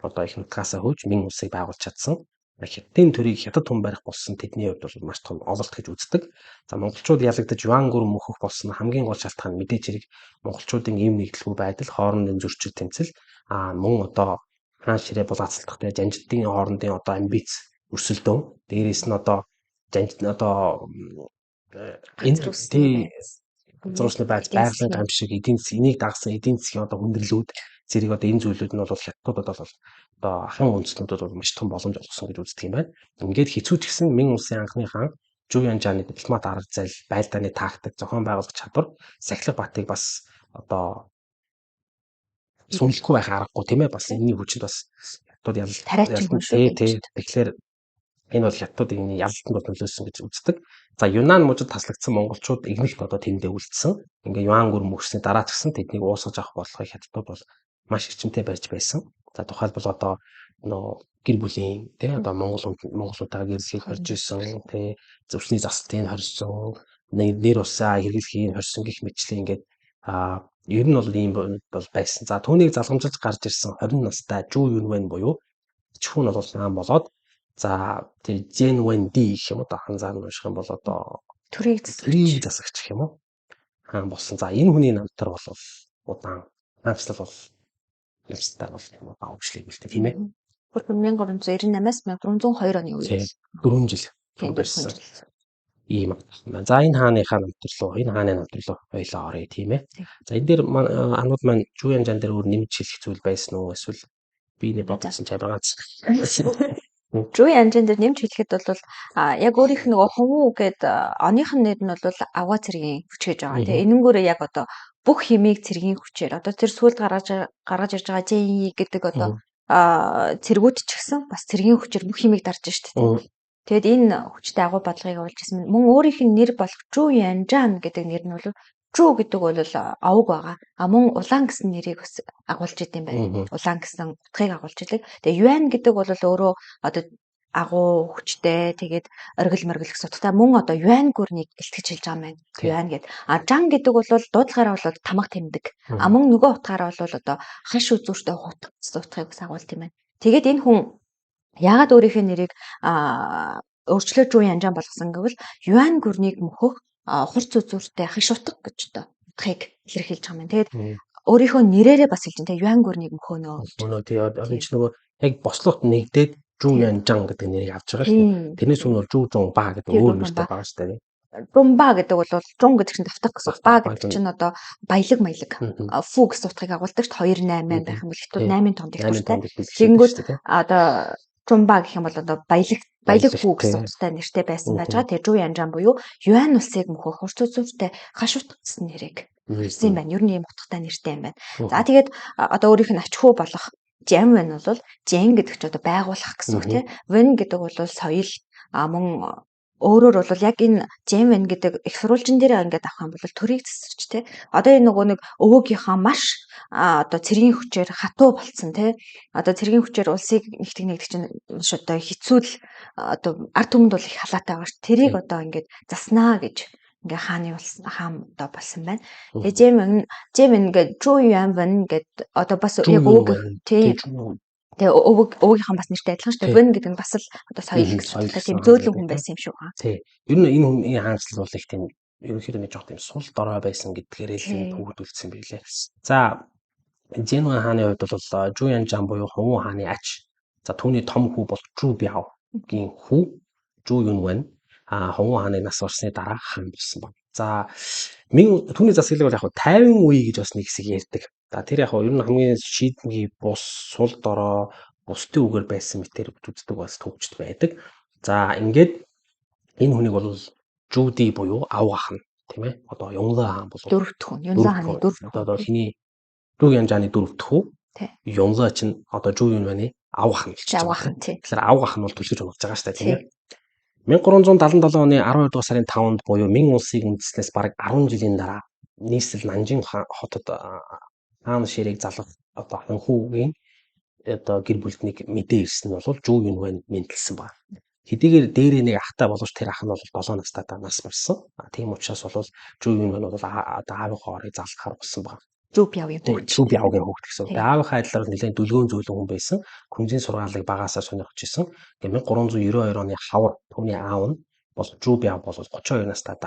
одоо их нутгаасаа хөөж Мин улсыг байгуулж чадсан. Хятадын төрийг хятад хүн барих болсон тэдний хувьд бол маш том ололт гэж үздэг. За монголчууд ялагдаж юан гүрэн мөхөх болсон хамгийн гол шалтгаан мэдээж хэрэг монголчуудын ийм нэгдэлгүй байдал, хоорондын зөрчил тэмцэл, мөн одоо хаан ширээ булаацалдахтай жанжидын хоорондын одоо амбиц өрсөлдөөн, дээрээс нь одоо жанжид одоо энэ зурсны байгалийн гамшиг эдийн засаг энийг дагсан эдийн засгийн одоо хүндрэлүүд зэрэг одоо энэ зүйлүүд нь бол хятадуудад бол одоо ахын үндэстнүүдэд бол маш том боломж олгосон гэж үздэг юм байна. Ингээд хэцүү ч гэсэн Мин улсын анхны хаан Жүү Янжаны дипломат арга зал, байлдааны тактик, зохион байгуулах чадвар Сахилга Баатыг бас одоо сүнлэхгүй байх аргагүй тийм ээ бас энэний хүчинд бас хятад ялалт тэгэхээр энэ бол хятадын ялалтанд бол нөлөөсөн гэж үздэг. За Юнан мужид таслагдсан монголчууд игнэлт одоо тэндээ үлдсэн. Ингээ юан гүр мөрсний дараа ч гэсэн тэднийг уусгаж авах болохыг хятадууд бол маш эрчимтэй барьж байсан. За тухайлбал одоо гэр бүлийн тий одоо монголуудаа гэрлэхийг хорж исэн тий зөвсний застыг хорьсон нэр усаа хэрэглэхийг хорьсон гэх мэтчлэн ингээд ер нь бол ийм бол байсан. За түүнийг залгамжилж гарч ирсэн 20 настай Жүү Юнмэн буюу чхүүн бол хаан болоод за тэр Зэн Вэн Ди гэх юм уу ханзаар нь унших юм бол одоо төрийг засагч гэх юм уу хаан болсон. За энэ хүний намтар бол удаан хаанчлал бол явцтай бол аавчлыг үлдээ тийм ээ. 1398-аас 1302 оны үед 4 жил байсан. Ийм. За энэ хааныхаа намтар руу энэ хааны намтар руу хоёлоо оръё тийм ээ. За энэ дээр анууд маань Жүү Янжан дээр өөр нэмж хэлэх зүйл байсан уу? Эсвэл биений бодсон чамаа ганц. Зүү янжин дээр нэмж хэлэхэд бол яг өөрийнх нөгөө хөвүү гээд оных нь нэр нь бол аваа цэргийн хүч гэж байгаа. Тэгээ энэнгүүрээ яг одоо бүх химийг цэргийн хүчээр одоо тэр сүлд гаргаж ирж байгаа JE гэдэг одоо цэргүүд ч гэсэн бас цэргийн хүчээр бүх химийг дарж штэ. Тэгэд энэ хүчтэй агуу бодлогыг олж ирсэн. Мөн өөрийнх нь нэр болох Зүү Янжан гэдэг нэр нь бол Зүү гэдэг бол овог байгаа. Мөн улаан гэсэн нэрийг бас агуулж идэм байна. Улаан гэсэн утгыг агуулж идэг. Тэгээ Юан гэдэг бол өөрөө одоо агуу хүчтэй тэгээд оргил моргил гэсэн утгатай мөн одоо Юан гүрнийг илтгэж хэлж байгаа юм байна. Юан гэдэг. Жан гэдэг бол дуудлагаараа бол тамга тэмдэг. Мөн нөгөө утгаараа бол одоо хаш үзүүртэй хутга гэсэн утгыг бас агуулт юм байна. Тэгээд энэ хүн яагаад өөрийнхөө нэрийг өөрчлөө Зүү Янжан болгосон гэвэл Юан гүрнийг мөхөх хурц үзүүртэй хаш утга гэж одоо утгыг илэрхийлж байгаа юм. Тэгээд өөрийнхөө нэрээрээ бас хэлж байгаа. Юан гүрнийг мөхөнөө. Өнөө тий одоо ч нөгөө яг бослогт нэгдээд Зүү Янжан гэдэг нэрийг авч байгаа шүү дээ. Тэрнээс өмнө бол Зүү Жунба гэдэг өөр нэртэй байгаа шүү дээ. Жунба гэдэг бол жун гэдэг чинь давтах гэсэн. Ба гэдэг чинь одоо баялаг маялаг. Фу гэсэн утгыг агуулдаг шүү дээ. 288 байх юм бол хэвтүүд 8 тонд их тууштай. Тэгэнгүүт одоо Жунба гэх юм бол одоо баялаг фу гэсэн утгатай нэртэй байсан байж байгаа. Тэгээ Зүү Янжан буюу Юан улсыг мөхөх хурц үзүүртэй хаш утга гэсэн нэрийг хэлсэн юм байна. Ер нь ийм утгатай нэртэй юм байна. За тэгээд одоо өөрийнх нь ач хүү болох Жан Вэн бол Жан гэдэг чинь одоо байгуулах гэсэн үг тийм. Вэн гэдэг бол соёл мөн өөрөөр бол яг энэ Жан Вэн гэдэг их сурвалжин дээр ингээд авах юм бол төрийг засарч тийм. Одоо энэ нөгөө нэг өвөөгийнхаа маш одоо цэргийн хүчээр хатуу болцсон тийм. Одоо цэргийн хүчээр улсыг нэгтгэх чинь маш одоо хэцүү л одоо ард түмэнд бол их халаатай байгаа ш. Тэрийг одоо ингээд заснаа гэж ингээ хааны хаан одоо болсон байна. Тэгээ Жэм ингээ Зүү Янвэн гэд одоо бас яг өвөг тийм. Тэгээ өвгийнхэн бас нэртэй адилхан шүү дээ. Вэн гэдэг нь бас л одоо соёл гэсэн. Тийм зөөлөн хүн байсан юм шүү хаа. Тий. Ер нь энэ хүний хаанчлал бол их тийм ерөнхийдөө нэг жоох тийм сул дорой байсан гэдгээрээ л төвөгдүүлсэн байлээ. За Жэнвэн хааны хувьд бол Зүү Янжан буюу Хонву хааны ач. За түүний том хүү бол Зүү Бяогийн хүү Зүү Юнвэн Хонву хааны нас орсны дараа хан болсон байна. За түүний засаглал бол яг 50 үе гэж бас нэг хэсэг ярьдаг. За тэр яг ер нь хамгийн шийдмгийн бус сул дорой бусдын үгээр байсан мэтэр үздэг бас төвчд байдаг. За ингээд энэ хүнийг бол Зүүди буюу ав ах нь тийм ээ. Одоо Юнлэ хаан бол дөрөвдөх хүн. Юнлэ хааны дөрөвдөх. Одоо хиний Зүү Янжаны дөрөвдөх хүү. Юнлэ чинь одоо Зүү Юнвэний ав ах нь гэж байна. Тэгэхээр ав ах нь бол түлхэж унаж байгаа шүү дээ тийм ээ. 1377 оны 12 дугаар сарын 5-нд буюу Мин улсыг үндэслэнээс бараг 10 жилийн дараа нийслэл Нанжин хотод хаан ширийг залгах одоо ханхүүгийн одоо гэр бүлтнийг мэдээ ирсэн нь бол Зүү Юнвэн мэндэлсэн байна. Хэдийгээр дээрээ нэг ахтай боловч тэр ах нь бол 7 настай нас барсан. Тийм учраас бол Зүү Юнвэн бол одоо аавынхаа орыг залгахаар болсон байна. Зүү Бяогийн хүүхд. Зүү Бяогийн хүүхд гэсэн. Тэгээ аавынхаа адилаар нэлээд дүлгөөн зөөлөн хүн байсан. Күнзийн сургаалыг багасаа сонирхож исэн. Тэгээ 1392 оны хавар түүний аав нь бол Зүү Бяо бол 32 настай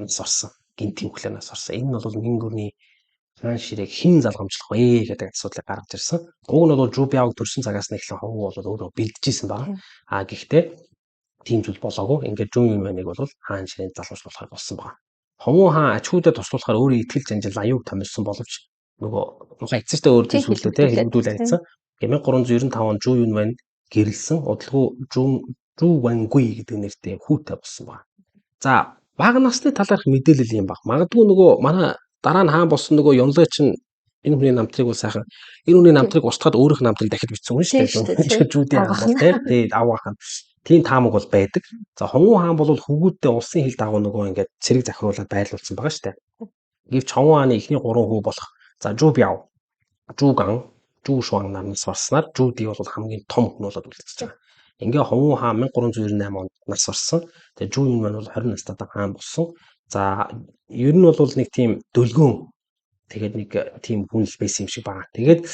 нас орсон. Гинтийн хүлээнээс орсон. Энэ нь бол Мин гүрний хаан ширийг хэн залгамжлах вэ гэдэг асуудлыг гаргаж ирсэн. Уг нь бол Зүү Бяог төрсэн цагаас нь эхлэн Хонву бол өөрөө бэлдэжсэн байна. Гэхдээ тийм зүйл болоогүй. Ингээд Зүү Юнвэнийг бол хаан ширийн залгамжлуулахаар болсон байна. Хонву хаан ач хүүдэд туслахаар өөрийн итгэл занжил аюуг томилсон боловч нөгөө эцэстээ өөр зүйлсүүдээ хэлбдүүл арилсан. 1395 он Зүү Юнвэн гэрэлсэн удалгүй Зүү Вангуй гэдэг нэртэй хүүтэй болсон байна. За бага насны талаарх мэдээлэл юм баг. Магадгүй нөгөө манай дараа нь хаан болсон нөгөө Юнлэ чинь энэ хүний намтрыг бол сайхан энэ хүний намтрыг устгаад өөрийнх нь намтрыг дахиж бичсэн хүн шүү дээ. Зүүдийн хаан бол тийм авах хаан. Тийм таамаг бол байдаг. За Хонву хаан бол хөвгүүдтэй улсын хил дагуу нөгөө ингээд цэрэг захируулаад байрлуулсан байгаа шүү дээ. Гэвч Хонву хааны эхний 3 хүү болох за Зүү Бяо, Зүү Ган, Зүү Шуан нарнаас барснаар Зүүди бол хамгийн том хүн болоод үлдчихэж байгаа. Ингээ Хонву хаан 1398 онд нас орсон. Тэгээ Зүү Юнвэн бол 20 настай хаан болсон. За ер нь бол нэг тийм дөлгөөн тэгээд нэг тийм хүн л байсан юм шиг байна. Тэгээд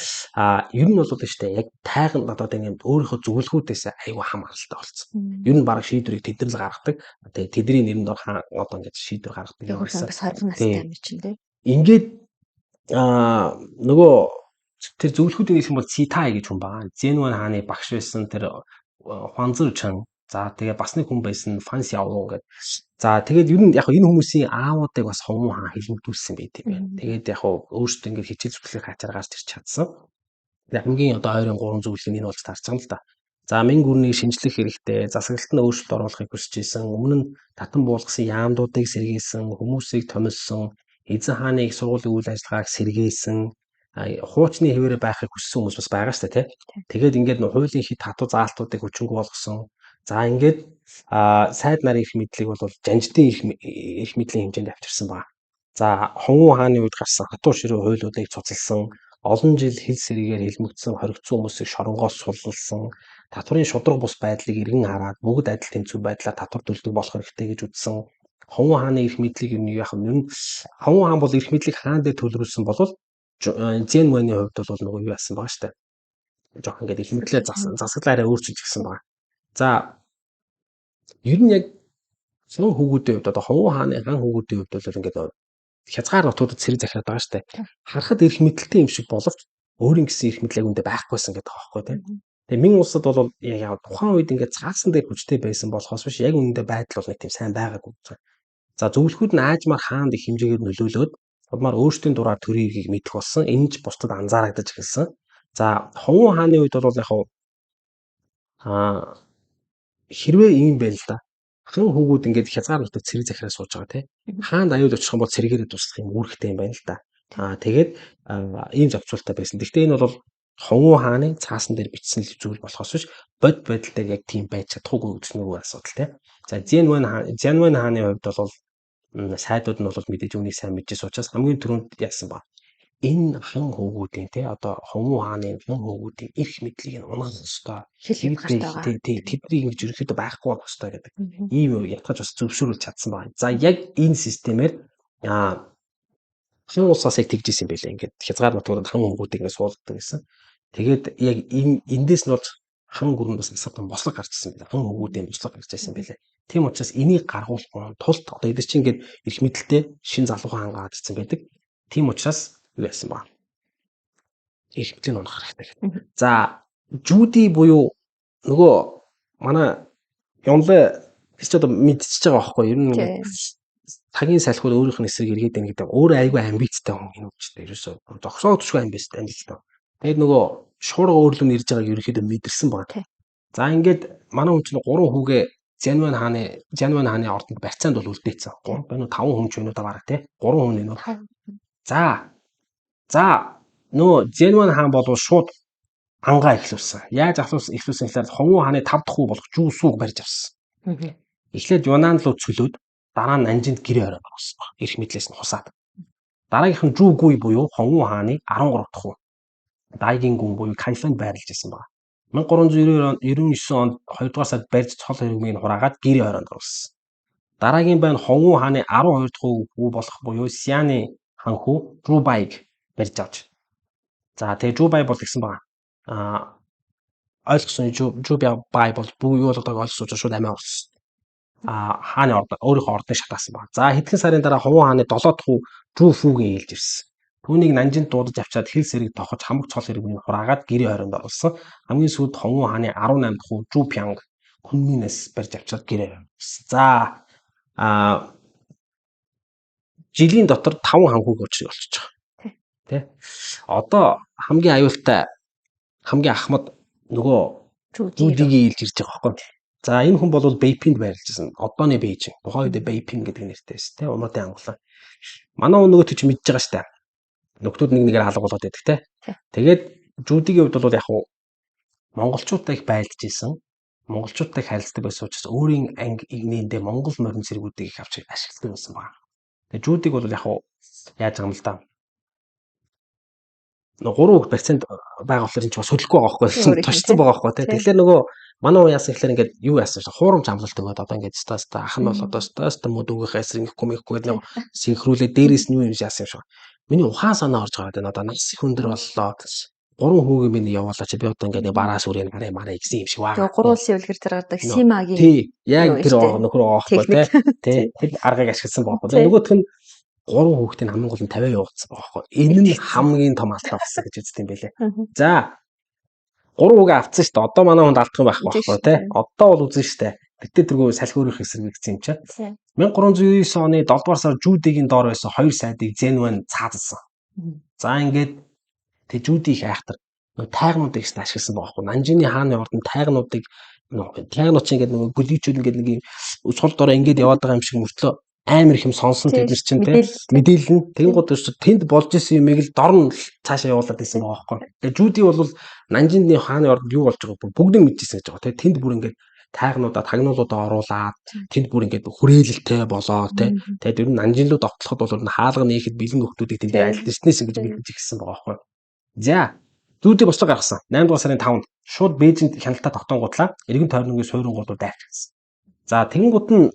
ер нь бол штэ яг тайган одоо ингээд өөрийнхөө зөвлгүүдээс аюу хамааралтай болсон. Ер нь баг шийдвэрийг тэд нар л гаргадаг. Тэгээд тэдний нэрэнд одоо ингээд шийдвэр гаргадаг юм байсан. Бас 20 настай юм чинь тийм. Ингээд нөгөө тэр зөвлгүүдийн нэг юм бол Цитай гэж хүн байгаа. Зэнвэн хааны багш байсан тэр Хуанзэр Чан. За тэгээ бас нэг хүн байсан Фан Сяо гэдэг. За тэгээд ер нь яг энэ хүмүүсийн аавуудыг бас Хонву хаан хэлмэгдүүлсэн байт юм байна. Тэгээд яг өөрсдөө ингээд хичээл зүтгэлийн хачаар гарч ирч чадсан. Хамгийн одоо ойрын 3 зүйлийг энэ болж таарч байгаа юм л да. За мэн гүрнийг шинжлэх хэрэгтэй, засаглалтанд өөрчлөлт оруулахыг хүсэж исэн, өмнө нь татан буулгасан яамдуудыг сэргээсэн, хүмүүсийг томилсон, эзэн хааны их сургуулийн үйл ажиллагааг сэргээсэн, хуучны хэвээрээ байхыг хүссэн хүмүүс бас байгаа шүү дээ, тий. Тэгээд ингээд хуулийн хит хатуу заалтуудыг хүчингүй болгосон. За ингээд сайд нарын их мэдлийг бол жанжидын их мэдлийн хэмжээнд авчирсан байна. За Хонгуй хааны үед гарсан хатуу ширээ хуулиудыг цуцалсан, олон жил хил сэргээр хэлмэгдсэн хоригдсон хүмүүсийг шоронгоос суллалсан, татварын шудраг бус байдлыг эргэн хараад бүгд адил тэнцүү байдлаар татвар төлдөг болох хэрэгтэй гэж үзсэн. Хонгуй хааны эрх мэдлийг юу яах вэ? Хонгуй хаан бол эрх мэдлийг хаан дээр төлрүүлсэн бол Зэн Вэний хувьд бол нөгөө юу яасан байгаа штэ. Жохон ингээд эрх мэдлээ засаглаараа өөрчилж гисэн байгаа. За ер нь яг сон хүүгүүдийн хувьд одоо Хонгуй хааны хаан хүүгүүдийн хувьд бол ингээд хязгаар нутгуудад сэрэг захираад байгаа штэ. Харахад эрх мэдлэлтэй юм шиг боловч өөрийн гэсэн эрх мэдлэг үндэ байхгүйсэн гэдэг байгаа байхгүй тийм. Тэгээ минь улсад бол яг тухайн үед ингээд цаасан дээр хүчтэй байсан болохоос биш яг үнэндээ байдал бол нэг тийм сайн байгаагүй. За зөвлөхүүд нь аажмаар хаанд их хэмжээгээр нөлөөлөөд улмаар өөрсдийн дураар төрийн эргийг мэдэх болсон. Энэ ч бусдад анзаарагдаж эхэлсэн. За Хонгуй хааны үед бол яг хэрвээ ийм байл л да. Хан хүүгүүд ингээд хязгаар нутагт цэрэг захираа сууж байгаа тийм. Хаанд аюул очих юм бол цэрэгээрээ туслах юм үүрэгтэй юм байна л да. Тэгээд ийм зохицуултаа байсан. Гэхдээ энэ бол Хонгуй хааны цаасан дээр бичсэн зүйл болохоос биш бод байдалтай яг тийм байж чадахгүй гэсэн нэг асуудал тийм. За Зэн Вэн хааны хувьд бол сайдууд нь бол мэдээж үнийг сайн мэдчихсэн учраас хамгийн түрүүнд яасан ба энэ хан хүүгүүдийн тий одоо Хонгуй хааны хан хүүгүүдийн эрх мэдлийг нь унаах ёстой. Тэдний ингэж ерөөхдөө байхгүй болох ёстой гэдэг. Ийм ятгаж бас зөвшөөрүүлж чадсан байна. За яг энэ системээр хан улсаас яг тэгж исэн байлээ. Ингээд хязгаар нутгууд хан хүүгүүдийг ингэ суулгадаг гэсэн. Тэгээд яг эндээс нь бол хан гүрэнд бас асуусан бослог гарч ирсэн байлээ. Хан хүүгүүдийн бослог гарч ирсэн байлээ. Тийм учраас энийг гаргуулах тулд одоо эдгээр чинь ингээд эрх мэдэлтэй шин залуу хаан гараад ирсэн байдаг. Тийм учраас юу яасан ба? Эрх мэдлийн унах хэрэгтэй. За Жуди буюу нөгөө манай Ёнле гэж одоо мэдчихэж байгаа байхгүй юу? Ер нь цагийн салхиуд өөрийнх нь эсрэг эргээд байна гэдэг өөрөө айгүй амбицтай хүн энэ үчтэй ерөөсөө зогсоодчихгүй амбицтай. Тэгээд нөгөө шуурга өөрлөм ирж байгааг ерөөхдөө мэдэрсэн байна. За ингээд манай хүн чинь 3 хүүгээ Зэн Вэн хааны ордонд барьцаанд бол үлдээсэн. 3 байна уу 5 хүн ч өнөө бараг тий 3 хүн энэ. За нөө Зэн Вэн хаан бол шууд ангаа эхлүүлсэн. Яаж эхлүүлсэн гэхээр Хонгуй хааны 5 дахь хүү болох Жүү сууг барьж авсан. Эхлээд Юнан руу цөлөөд дараа нь Нанжинд гэрээ ороод авсан баг. Эрх мэдлээс нь хусаад. Дараагийнх нь Жүү Гуй буюу Хонгуй хааны 13 дахь хүү. Дайгийн гүн буюу Кайфанд байрлаж ирсэн баг. 1399 онд 2 дугаар сард барьж цол хэрмийг хураагаад гэрээ ороод оруулсан. Дараагийн байна Хонгуй хааны 12 дахь хүү болох буюу Сяны хан хүү Жубайг барьж авч. За тэгээ Жубай бол гэсэн баг. Ойлгосон Жубай бол юу болоод байгааг ойлгосож шууд амиа болсон. Хааны ордоо өөрийнхөө ордыг шатаасан баг. За хэдхэн сарын дараа Хонгуй хааны 7 дахь хүү Жуфүүгийн ээлж ирсэн. Түүнийг Нанжинд дуудаж авчаад хил сэрэг тохож хамаг цол хэрмийг хураагаад гэрээ оройнд оруулсан. Хамгийн сүүлд Хонгуй хааны 18 дахь хүү Жупянг Күнминээс барьж авчаад гэрээ оройсон. За жилийн дотор 5 хан хүүг өчрийг олчихж байгаа. Тэ. Одоо хамгийн аюултай хамгийн ахмад нөгөө Жүүдигийн ээлж ирж байгаа байхгүй. За энэ хүн бол Бэйпинд байрлаж байсан. Одооны Бээжин. Тухайн үед Бэйпин гэдэг нэртэй байсан. Тэ. Умуудын ангуулаа. Манай нөгөө төч мэдж байгаа штэ. Нөхдүүд нэгээр алга болоод байдаг те. Тэгээд Жүүдигийн хувьд бол яг хуу монголчуудтай их байлдаж исэн. Монголчуудтай харилцдаг байсан учраас өөрийн анги игнэндээ монгол морин цэргүүдийг их авч ашигладаг байсан байна. Тэгээд Жүүдиг бол яг хуу яаж байгаа юм л да. 3 хүүхд барьцаанд байгаа болохоор энэ ч бас хөдөлгөхгүй байгаа байхгүй тушсан байгаа байхгүй те. Тэгэхээр нөгөө манай уу яасан гэхээр ингээд юу яасан шүү хуурамч амлалт өгөөд одоо ингээд стаста ах нь бол одоо стаста мөдөгөх эсрэг комикгүй нэг синхруулээ дээрээс нь юу юм яасан юм шиг. Миний ухаан санаа орж байгаа гэдэг одоо нас их өндөр боллоо. 3 хүүгээ минь явуулаач би одоо ингээд бараас үрийн хараа мараа гэсэн юм шиг байна. Тэгээ 3 улсын үлгэр зэрэгдэг Симагийн тий яг тэр нөхөр байгаа байхгүй тий тэр аргыг ашигласан байгаа байхгүй. Нөгөөх нь 3 хүүхдийн хамгийн гол нь 50 явуулсан байгаа байхгүй. Энэ нь хамгийн том алдаа болсон гэж үздэг юм байлээ. За 3 хүүгээ авцсан шүү дээ. Одоо манай хүнд алдах юм байхгүй тий. Одоо бол үзэн шүү дээ. Гэтэ тэргүй салхи өөрөх эсрэг гэсэн юм чаа. 1399 оны 7 дугаар сар Жүүдигийн доор байсан 2 сайдыг Зэн Вэн цаазалсан. За ингээд тэг Жүүди их айхтар тайгнуудыг ч ашигласан байгаа байхгүй. Нанжины хааны ордон тайгнуудыг тайгнууд чинь ингээд нөгөө гүлийчүүд ингээд нэг юм сул дорой ингээд яваад байгаа юм шиг мөртлөө амар их юм сонсон тэд нар чинь те мэдээлэл нь тэгэнгუთ тэнд болж исэн юмыг л дор нь цаашаа явуулаад исэн байгаа байхгүй. Тэгээ Жуди бол Нанжины хааны ордонд юу болж байгааг бүгдийг мэдчихсэн гэж байгаа. Тэнд бүр ингээд тайгнуудаа тагнуулуудаа оруулаад тэнд бүр ингээд хүрээлэлтэй болоо те. Тэгээд ер нь Нанжинлуу довтлоход бол хаалга нээхэд бэлэн нөхдүүдийг тэнд альдснээс ингэж мэдэж ирсэн байгаа байхгүй. За Жуди бослог гаргасан. 8 дугаар сарын 5-нд шууд Бээжинд хяналтаа тогтонгуудлаа. Иргэн тойрногийн суйрангуудад дайрчихсан. За тэгэнгუთ нь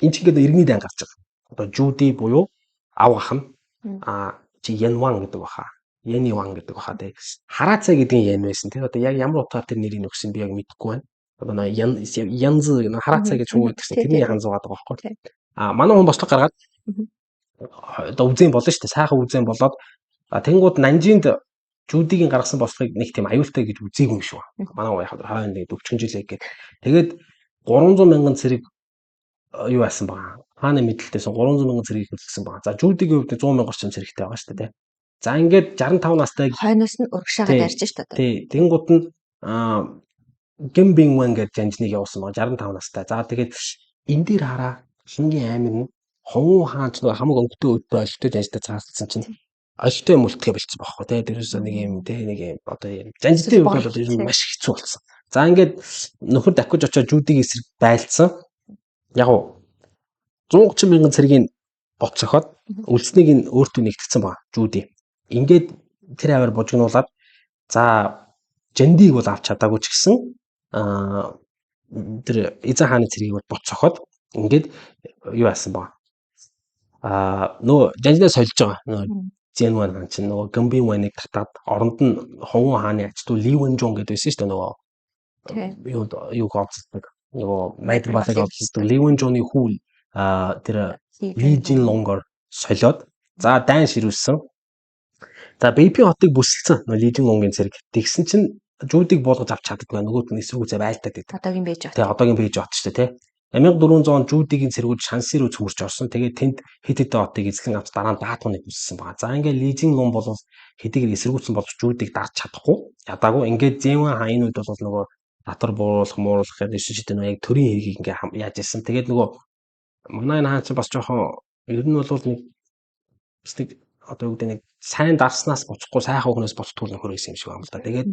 энэ ч ингээд иргэний дан гарч байгаа. Одоо Жуди буюу ав ах нь чи Янван гэдэг баха. Яниван гэдэг баха те. Хараацаа гэдгийн Ян байсан те. Одоо яг ямар утгаар тэр нэрийг өгсөн би яг мэдэхгүй байна. Одоо Янз хараацаа гэж юу гэдгсэн. Тэрний яхан зугаад байгаа байхгүй. Манай хүн бослог гаргаад одоо үзэн болно шүү дээ. Сайхан үзэн болоод тэнгууд Нанжинд Жудигийн гаргасан бослогыг нэг тийм аюултай гэж үзээгүй юм шиг байна. Манай яг хойно нэг 40 жилээ гээд. Тэгээд 300 мянган цэрэг юу яасан баа. Хааны мэдлэлтэйсэн 300 мянган цэргийг хөдөлсөн баа. За Жудигийн хувьд 100 мянган орчим цэрэгтэй байгаа шүү дээ. За ингээд 65 настай хойноос нь урагшаагаад ярьж шүү дээ. Тий. Тэнгууд нь Гэмбингван гэж жанжныг явуулсан баа. 65 настай. За тэгээд энэ дээр хараа шингийн аймаг нь Ховуу хаан ч нэг хамаг өнгөтэй өдөө олтой жанжтай цаасалсан чинь олтой мөлтгөө болчихсон байхгүй тий. Дээрээс нэг юм тий нэг юм одоо юм жанжтай үг бол ер нь маш хэцүү болсон. За ингээд нөхөр давхиж очоод Жудигийн эсрэг байлцсан. Яг уу 130 мянган цэргийн бот цохоод үлдснийг нь өөртөө нэгтгэсэн баг Жуди. Ингээд тэр аваар бужигнуулаад за Жандиг бол авч чадаагүй ч гэсэн тэр эзэн хааны цэргийг бол бот цохоод ингээд юу яасан баг. Нөө Жанжнаа сольж байгаа. Нөө Зянван хаан чинь нөгөө Гэмбингваныг татаад оронд нь Ховуу хааны ачтуу Ливэнжон гэдэг байсан шүү дээ нөгөө юу гоцдог нөгөө Майдр балаг гоцдог Ливэнжоны хүү тэр Лижин Лонгор солиод за дайн ширүүлсэн. За Бэйпи хотыг бүсэлсэн нөгөө Лижин Лонгийн цэрэг. Тэгсэн чинь Жудиг болгож авч чаддгүй нөгөөд нь эсрүүгөө байлтаад байдаг. Одоогийн Бээж хот. Тий одоогийн Бээж хот шүү дээ тий. 1400 Жудигийн цэргүүд Шанси руу цөмөрч орсон. Тэгээд тэнд хэд хэдэн хотыг эзлэн авч дараа нь даатгууныг бүссэн байгаа. За ингээд Лижин Лон бол хэдийгээр эсэргүүцсэн болж Жудиг дарж чадахгүй. Ядаагүй ингээд Зэнван хаан энэ үед бол нөгөө татвар бууруулах гэдэг шийдэж байгаа яг төрийн хэргийг ингээ яаж ийсэн. Тэгээд нөгөө манай хаан чинь бас жоохон ер нь бол нэг одоо үгдээ нэг сайн дарснаас боцохгүй сайхан хүнээс боцтгүй нөхөр байсан юм шиг байна л да. Тэгээд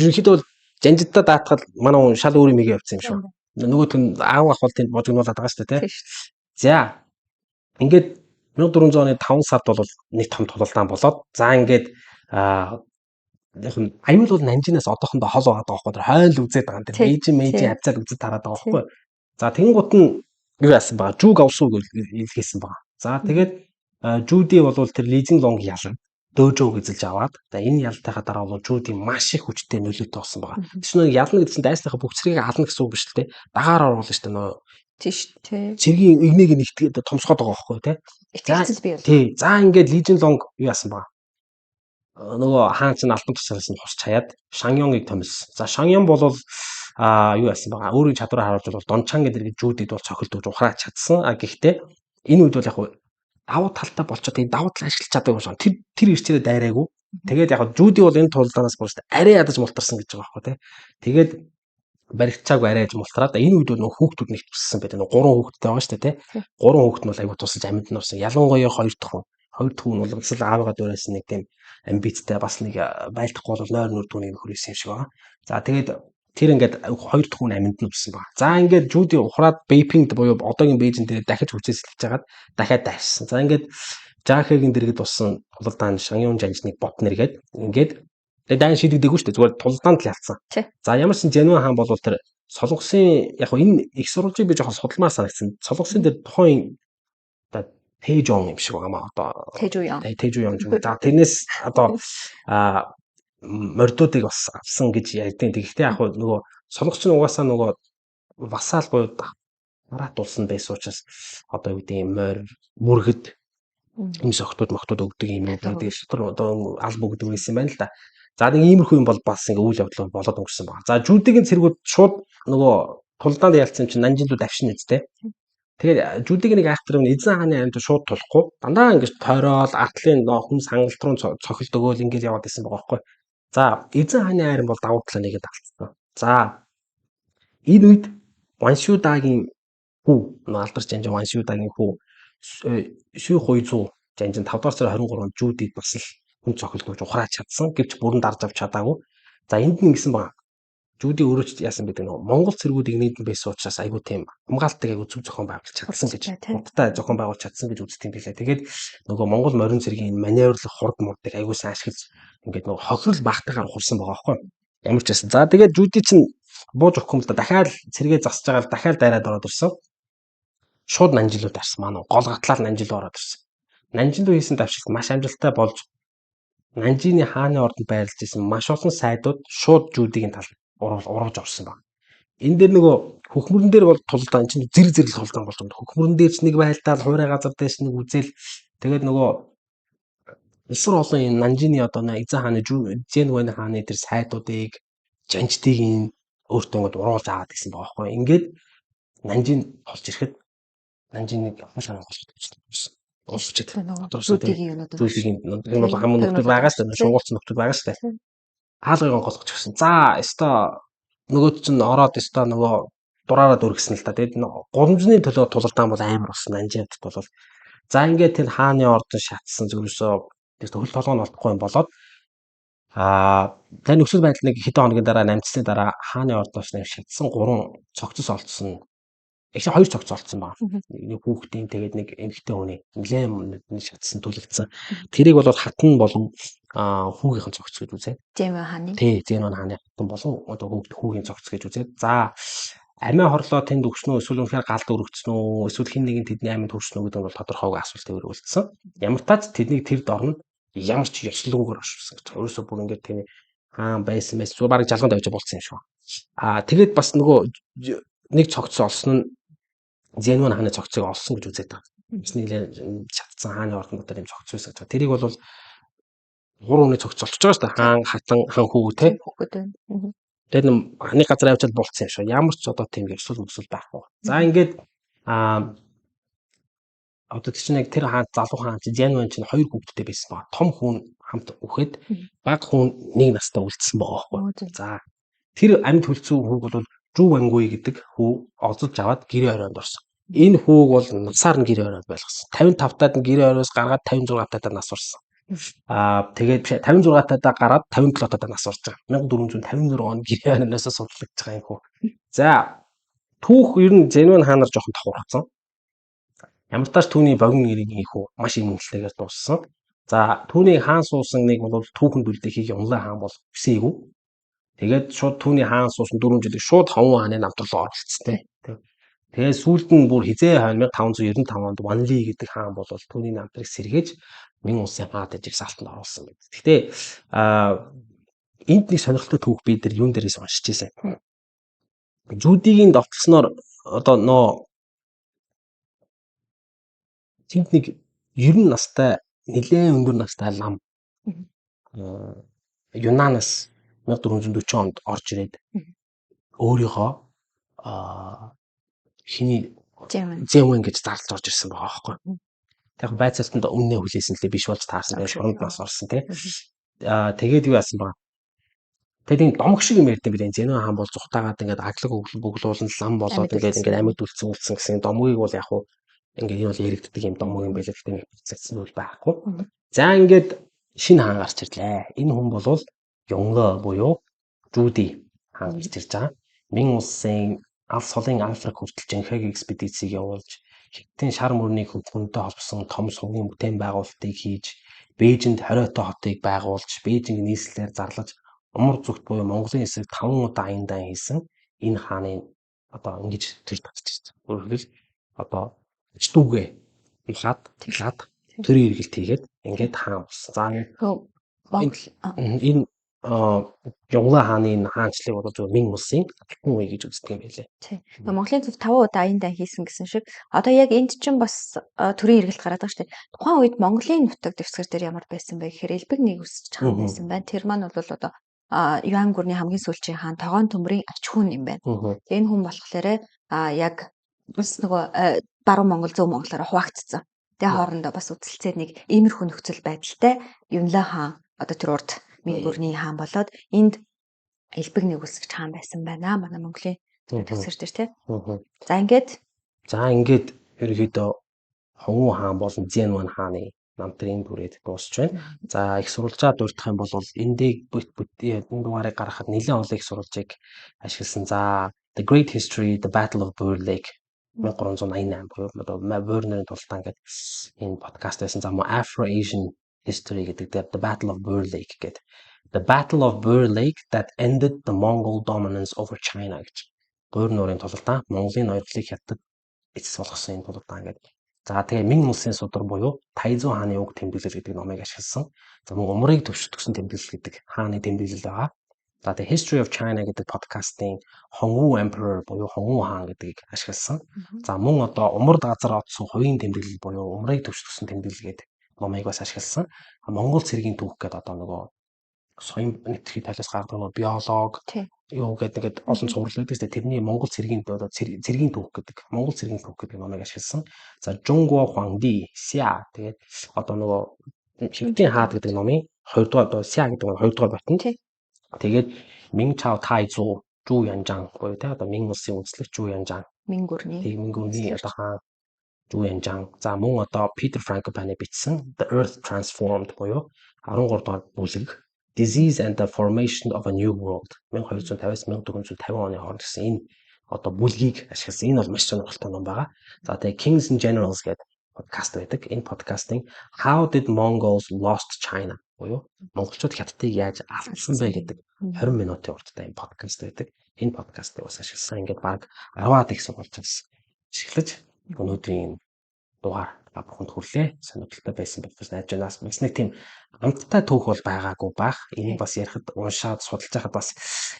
ерөнхийдөө бол жанжиддаа даатгал манай хүн шал өөр юм хийгээ явцсан юм шиг байна. Нөгөөт нь аав ах бол тэнд божигнуулаад байгаа шүү дээ тий. За ингээд 1400 оны 5 сард бол нэг том тулалдаан болоод за ингээд яг нь аюул бол Нанжинаас одоохондоо хол байгаа байхгүй тэр хойл үзээд байгаа тэр Бээжин авцаад үзэж тараад байгаа байхгүй. За тэнгуут нь юу яасан баа Жуг авсууг илгээсэн баа. За тэгээд Жуди бол тэр Лижин Лонг ялан дөөжөөг эзэлж аваад за энэ ялтайхаа дараа бол Жуди маш их хүчтэй нөлөөтэй болсон байгаа. Тэсний ялна гэдсэн дайсныхаа бүх цэргийг ална гэсэн үг биш л те. Дагаар оруулна шүү дээ нөө. Тийш тий. Цэргийн игнийг нэгтгээд томсгоод байгаа байхгүй те. Итгэцэл бий бол. Тий. За ингээд Лижин Лонг юу яасан баа. Нөгөө хаан чинь алтан тусараас нь хусч хаяад Шаньёнгийг томилсон. За Шаньён бол юу яасан баа. Өөрийн чадвараа харуулж бол Дончан гэдэг Жудид бол цохилдог ухраач чадсан. Гэхдээ энэ үед бол яг давуу талтай болчоод энэ давуу тал ашиглаж чадаагүй юм шиг. Тэр ирчээрээ дайраагүй. Тэгээд яг Жуди бол энэ тулдаанаас болж арай ядаж мултарсан гэж байгаа байхгүй тий. Тэгээд баригчаагүй арай ядаж мултраад энэ үед бол нөх хүүхдүүд нэгт туссан байдаг. 3 хүүхэдтэй байгаа шүү дээ тий. 3 хүүхэд нь бол аягүй тусаж амьд нь орсон. Ялангуяа 2 дахь хүн. 2 дахь хүн бол эсвэл аавыгаа дөрөөс нэг тийм амбицтай бас нэг байлдахгүй бол нойр нүр түүнийг хөрөөсөн юм шиг байгаа. За тэгээд тэр ингээд 2 дахь хүн амьд нь өссөн байна. За ингээд Жуди ухраад Бэйпингд буюу одоогийн Бээжин дээр дахиж хүчээсэлж хагаад дахиад дайрсан. За ингээд Жаахегийн дэргэд болсон тулалдаан Шаньён жанжныг бот нэргээд ингээд дайн шийдэгдээгүй шүү дээ. Зүгээр тулалдаанд л ялцсан. За ямар ч Зянван хаан бол тэр солонгосын яг энэ их сурвалжийг би жоохон судалмаар санагдсан. Солонгосын дээр тухайн Тэжон юм шиг байгаа маа одоо Тэжуян юм. За тэрнээс одоо мордуудыг бас авсан гэж ярьдیں۔ Тэгэхдээ яг нөгөө солонгоч нь угаасаа нөгөө васаал буюу марат улсанд байсан учраас одоо юу гэдэг юм морь бүргэд юм сохтууд мохтууд өгдөг юм уу тэгээд шатар одоо алба өгдөг байсан юм байна л да. За нэг иймэрхүү юм бол бас ингээ үйл явдал болоод өнгөрсөн байна. За Жудигийн цэргүүд шууд нөгөө тулдаанд ялцсан чинь Нанжинлууд авшин нэзтэй. Тэгээд Жудигийн нэг айхтар эзэн хааны аймд шууд тулахгүй дандаа ингэж тойроод артлын хүн сангалт руу цохилт өгөөл ингэж яваад байсан байгаа байхгүй. За эзэн хааны айран бол давуу талаа нэгэд алдсан. За энэ үед Ваншуудагийн хүү алдарч Жанжин Ваншуудагийн хүү Шүү Хуйзуу Жанжин 5 дугаар сарын 23-нд Жүүдид бас л хүн цохилдож ухраач чадсан гэвч бүрэн дарж авч чадаагүй. За энд нь ингэсэн баг. Жүүди өөрөө ч яасан гэдэг нь Монгол цэргүүдийг нийтэн байсан учраас айгүй тийм хамгаалтыг айгүй зөв зохион байгуулж чадсан гэж хурдтай зохион байгуулж чадсан гэж үздэг юм билээ. Тэгээд нөгөө Монгол морин цэргийн маневрлах хурд мурдыг айгүй сайн ашиглаж ингээд нөгөө хохирол багтаагаар хурсан байгаа байхгүй. Ямар ч байсан. За тэгээд Жүүди чинь бууж өгөхгүй юм л да дахиад цэргээ засаж байгаа дахиад дайраад ороод ирсэн. Шууд Нанжилууд тарсан маань гол гатлал Нанжил ороод ирсэн. Нанжил руу хийсэн давшилт маш амжилттай болж Нанжины хааны ордонд байрлаж исэн маш олон сайдууд шууд Жүүдигийн тал урууж орсон баг. Энэ дээр нөгөө хөхмөрөн дээр бол тулдаа энэ чинь зэрэг тулдаан болж байгаа. Хөхмөрөн дээр ч нэг байлдаал хуурай газар дээрс нэг үзэл тэгээд нөгөө эсвэр олон энэ Нанжины одоо эзэн хааны Жэнвэн хааны тэр сайдуудыг жанжтыг өөртөө ингээд уруулж аваад гэсэн байгаа байхгүй. Ингээд Нанжин олж ирэхэд Нанжиныг хашаа голчихсон. Уусчихэд. Зүудийн юмнууд. Энэ бол хамгийн нөхдөд байгаа шүү дээ. Шунгуулсан нөхдөд байгаа шүү дээ. Хаалгыг голгож гисэн. За, өстой нөгөөд чинь ороод өстой нөгөө дураараа дүргсэн л та. Тэгээд гудамжны төлөө тулалдаан бол амар болсон Нанжинд бол. За, ингээд тэр хааны ордон шатсан зөвлөсөө тэр хөл толгойн олдохгүй юм болоод тань нөхцөл байдал нэг хэдэн хоногийн дараа намжсны дараа хааны ордоос нэм шатсан 3 цогцос олдсон. Эхлээ 2 цогц олдсон баг. Нэг хүүхдийн тэгээд нэг эмэгтэй хүний нэлээд шатсан түлэгдсэн. Тэрийг бол хатан болон хүүгийнхэн цогц гэж үзээд. Зэмэн хааны. Тий, Зэмэн хааны хатан болон одоо хүүгийн цогц гэж үзээд. За амиа хорлоо тэнд өгснөө эсвэл үнэхээр галд өргөцсөн үү эсвэл хин нэгэн тэдний аминд хүрсэн үү гэдэг нь бол тодорхойгүй асуултыг өргөлдсөн. Ямар тач тэднийг тэр дорно ямар ч ёслогүйгээр оршуулсан гэж. Өөрөөсөө бүр ингээд тийм хаан байсан мэс зүгээр бараг жалганд авч болцсон юм шиг. Тэгээд бас нөгөө нэг цогц олсон нь Зэнвэн хааны цогцыг олсон гэж үзээд байгаа. Бас нэлээд чадсан хааны ордонд одоо юм цогц байсан гэж. Тэрийг бол 3 хүний цогц олчихж байгаа шүү дээ. Хаан, хатан, хан хүүг те. Тэгээд ханы газар авчаад болцсон юм шиг. Ямар ч одоо тийм ёсол байхгүй. За ингээд одоо чинь яг тэр хаан залуу хаан чинь Зэнвэн чинь 2 хүүхэдтэй байсан ба. Том хүн хамт үхэд бага хүн 1 настай үлдсэн байгаа байхгүй. За тэр амьд хөлцсөн хүүг бол Жүү Вангуй гэдэг хүү олзож аваад гэрээ оройнд орсон. Энэ хүүг бол насаар нь гэрээ оройд байлгасан. 55 таад нь гэрээ оройос гаргаад 56 таадаа нас орсон. Тэгээд 56 таадаа гараад 57 таадаа нас орж байгаа. 1456 онд гэрээ оройноос судлагдж байгаа юм хүү. За түүх ер нь Зэнвэн хаанаар жоохон тохиурцсан. Ямар тааш түүний богино нэрийн хүү маш юм үнэлтэйгээр дууссан. За түүний хаан суусан нэг бол түүхэнд үлдэхийг Унлаа хаан бол хүсээгүй. Тэгээд шууд түүний хаан суусан 4 жилиг шууд Ховон хааны намт руу оролцсон тий. Тэгээд сүүлд нь бүр хизээ 1595 онд Ванли гэдэг хаан бол түүний намтрыг сэргээж Мин улсын хаад ажиг салтанд оруулсан байдаг. Гэхдээ энд нэг сонирхолтой түүх би дээр юун дээрээс уншиж байсан. Жүүдигийн довтлсноор одоо тэнд нэг 90 настай нэлээд өндөр настай лам Юнанаас 1440 онд орж ирээд өөрийнхөө хиний Зэмэн гэж зарлж орж ирсэн байгаа байхгүй. Яг байцаалтанд өмнө хүлээсэн л биш болж таарсан байж оронд нас орсон тий. Тэгээд юу яасан баа. Тэгээд энэ домог шиг юм ярьдсан би Зэнвэн хаан бол зүхтаагаад ингээд аглаг бөглүүлэн лам болоод ингээд амьд үлдсэн гэсэн домгийг бол яг уу ингээд энэ бол яригддаг юм домог юм байлаа гэдэг процесс нь байхгүй. За ингээд шинэ хаан гарч ирлээ. Энэ хүн бол Ёнгло буюу Жүүди хаан гарч ирж байгаа. Мин улсын алс холын Африк хүртэл жинхэг экспедицийг явуулж хятадын шар мөрний хөнтэй холбосон том сувгийн бүтээн байгуулалтыг хийж Бээжинд хориотой хотыг байгуулж Бээжинг нийслэлээр зарлаж умар зүгт буюу Монголын эсрэг 5 удаа аяндаа хийсэн энэ хааны одоо ингэж тэр татчихсан. Өөрөлдөл одоо чдүүгээ илаад төрийн эргэлт хийгээд ингээд хаан болсон. За энэ Ёнгло хааны энэ хаанчлыг бол зөв Мин улсын алтан үе гэж үздэг юм байлээ. Тийм. Монголын зөв 5 удаа аяндаа хийсэн гэсэн шиг одоо яг энд чинь бас төрийн эргэлт гараад байгаа шүү дээ. Тухайн үед Монголын нутаг дэвсгэр дээр ямар байсан бэ гэхээр элбэг нэг үсч хаан байсан байна. Тэр маань бол одоо Юан гүрний хамгийн сүүлчийн хаан Тогоон төмрийн ач хүн юм байна. Энэ хүн болохоор яг бас нөгөө баруун Монгол зөв монголоор хуваагдсан. Тэгээ хоорондоо бас үцэлцээд нэг иймэрхүү нөхцөл байдалтай Юнлаа хаан одоо тэр урд Мин гүрний хаан болоод энд элбэг нэгүсгч хаан байсан байна. Манай Монголын төгсгөр дээр тий. За ингээд ерөөхдөө Хонгу хаан болон Зянван хааны намтрын дүрээд дуусч байна. За их сурвалжаа дурдах юм бол эндийг энэ дугаарыг гаргахад нэлээд олон их сурвалжийг ашигласан. За The Great History, The Battle of Boer Lake 1388 буюу Boer-ны тултаа ингээд энэ подкаст байсан. За Afro-Asian History гэдэг дээр The Battle of Boer Lake гэдэг. The Battle of Boer Lake that ended the Mongol dominance over China гэж. Boer нуурын тултаа Монголын ноёрхлыг хятад эцэс болгосон энэ тултаа ингээд. За тэгээ Мин улсын судар буюу Тайзу хааны уг тэмдэглэл гэдэг номыг ашигласан. За мөн умрыг төвшөлтгсөн тэмдэглэл гэдэг хааны тэмдэглэл байгаа. За тэгээ History of China гэдэг подкастын Хонгу Emperor буюу Хонгу хаан гэдгийг ашигласан. За мөн одоо умард газар одсон хувийн тэмдэглэл буюу умрыг төвшөлтгсөн тэмдэглэл гэдэг номыг бас ашигласан. Монгол цэргийн түүх гэдэг одоо нөгөө соён нэвтрхий талаас гардаг нөгөө биолог юу гэдэг олон цуврал байдаг тест тэрний Монгол цэргийн одоо цэргийн түүх гэдэг Монгол цэргийн түүх гэдэг номыг ашигласан. За Жунго Хуанди Ся тэгээд одоо нөгөө Шивтийн хаад гэдэг номын 2 дугаар одоо Ся гэдэг нь 2 дугаар батн. Тэгээд Мин Чао Тайзу Жу Янжан буюу тэ одоо Мин улсын үндэслэгч Жу Янжан. Мин гүрний одоо хаан Жу Янжан. За мөн одоо Питер Франкопаны бичсэн The Earth Transformed буюу 13 дугаар бүлэг Disease and the Formation of a New World 1250-аас 1450 оны хооронд гэсэн энэ одоо бүлгийг ашигласан. Энэ бол маш сонирхолтой ном байгаа. За тэгээ Kings and Generals гэдэг подкаст байдаг. Энэ подкастын How did Mongols lost China буюу монголчууд хятадыг яаж алдсан бэ гэдэг 20 минутын урттай энэ подкаст байдаг. Энэ подкастыг бас ашигласан. Ингээд баг 10-аад их сурвалжаас ашиглаж өнөөдрийн дугаар авахд хүрлээ. Сонирхолтой байсан байх гэж найдаж байна. Бас нэг тийм амттай түүх бол байгаагүй бах. Энийг бас ярихад уншаад судалж байхад бас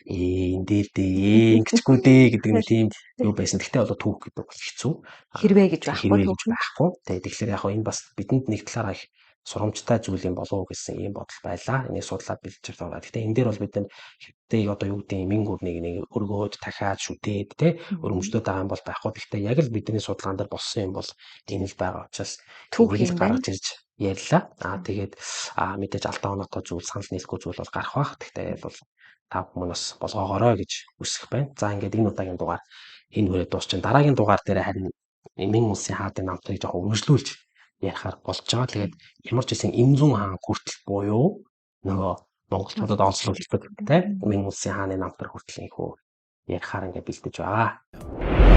энэ дээр дээ ингэчгүй дээ гэдэг нэг тийм юу байсан. Гэхдээ одоо түүх гэдэг бол хэцүү. Хэрвээ гэж байхгүй. Тэгэхээр яг энэ бас бидэнд нэг талаараа их сурамжтай зүйл юм болов уу гэсэн ийм бодол байлаа. Энийг судлаад бэлдэж байгаа. Гэхдээ энэ дээр бол бид хятадыг одоо юу гэдэг Мин гүрнийг нэг өргөөд дахиад шүтээд тэ өрөмжлөд байгаа юм бол байхгүй. Гэхдээ яг л бидний судалгаан дээр болсон юм бол энэ л байгаа учраас түүхийг гаргаж ирж ярьлаа. Тэгээд мэдээж алдаа оноотой зүйл санал нийлэхгүй зүйл бол гарах бах. Гэхдээ бол та бүхэн бас болгоогоорой гэж хүсэх байна. За ингээд энэ удаагийн дугаар энэ хүрээ дуусчихсан. Дараагийн дугаар дээр харин Мин улсын хаадын намтрыг жоохон үргэлжлүүлж ярихаар болж байгаа. Тэгээд ямар ч гэсэн Имзүн хаан хүртэл буюу нөгөө монголчуудад онцлогддог тийм Мин улсын хааны намтар хүртэл ихөө ярихаар ингээд бэлдэж байгаа.